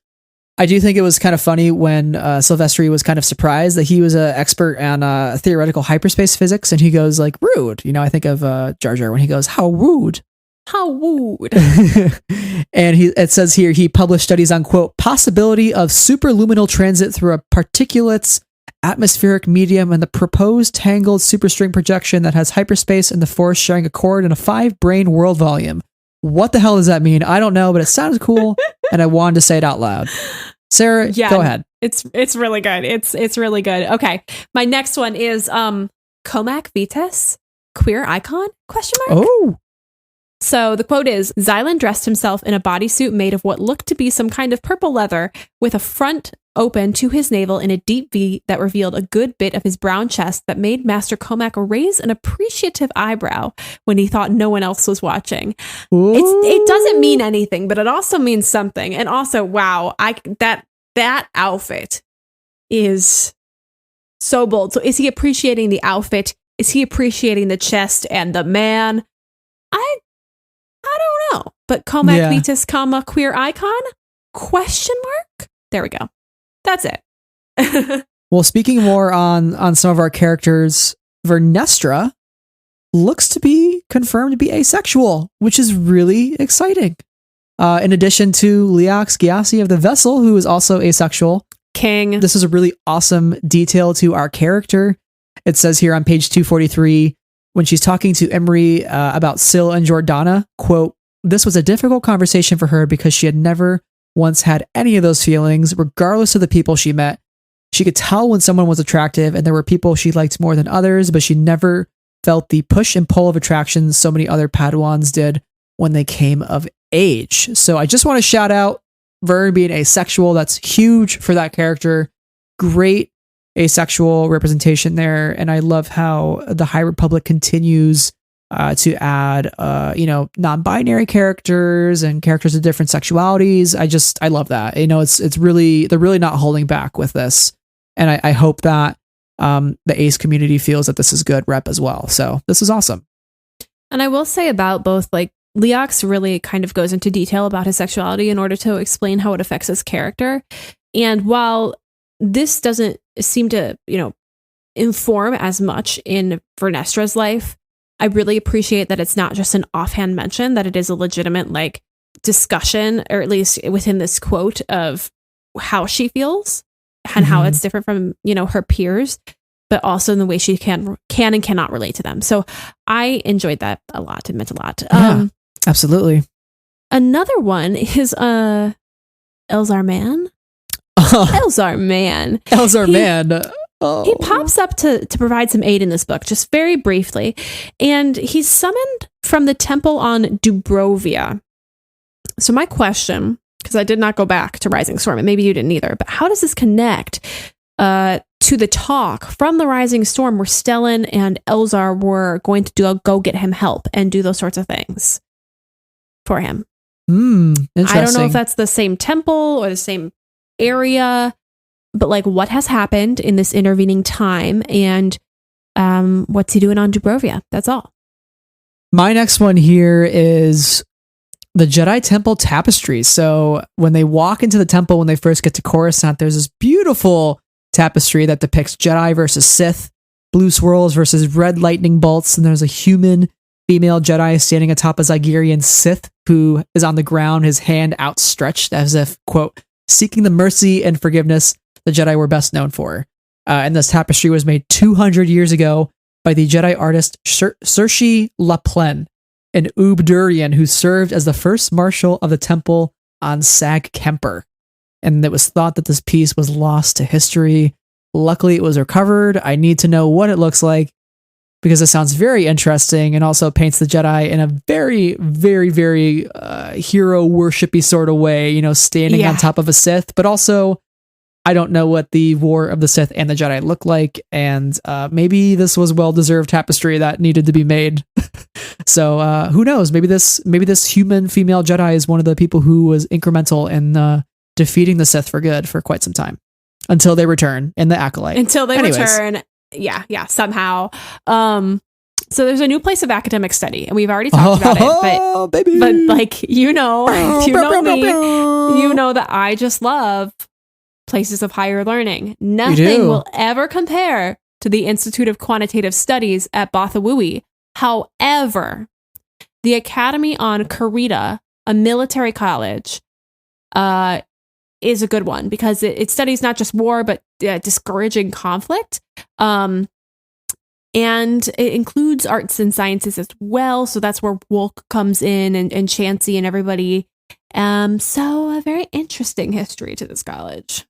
I do think it was kind of funny when Sylvestri was kind of surprised that he was an expert on theoretical hyperspace physics, and he goes like, rude. I think of Jar Jar when he goes, how rude. How rude. And it says here, he published studies on, quote, possibility of superluminal transit through a particulate's atmospheric medium and the proposed tangled superstring projection that has hyperspace and the force sharing a chord in a 5-brane world volume. What the hell does that mean? I don't know, but it sounds cool, and I wanted to say it out loud. Sarah, go ahead. It's really good. It's really good. Okay. My next one is Comac Vitas, queer icon? ? Oh. So the quote is, Xylan dressed himself in a bodysuit made of what looked to be some kind of purple leather, with a front open to his navel in a deep V that revealed a good bit of his brown chest that made Master Comac raise an appreciative eyebrow when he thought no one else was watching. It doesn't mean anything, but it also means something. And also, wow, that outfit is so bold. So is he appreciating the outfit? Is he appreciating the chest and the man? I don't know, but Comac Vitas, queer icon? ? There we go. That's it. Well, speaking more on some of our characters, Vernestra looks to be confirmed to be asexual, which is really exciting. In addition to Leox Gyasi of the Vessel, who is also asexual. King. This is a really awesome detail to our character. It says here on page 243, when she's talking to Emery about Syl and Jordana, quote, "This was a difficult conversation for her because she had never once had any of those feelings, regardless of the people she met. She could tell when someone was attractive, and there were people she liked more than others, but she never felt the push and pull of attraction so many other Padawans did when they came of age." So I just want to shout out Vern being asexual. That's huge for that character. Great asexual representation there. And I love how the High Republic continues to add, non-binary characters and characters of different sexualities. I love that. It's really, they're really not holding back with this. And I hope that the ace community feels that this is good rep as well. So this is awesome. And I will say about both, like, Leox really kind of goes into detail about his sexuality in order to explain how it affects his character. And while this doesn't seem to, inform as much in Vernestra's life, I really appreciate that it's not just an offhand mention, that it is a legitimate, like, discussion, or at least within this quote, of how she feels and how it's different from, her peers, but also in the way she can and cannot relate to them. So I enjoyed that a lot. It meant a lot. Yeah, absolutely. Another one is Elzar Man. Elzar Man. Elzar Man. Oh. He pops up to provide some aid in this book, just very briefly. And he's summoned from the temple on Dubrovia. So my question, because I did not go back to Rising Storm, and maybe you didn't either, but how does this connect to the talk from the Rising Storm where Stellan and Elzar were going to go get him help and do those sorts of things for him? Interesting. I don't know if that's the same temple or the same area, but, like, what has happened in this intervening time, and what's he doing on Dubrovia? That's all. My next one here is the Jedi Temple tapestry. So when they walk into the temple, when they first get to Coruscant, there's this beautiful tapestry that depicts Jedi versus Sith, blue swirls versus red lightning bolts, and there's a human female Jedi standing atop a Zygerian Sith who is on the ground, his hand outstretched as if, quote, seeking the mercy and forgiveness the Jedi were best known for. And this tapestry was made 200 years ago by the Jedi artist Saoirse Laplaine, an Ubdurian who served as the first marshal of the temple on Sag Kemper. And it was thought that this piece was lost to history. Luckily, it was recovered. I need to know what it looks like because it sounds very interesting and also paints the Jedi in a very, very, very hero worshipy sort of way, standing on top of a Sith, but also I don't know what the War of the Sith and the Jedi look like, and maybe this was well-deserved tapestry that needed to be made. So who knows? Maybe this human female Jedi is one of the people who was incremental in defeating the Sith for good for quite some time until they return in the Acolyte. Return, yeah, somehow. So there's a new place of academic study, and we've already talked about it, but like if you know me, you know that I just love places of higher learning. Nothing will ever compare to the Institute of Quantitative Studies at Bothawui. However, the Academy on Karita, a military college, is a good one because it studies not just war, but discouraging conflict. And it includes arts and sciences as well. So that's where Wolk comes in and Chansey and everybody. So a very interesting history to this college.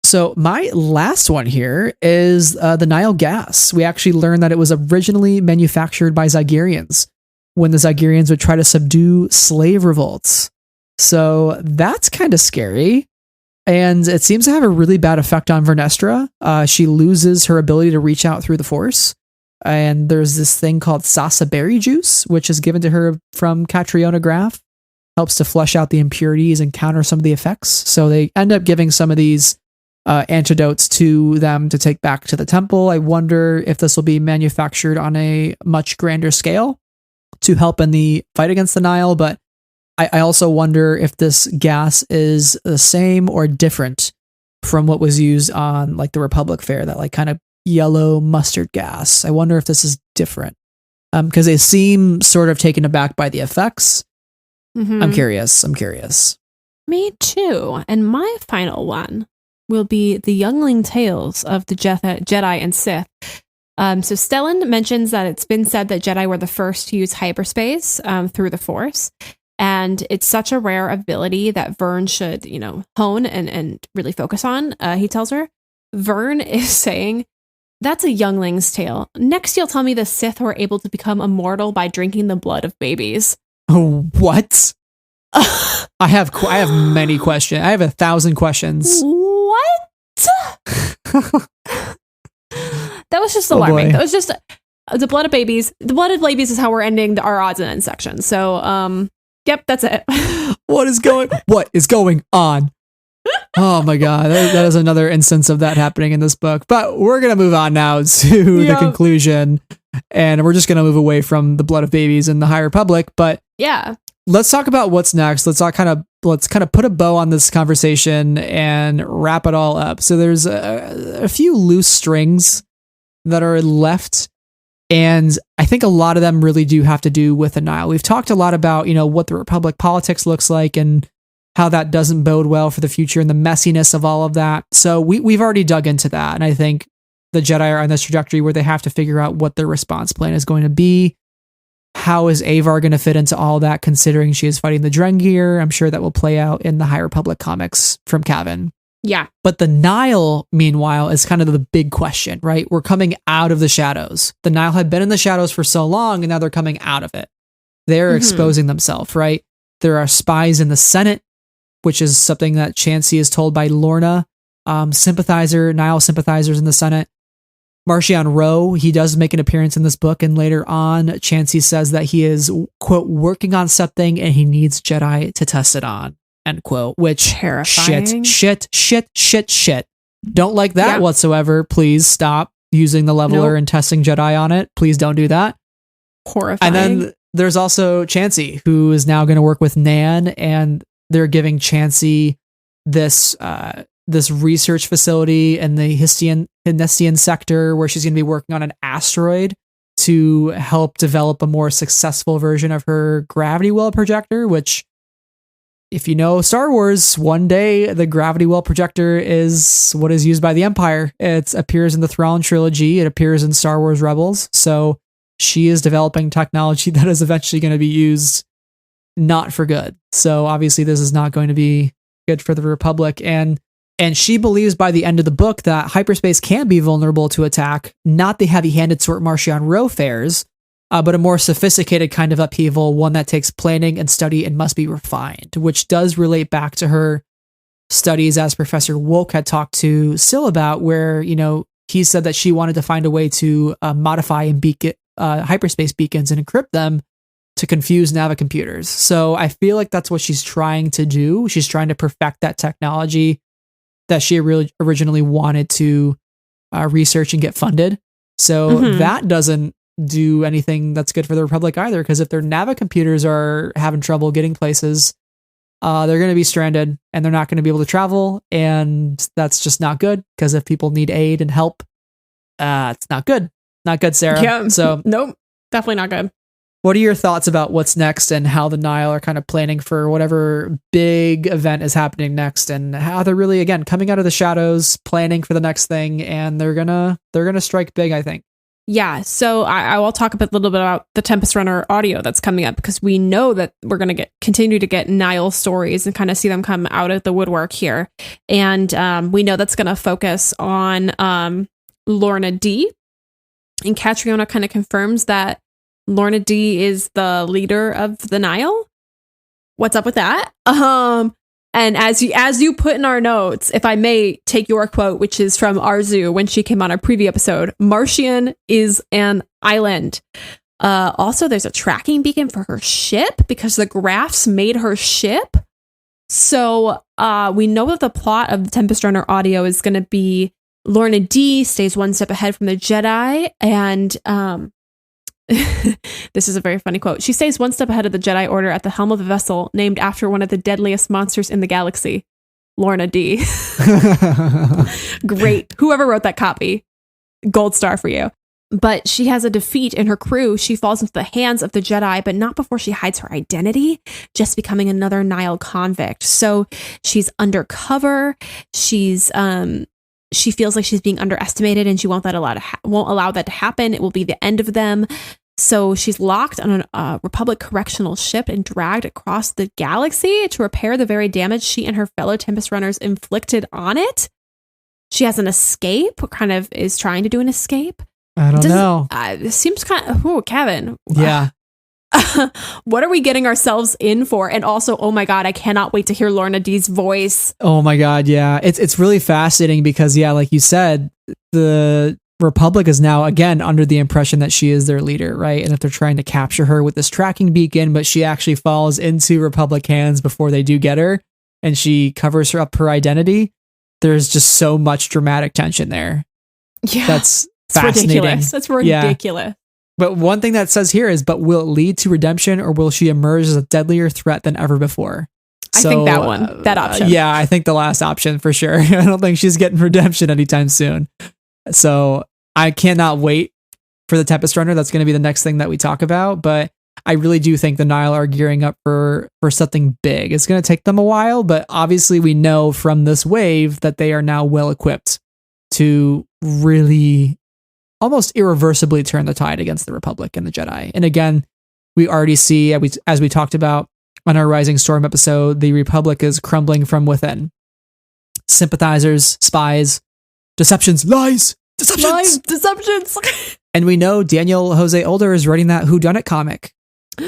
So my last one here is the Nile gas. We actually learned that it was originally manufactured by Zygerians when the Zygerians would try to subdue slave revolts. So that's kind of scary. And it seems to have a really bad effect on Vernestra. She loses her ability to reach out through the Force. And there's this thing called Sasa berry juice, which is given to her from Catriona Graf. Helps to flush out the impurities and counter some of the effects. So they end up giving some of these antidotes to them to take back to the temple. I wonder if this will be manufactured on a much grander scale to help in the fight against the Nile. But I also wonder if this gas is the same or different from what was used on like the Republic Fair, that like kind of yellow mustard gas. I wonder if this is different because they seem sort of taken aback by the effects. Mm-hmm. I'm curious. Me too. And my final one will be the youngling tales of the Jedi and Sith. So Stellan mentions that it's been said that Jedi were the first to use hyperspace through the Force. And it's such a rare ability that Vern should, hone and really focus on, he tells her. Vern is saying, that's a youngling's tale. Next, you'll tell me the Sith were able to become immortal by drinking the blood of babies. Oh, what? I have many questions. I have 1,000 questions. What? That was just alarming. Boy. That was just the blood of babies. The blood of babies is how we're ending our odds and ends section. So, yep, that's it. What is going on? Oh my God. That is another instance of that happening in this book. But we're going to move on now to the conclusion. And we're just going to move away from the blood of babies in the High Republic. But yeah, let's talk about what's next. Let's kind of put a bow on this conversation and wrap it all up. So there's a few loose strings that are left. And I think a lot of them really do have to do with the Nile. We've talked a lot about, what the Republic politics looks like and how that doesn't bode well for the future and the messiness of all of that. So we've already dug into that. And I think the Jedi are on this trajectory where they have to figure out what their response plan is going to be. How is Avar going to fit into all that, considering she is fighting the Drengir? I'm sure that will play out in the High Republic comics from Cavan. Yeah. But the Nile, meanwhile, is kind of the big question, right? We're coming out of the shadows. The Nile had been in the shadows for so long, and now they're coming out of it. They're exposing themselves, right? There are spies in the Senate, which is something that Chansey is told by Lorna. Nile sympathizers in the Senate. Marchion Rwoh, he does make an appearance in this book, and later on, Chansey says that he is, quote, working on something and he needs Jedi to test it on, end quote, which terrifying. Shit. Don't like that whatsoever. Please stop using the leveler and testing Jedi on it. Please don't do that. Horrifying. And then there's also Chansey, who is now going to work with Nan, and they're giving Chansey this research facility in the Hestian sector where she's going to be working on an asteroid to help develop a more successful version of her gravity well projector, which, if you know Star Wars, one day the gravity well projector is what is used by the Empire. It appears in the Thrawn trilogy. It appears in Star Wars Rebels. So she is developing technology that is eventually going to be used not for good. So obviously this is not going to be good for the Republic. And she believes by the end of the book that hyperspace can be vulnerable to attack, not the heavy-handed sort Marchion Rwoh fares, but a more sophisticated kind of upheaval, one that takes planning and study and must be refined, which does relate back to her studies as Professor Woke had talked to Syl about, where, he said that she wanted to find a way to modify and hyperspace beacons and encrypt them to confuse navicomputers. So I feel like that's what she's trying to do. She's trying to perfect that technology that she originally wanted to research and get funded. So that doesn't do anything that's good for the Republic either, because if their navicomputers are having trouble getting places, they're going to be stranded and they're not going to be able to travel, and that's just not good, because if people need aid and help, it's not good. Not good, Sarah. Yeah. So nope, definitely not good. What are your thoughts about what's next and how the Nile are kind of planning for whatever big event is happening next, and how they're really, again, coming out of the shadows, planning for the next thing, and they're gonna strike big, I think. Yeah, so I will talk a little bit about the Tempest Runner audio that's coming up, because we know that we're going to continue to get Nile stories and kind of see them come out of the woodwork here. And we know that's going to focus on Lorna D. And Catriona kind of confirms that Lorna D is the leader of the Nile. What's up with that? And as you put in our notes, if I may take your quote, which is from Arzu when she came on our preview episode, Marchion is an island. Also, there's a tracking beacon for her ship because the graphs made her ship. So we know that the plot of the Tempest Runner audio is going to be Lorna D stays one step ahead from the Jedi, and this is a very funny quote. She stays one step ahead of the Jedi Order at the helm of a vessel named after one of the deadliest monsters in the galaxy, Lorna D. Great. Whoever wrote that copy, gold star for you. But she has a defeat in her crew. She falls into the hands of the Jedi, but not before she hides her identity, just becoming another Nihil convict. So she's undercover. She feels like she's being underestimated, and she won't allow that to happen. It will be the end of them. So she's locked on a Republic correctional ship and dragged across the galaxy to repair the very damage she and her fellow Tempest runners inflicted on it. She has an escape, kind of is trying to do an escape. I don't know. It seems kind of, Kevin. Yeah. What are we getting ourselves in for? And also, oh my God, I cannot wait to hear Lorna D's voice. Oh my God, yeah. It's really fascinating because, yeah, like you said, the Republic is now, again, under the impression that she is their leader, right? And that they're trying to capture her with this tracking beacon, but she actually falls into Republic hands before they do get her, and she covers her identity. There's just so much dramatic tension there. Yeah. That's fascinating. Ridiculous. That's ridiculous. Yeah. But one thing that says here is, but will it lead to redemption, or will she emerge as a deadlier threat than ever before? I think that one, that option. Yeah, I think the last option for sure. I don't think she's getting redemption anytime soon. So I cannot wait for the Tempest Runner. That's going to be the next thing that we talk about. But I really do think the Nihil are gearing up for something big. It's going to take them a while, but obviously we know from this wave that they are now well equipped to really almost irreversibly turn the tide against the Republic and the Jedi. And again, we already see, as we talked about on our Rising Storm episode, the Republic is crumbling from within. Sympathizers, spies, deceptions, lies, deceptions. And we know Daniel Jose Older is writing that whodunit comic,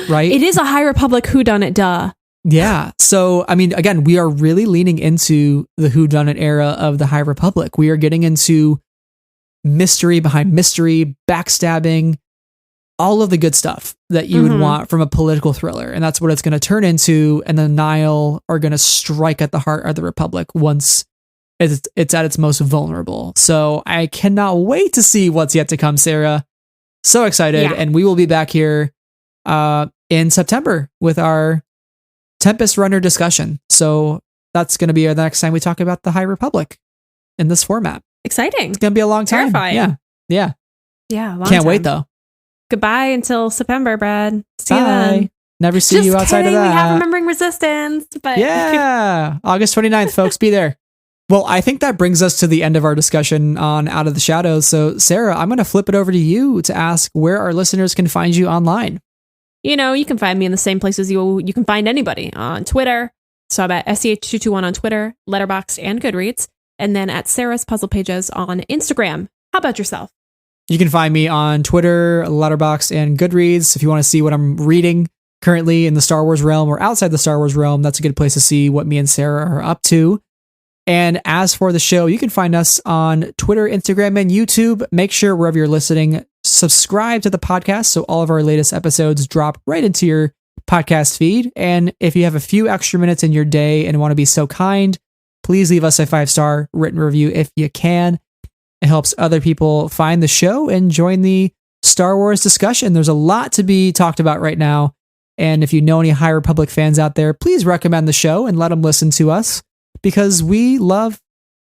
right? It is a High Republic whodunit, duh. Yeah. So, I mean, again, we are really leaning into the whodunit era of the High Republic. We are getting into mystery behind mystery, backstabbing, all of the good stuff that you would want from a political thriller. And that's what it's going to turn into. And the Nihil are going to strike at the heart of the Republic once it's at its most vulnerable. So I cannot wait to see what's yet to come, Sarah. So excited. Yeah. And we will be back here in September with our Tempest Runner discussion. So that's going to be the next time we talk about the High Republic in this format. Exciting. It's going to be a long time. Terrifying. Yeah. Long Can't time. wait though. Goodbye until September, Brad. See Bye. you then. Never see Just you outside kidding. of that. We have Remembering Resistance. But yeah. August 29th, folks. Be there. Well, I think that brings us to the end of our discussion on Out of the Shadows. So, Sarah, I'm going to flip it over to you to ask where our listeners can find you online. You know, you can find me in the same places you can find anybody on Twitter. So I'm at SEH221 on Twitter, Letterboxd, and Goodreads. And then at Sarah's Puzzle Pages on Instagram. How about yourself? You can find me on Twitter, Letterboxd, and Goodreads. If you want to see what I'm reading currently in the Star Wars realm or outside the Star Wars realm, that's a good place to see what me and Sarah are up to. And as for the show, you can find us on Twitter, Instagram, and YouTube. Make sure wherever you're listening, subscribe to the podcast so all of our latest episodes drop right into your podcast feed. And if you have a few extra minutes in your day and want to be so kind, please leave us a 5-star written review if you can. It helps other people find the show and join the Star Wars discussion. There's a lot to be talked about right now. And if you know any High Republic fans out there, please recommend the show and let them listen to us, because we love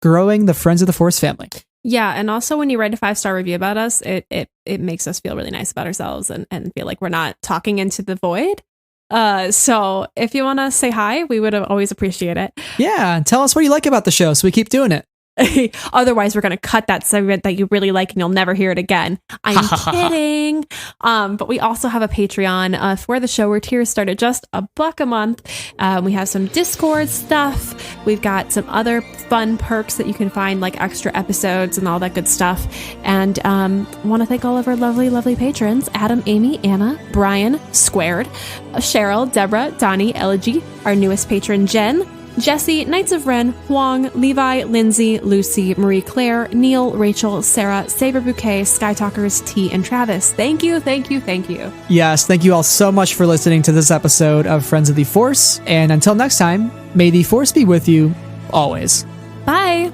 growing the Friends of the Force family. Yeah, and also when you write a 5-star review about us, it makes us feel really nice about ourselves and feel like we're not talking into the void. So if you want to say hi, we would always appreciate it. Yeah, and tell us what you like about the show so we keep doing it. Otherwise, we're going to cut that segment that you really like and you'll never hear it again. I'm kidding. But we also have a Patreon for the show where tiers start at just $1 a month. We have some Discord stuff. We've got some other fun perks that you can find, like extra episodes and all that good stuff. And want to thank all of our lovely, lovely patrons: Adam, Amy, Anna, Brian, Squared, Cheryl, Deborah, Donnie, Elegy, our newest patron, Jen, Jesse, Knights of Ren, Huang, Levi, Lindsay, Lucy, Marie Claire, Neil, Rachel, Sarah, Saber Bouquet, Skytalkers, T, and Travis. Thank you, thank you, thank you. Yes, thank you all so much for listening to this episode of Friends of the Force. And until next time, may the Force be with you always. Bye.